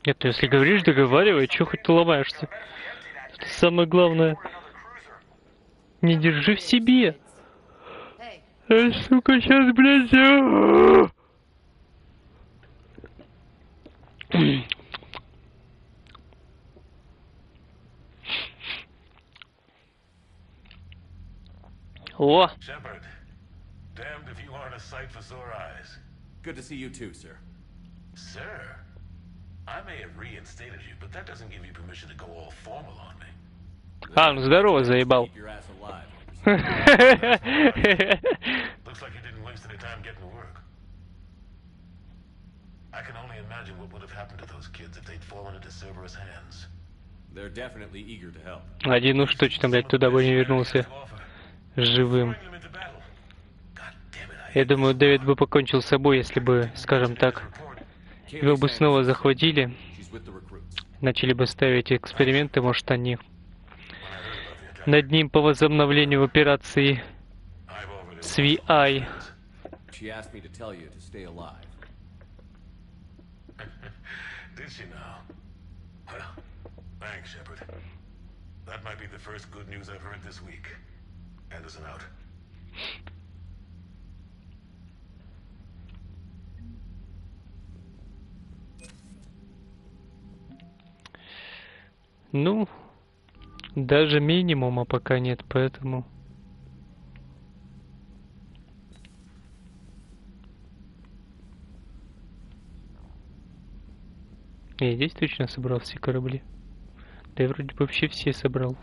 Нет, если говоришь, договаривай, чё хоть ты ломаешься? Это самое главное. Не держи в себе. Сука, сейчас, блядь. О! Shepard, damned if you aren't a sight for sore eyes. Good to see you too, sir. Sir, I may have reinstated you, but that doesn't give you permission to go all formal on me. А, ну здорово, заебал. Looks like you didn't waste any time getting to work. I can only imagine what would have happened to those kids if they'd fallen into Cerberus' hands. They're definitely eager to help. Один уж точно, блядь, туда бы не вернулся живым. Я думаю, Дэвид бы покончил с собой, если бы, скажем так, его бы снова захватили, начали бы ставить эксперименты, может, они над ним по возобновлению операции SVI. She asked me to tell you to stay alive. Did she now? Well, thanks, Shepard. That might be the first good news I've heard this week. Anderson out. Ну, даже минимума пока нет, поэтому... Я здесь точно собрал все корабли. Да я вроде бы вообще все собрал.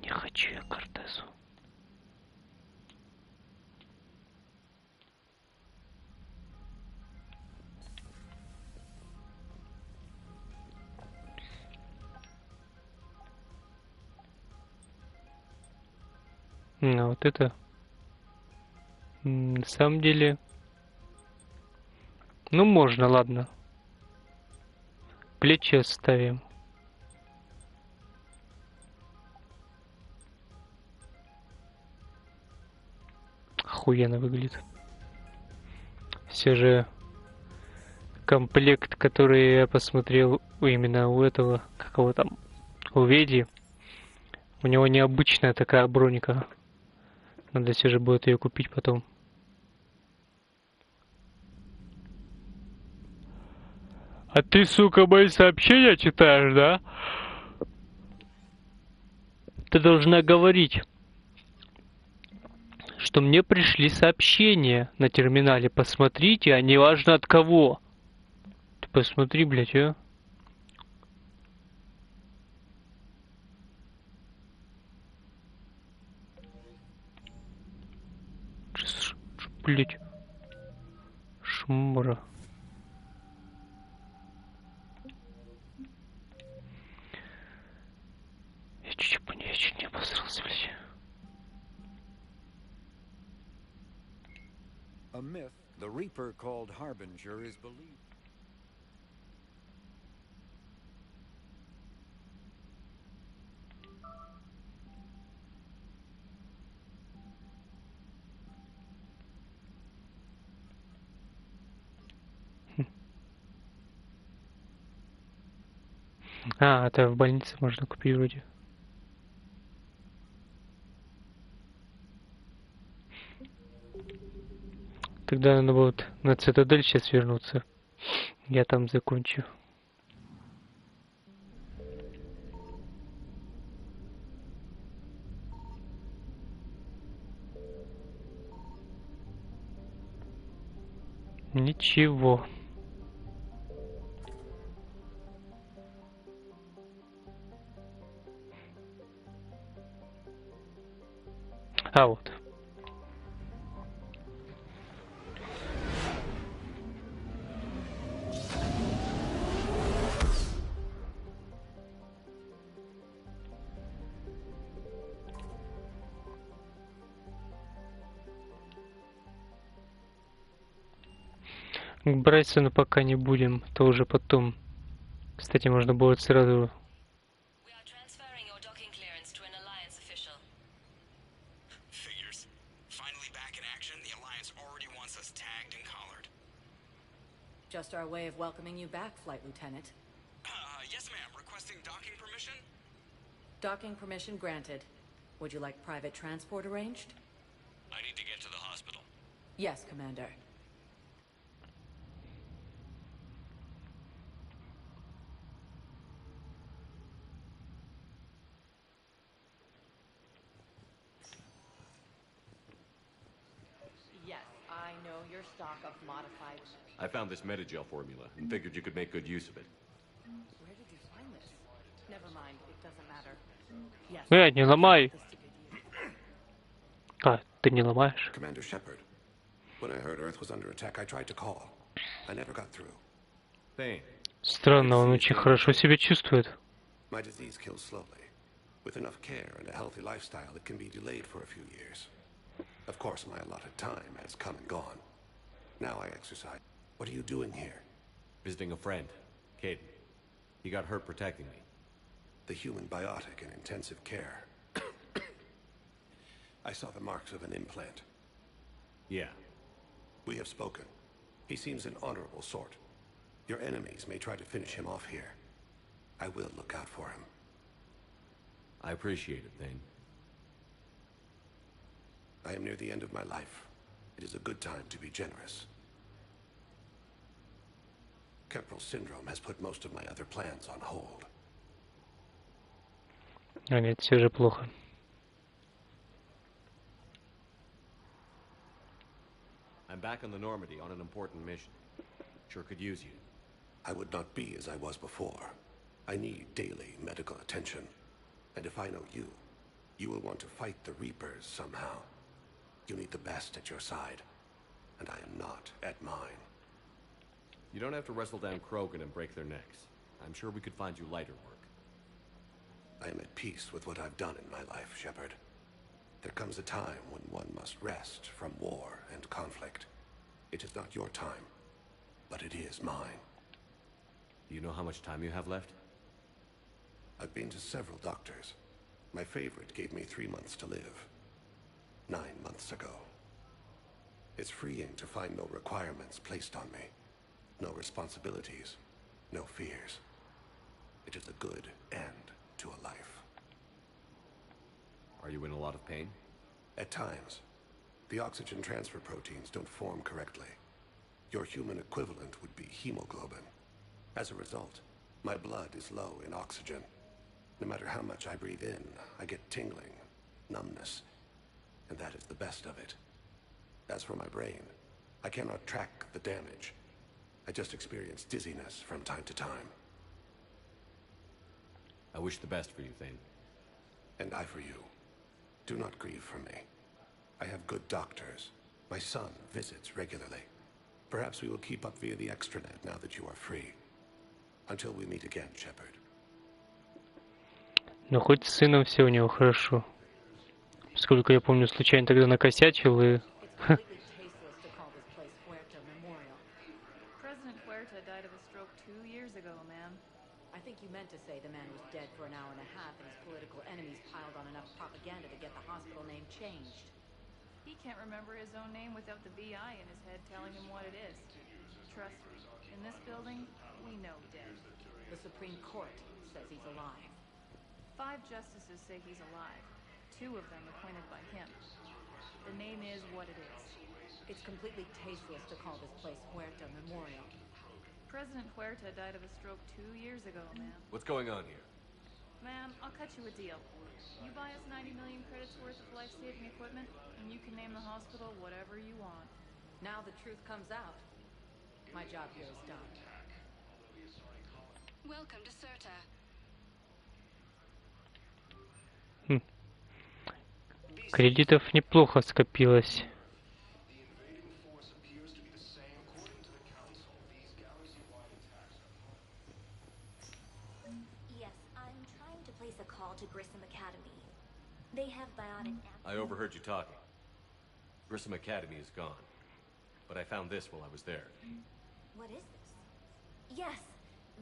Не хочу я Кортесу. Ну вот это на самом деле, ну можно, ладно. плечи оставим. Охуенно выглядит. Все же комплект, который я посмотрел именно у этого, как его там, у Веди, у него необычная такая броника. Надо все же будет ее купить потом. А ты, сука, мои сообщения читаешь, да? Ты должна говорить, что мне пришли сообщения на терминале. Посмотрите, а не важно от кого. Ты посмотри, блядь, а. Блядь. Шмара. Я чуть не обосрался, блядь. A myth the Reaper called Harbinger is believed. А, это в больнице можно купить вроде. Тогда надо будет на Цитадель сейчас вернуться. Я там закончу. Ничего. А вот. К Брайсону пока не будем, то уже потом. Кстати, можно будет сразу. Just our way of welcoming you back, Flight Lieutenant. Yes, ma'am. Requesting docking permission? Docking permission granted. Would you like private transport arranged? I need to get to the hospital. Yes, Commander. Yes, I know your stock of modified... I found this Metagel formula and figured you could make good use of it. Where did you find this? Never mind, it doesn't matter. Yes. Не ломай. А, ты не ломаешь? Commander Shepard. When I heard Earth was under attack, I tried to call. I never got through. Thane. Странно, он очень хорошо себя чувствует. My disease kills slowly. With enough care and a healthy lifestyle, it can be delayed for a few years. Of course, my allotted time has come and gone. Now I exercise. What are you doing here? Visiting a friend, Caden. He got hurt protecting me. The human biotic in intensive care. I saw the marks of an implant. Yeah. We have spoken. He seems an honorable sort. Your enemies may try to finish him off here. I will look out for him. I appreciate it, Thane. I am near the end of my life. It is a good time to be generous. Kepral syndrome has put most of my other plans on hold. А нет, все же плохо. I'm back on the Normandy on an important mission. Sure could use you. I would not be as I was before. I need daily medical attention. And if I know you, you will want to fight the Reapers somehow. You need the best at your side. And I am not at mine. You don't have to wrestle down Krogan and break their necks. I'm sure we could find you lighter work. I am at peace with what I've done in my life, Shepard. There comes a time when one must rest from war and conflict. It is not your time, but it is mine. Do you know how much time you have left? I've been to several doctors. My favorite gave me 3 months to live. 9 months ago. It's freeing to find no requirements placed on me. No responsibilities. No fears. It is a good end to a life. Are you in a lot of pain? At times. The oxygen transfer proteins don't form correctly. Your human equivalent would be hemoglobin. As a result, my blood is low in oxygen. No matter how much I breathe in, I get tingling, numbness, and that is the best of it. As for my brain, I cannot track the damage. I just experience dizziness from time to time. I wish the best for you, Thane. And I for you. Do not grieve for me. I have good doctors. My son visits regularly. Perhaps we will keep up via the extranet now that you are free. Until we meet again, Shepard. Но хоть с сыном все у него хорошо. Сколько я помню, случайно тогда накосячил и... President Huerta died of a stroke 2 years ago, ma'am. I think you meant to say the man was dead for an hour and a half and his political enemies piled on enough propaganda to get the hospital name changed. He can't remember his own name without the VI in his head telling him what it is. Trust me, in this building, we know dead. The Supreme Court says he's alive. 5 justices say he's alive. 2 of them appointed by him. The name is what it is. It's completely tasteless to call this place Huerta Memorial. President Huerta died of a stroke 2 years ago, ma'am. What's going on here? Ma'am, I'll cut you a deal. You buy us 90 million credits worth of life-saving equipment, and you can name the hospital whatever you want. Now the truth comes out. My job here is done. Welcome to Serta. Кредитов неплохо скопилось. Yes, I'm trying to place a call to Grissom Academy. They have biotic... I overheard you talking. Grissom Academy is gone. But I found this while I was there. What is this? Yes,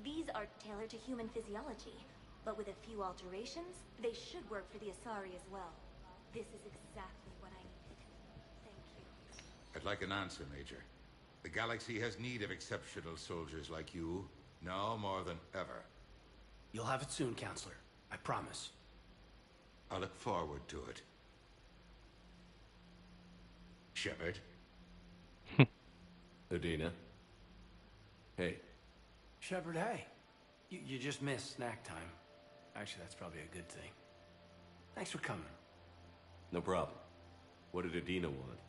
these are tailored to human physiology. But with a few alterations, they should work for the Asari as well. This is exactly what I needed. Thank you. I'd like an answer, Major. The galaxy has need of exceptional soldiers like you, now more than ever. You'll have it soon, Counselor. I promise. I look forward to it. Shepard? Udina. Hey. Shepard, hey. You just missed snack time. Actually, that's probably a good thing. Thanks for coming. No problem. What did Udina want?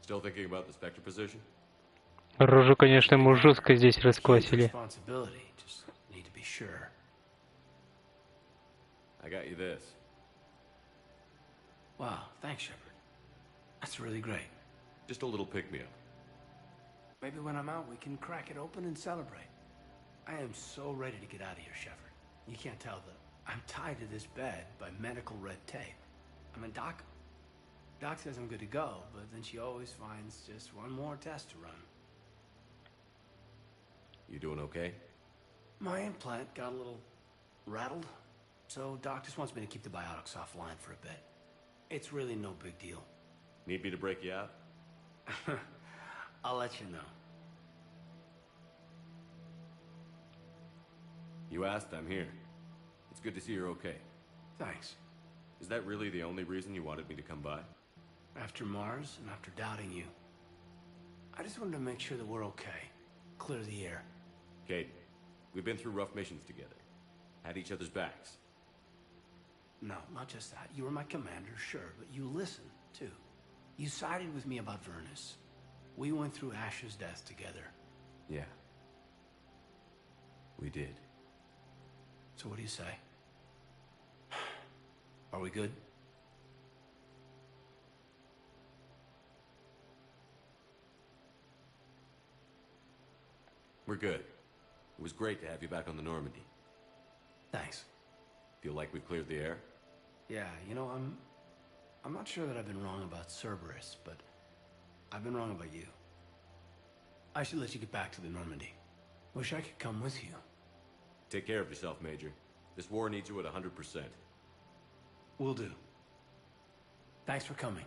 Still thinking about the Spectre position? Рожу, конечно, ему жестко здесь расквасили. Just need to be sure. I got you this. Wow, thanks, Shepard. That's really great. Just a little pick-me-up. Maybe when I'm out, we can crack it open and celebrate. I am so ready to get out of here, Shepard. You can't tell that I'm tied to this bed by medical red tape. I mean, Doc says I'm good to go, but then she always finds just one more test to run. You doing okay? My implant got a little rattled, so Doc just wants me to keep the biotics offline for a bit. It's really no big deal. Need me to break you out? I'll let you know. You asked, I'm here. It's good to see you're okay. Thanks. Is that really the only reason you wanted me to come by? After Mars and after doubting you, I just wanted to make sure that we're okay. Clear the air. Kate, we've been through rough missions together. Had each other's backs. No, not just that. You were my commander, sure, but you listened, too. You sided with me about Vernus. We went through Ash's death together. Yeah. We did. So what do you say? Are we good? We're good. It was great to have you back on the Normandy. Thanks. Feel like we've cleared the air? Yeah, you know, I'm not sure that I've been wrong about Cerberus, but I've been wrong about you. I should let you get back to the Normandy. Wish I could come with you. Take care of yourself, Major. This war needs you at 100%. Will do. Thanks for coming.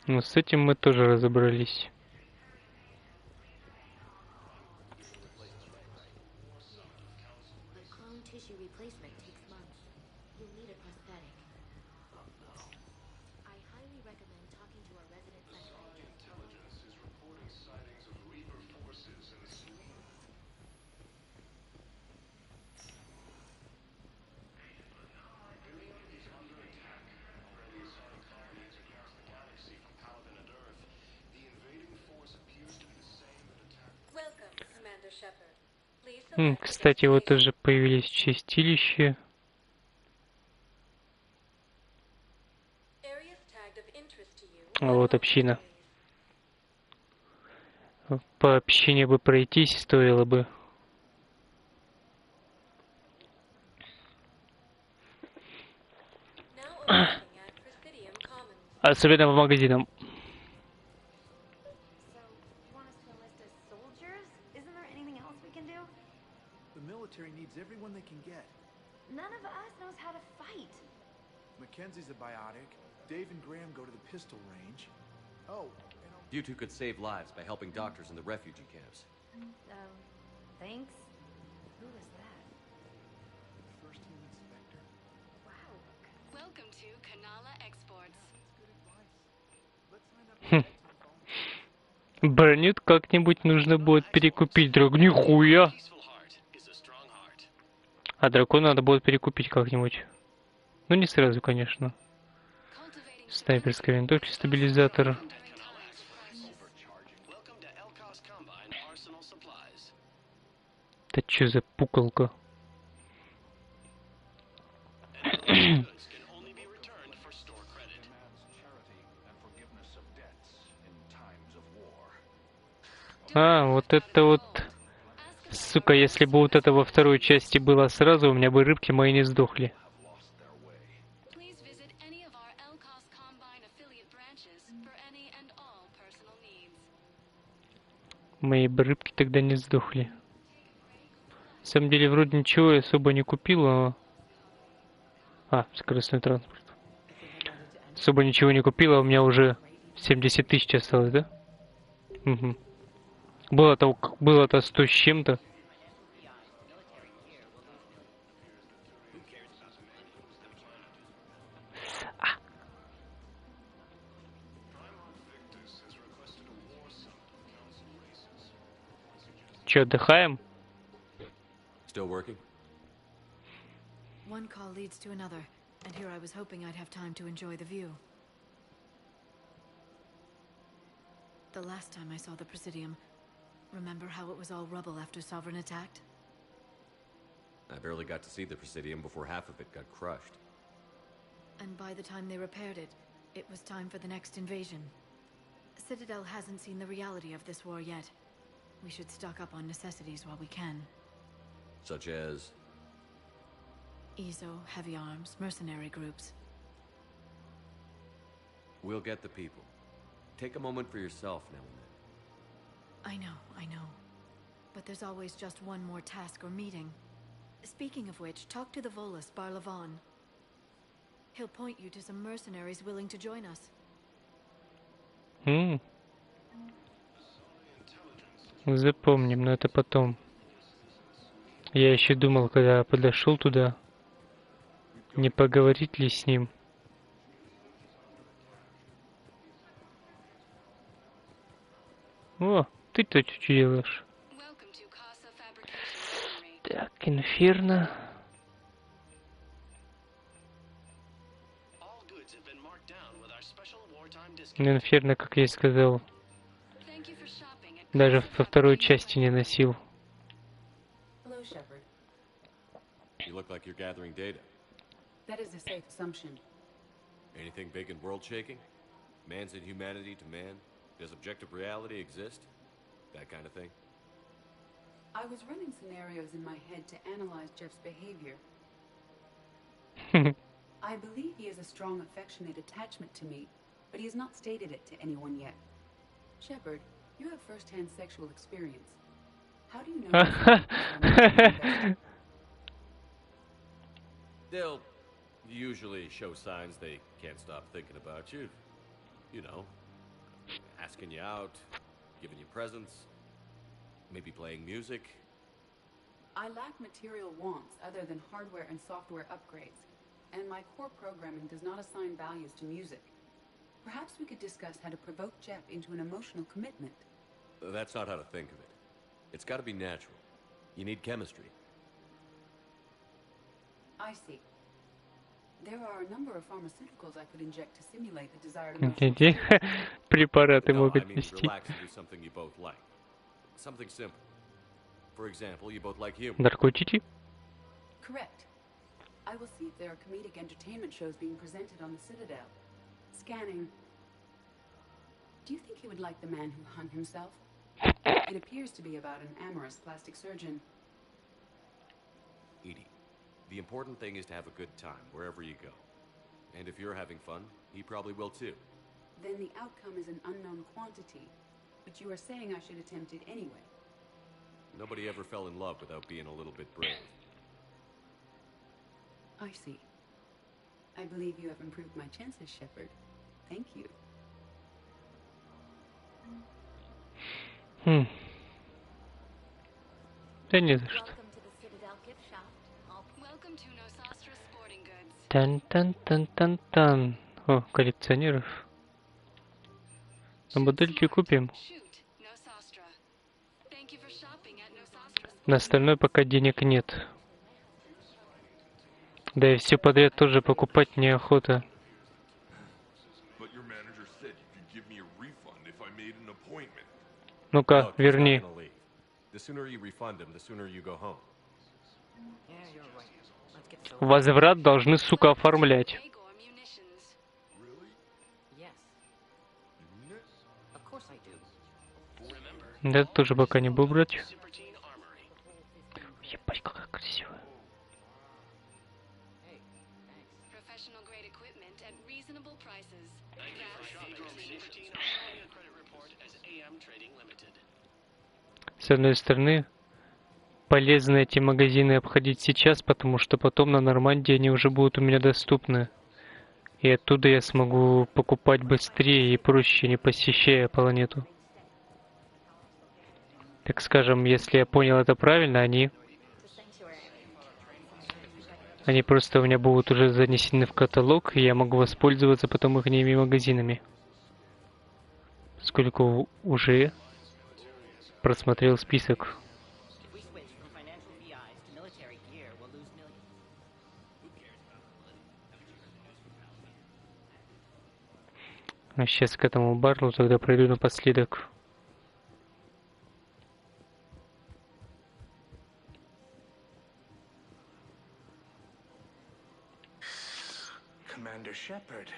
Ну, с этим мы тоже разобрались. Кстати, вот тоже появились чистилища. А вот община. По общине бы пройтись стоило бы. Особенно по магазинам. Needs everyone they can get. None of us knows how to fight. Mackenzie's a biotic. Dave and Graham go to the pistol range. Oh, You two could save lives by helping doctors in the refugee camps. Thanks. Who was that? First team inspector. Wow. Welcome to Canal Exports. Let's sign up. Бронют как-нибудь нужно будет перекупить, друг. Нихуя! А дракона надо будет перекупить как-нибудь. Ну не сразу, конечно. Снайперская винтовка, стабилизатор. Это чё за пуколка? А, вот это вот... Сука, если бы вот это во второй части было сразу, у меня бы рыбки мои не сдохли. Мои бы рыбки тогда не сдохли. На самом деле, вроде ничего я особо не купил, а... скоростной транспорт. Особо ничего не купил, а у меня уже 70 тысяч осталось, да? Угу. Было-то 100 с чем-то. Че, отдыхаем? Still working? One call leads to another, and here I was hoping I'd have time to enjoy the view. The last time I saw the Presidium, remember how it was all rubble after Sovereign attacked? I barely got to see the Presidium before half of it got crushed. And by the time they repaired it, it was time for the next invasion. Citadel hasn't seen the reality of this war yet. We should stock up on necessities while we can. Such as? ESO, heavy arms, mercenary groups. We'll get the people. Take a moment for yourself now and then. I know. But there's always just one more task or meeting. Speaking of which, talk to the Volus, Barlavon. He'll point you to some mercenaries willing to join us. Запомним, но это потом. Я еще думал, когда подошел туда, не поговорить ли с ним. О, ты-то что делаешь? Так, инферно. Инферно, как я и сказал, даже во второй части не носил. You look like you're gathering data. That is a safe assumption. Anything big and world-shaking? Man's inhumanity to man? Does objective reality exist? That kind of thing? I was running scenarios in my head to analyze Jeff's behavior. I believe he has a strong affectionate attachment to me, but he has not stated it to anyone yet. Shepard, you have first-hand sexual experience. How do you know? They'll usually show signs they can't stop thinking about you. You know, asking you out, giving you presents, maybe playing music. I lack material wants other than hardware and software upgrades, and my core programming does not assign values to music. Perhaps we could discuss how to provoke Jep into an emotional commitment. That's not how to think of it. It's got to be natural. You need chemistry. I see. There are a number of pharmaceuticals I could inject to simulate the desired emotion. Препараты No, I могут mean вести. relax and do something you both like. Something simple. For example, you both like humor. Наркотики? Correct. I will see if there are comedic entertainment shows being presented on the Citadel. Scanning. Do you think he would like The Man Who Hung Himself? It appears to be about an amorous plastic surgeon. Edie, the important thing is to have a good time wherever you go. And if you're having fun, he probably will too. Then the outcome is an unknown quantity. But you are saying I should attempt it anyway. Nobody ever fell in love without being a little bit brave. I see. I believe you have improved my chances, Shepard. Thank you. Да не за что. Тан-тан-тан-тан-тан. О, коллекционеров. На модельки купим. На остальное пока денег нет. Да и все подряд тоже покупать неохота. Ну-ка, верни. Возврат должны, сука, оформлять. Да, это тоже пока не буду брать. Ебать, какая красивая. С одной стороны, полезно эти магазины обходить сейчас, потому что потом на Нормандии они уже будут у меня доступны. И оттуда я смогу покупать быстрее и проще, не посещая планету. Так скажем, если я понял это правильно, они просто у меня будут уже занесены в каталог, и я могу воспользоваться потом их магазинами. Сколько уже просмотрел список. А сейчас к этому барлу тогда пройду напоследок. Commander Shepard,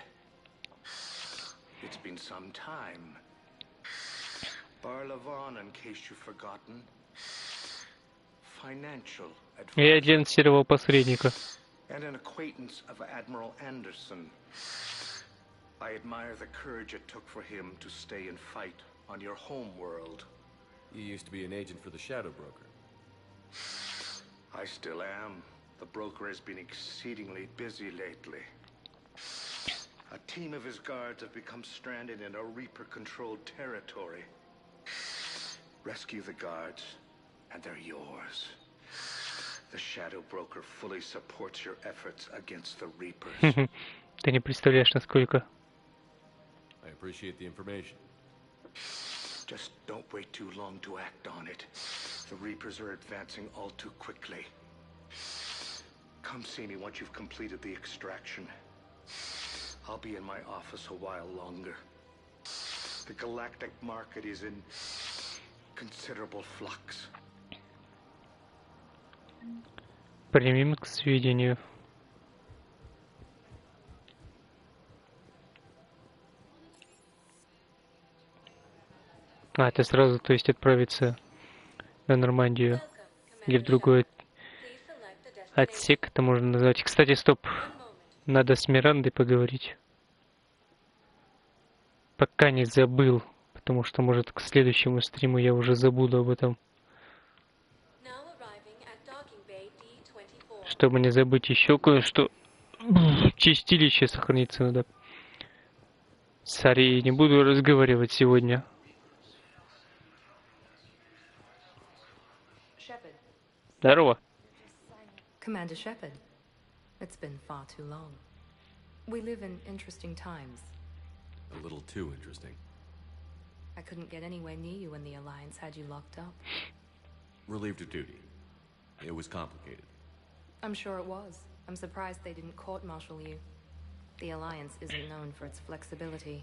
it's been some time. Barlavon, in case you've forgotten. Financial advisor. И один серого посредника. And an acquaintance of Admiral Anderson. I admire the courage it took for him to stay and fight on your home world. You used to be an agent for the Shadow Broker. I still am. The broker has been exceedingly busy lately. A team of his guards have become stranded in a Reaper-controlled territory. Rescue the guards, and they're yours. The Shadow Broker fully supports your efforts against the Reapers. Ты не представляешь, насколько. I appreciate the information. Just don't wait too long to act on it. The Reapers are advancing all too quickly. Come see me once you've completed the extraction. I'll be in my office a while longer. The galactic market is in considerable flux. Примем к сведению. А, это сразу, то есть, отправиться на Нормандию или в другой отсек, это можно назвать. Кстати, стоп, надо с Мирандой поговорить. Пока не забыл, потому что, может, к следующему стриму я уже забуду об этом. Чтобы не забыть еще кое-что. Чистилище сохраниться надо. Сори, не буду разговаривать сегодня. Здорово. Commander Shepard, it's been far too long. We live in interesting times. A little too interesting. I couldn't get anywhere near you when the Alliance had you locked up. Relieved of duty. It was complicated. I'm sure it was. I'm surprised they didn't court-martial you. The Alliance isn't known for its flexibility.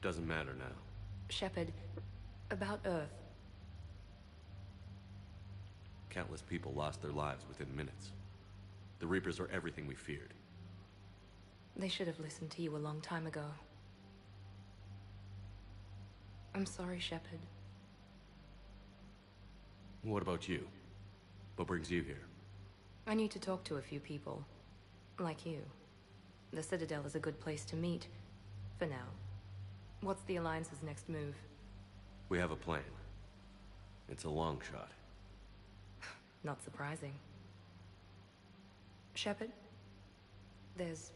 Doesn't matter now. Shepard, about Earth. Countless people lost their lives within minutes. The Reapers are everything we feared. They should have listened to you a long time ago. I'm sorry, Shepard. What about you? What brings you here? I need to talk to a few people. Like you. The Citadel is a good place to meet. For now. What's the Alliance's next move? We have a plan. It's a long shot. Not surprising. Shepard, there's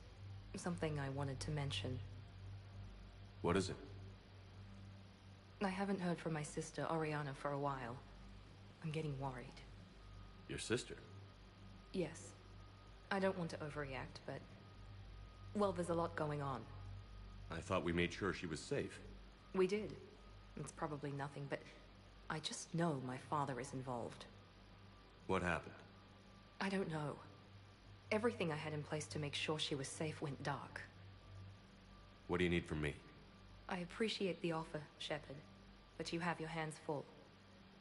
something I wanted to mention. What is it? I haven't heard from my sister, Oriana, for a while. I'm getting worried. Your sister? Yes. I don't want to overreact, but... well, there's a lot going on. I thought we made sure she was safe. We did. It's probably nothing, but I just know my father is involved. What happened? I don't know. Everything I had in place to make sure she was safe went dark. What do you need from me? I appreciate the offer, Shepard, but you have your hands full.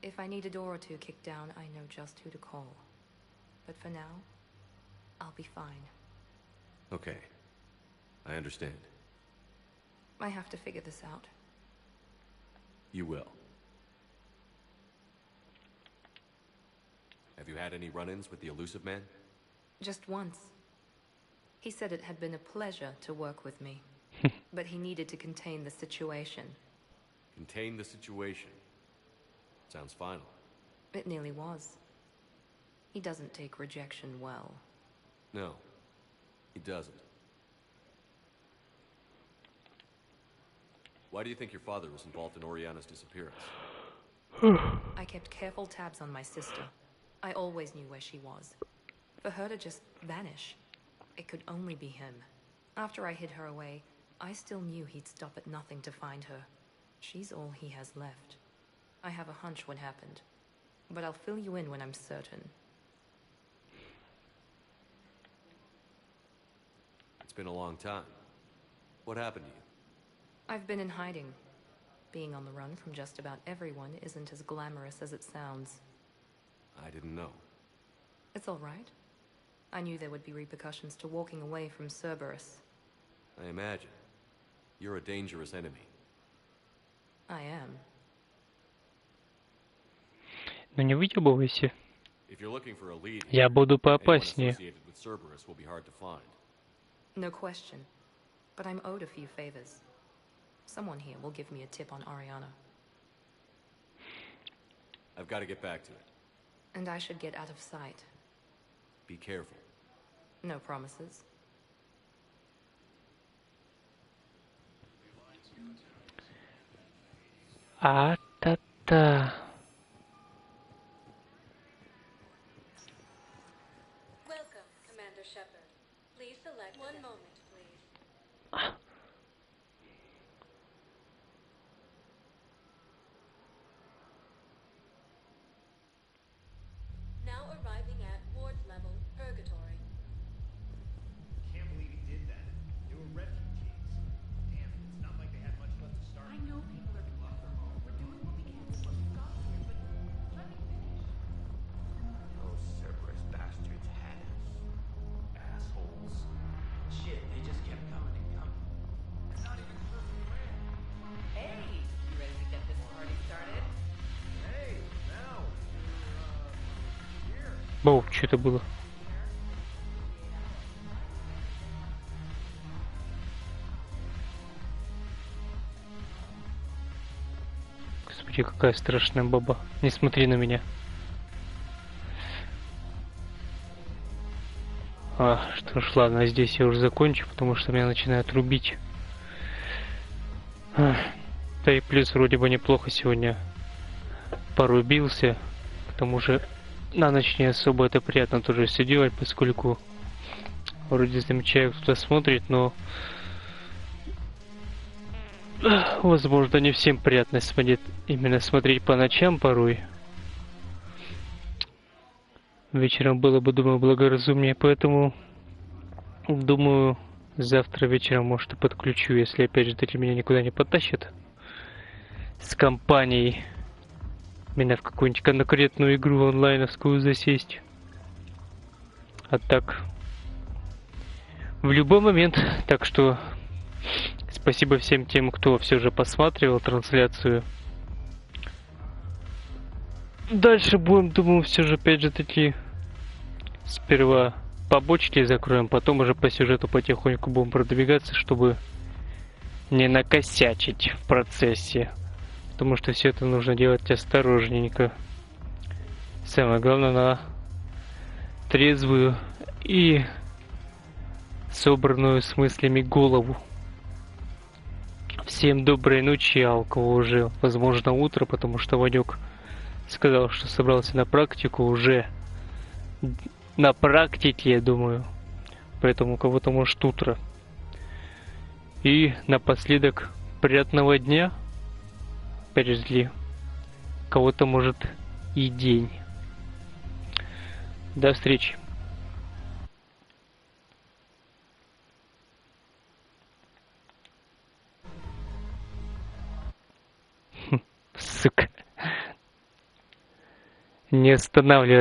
If I need a door or two kicked down, I know just who to call. But for now, I'll be fine. Okay. I understand. I have to figure this out. You will. Have you had any run-ins with the elusive man? Just once. He said it had been a pleasure to work with me. But he needed to contain the situation. Contain the situation. Sounds final. It nearly was. He doesn't take rejection well. No, he doesn't. Why do you think your father was involved in Oriana's disappearance? I kept careful tabs on my sister. I always knew where she was. For her to just vanish, it could only be him. After I hid her away, I still knew he'd stop at nothing to find her. She's all he has left. I have a hunch what happened, but I'll fill you in when I'm certain. It's been a long time. What happened to you? I've been in hiding. Being on the run from just about everyone isn't as glamorous as it sounds. I didn't know. It's all right. I knew there would be repercussions to walking away from Cerberus. I imagine. You're a dangerous enemy. I am. Ну не выебывайся. If you're looking for a lead, Я буду anyone поопаснее. associated with Cerberus will be hard to find. No question. But I'm owed a few favors. Someone here will give me a tip on Oriana. I've got to get back to it. And I should get out of sight. Be careful. No promises. А-та-та. Welcome, Commander Shepard. Please select one moment, please. Now arriving at ward level purgatory. Can't believe he did that. They were refugees. Damn it, it's not like they had much left to start. I know people are left their home. We're doing what we can with what we got here, but let me finish. Those Cerberus bastards had us. Assholes. Shit, they just kept coming and coming. It's not even close to red. Hey, you ready to get this party started? Hey, now. Here. Боу, что это было? Господи, какая страшная баба. Не смотри на меня. Что ж, ладно, здесь я уже закончу, потому что меня начинает рубить. Да и плюс вроде бы неплохо сегодня порубился. К тому же на ночь не особо это приятно тоже все делать, поскольку вроде замечаю, кто-то смотрит, но возможно не всем приятно именно смотреть по ночам порой. Вечером было бы, думаю, благоразумнее, поэтому думаю, завтра вечером, может, и подключу, если опять же таки меня никуда не потащат с компанией меня в какую-нибудь конкретную игру онлайновскую засесть. А так в любой момент. Так что спасибо всем тем, кто все же посматривал трансляцию. Дальше будем, думаю, все же опять же таки сперва побочки закроем, потом уже по сюжету потихоньку будем продвигаться, чтобы не накосячить в процессе. Потому что все это нужно делать осторожненько. Самое главное, на трезвую и собранную с мыслями голову. Всем доброй ночи, а у кого уже, возможно, утро, потому что Ванек сказал, что собрался на практику уже. На практике, я думаю. Поэтому у кого-то может утро. И напоследок приятного дня. Пережили. Кого-то может и день. До встречи. Сука. Не останавливай.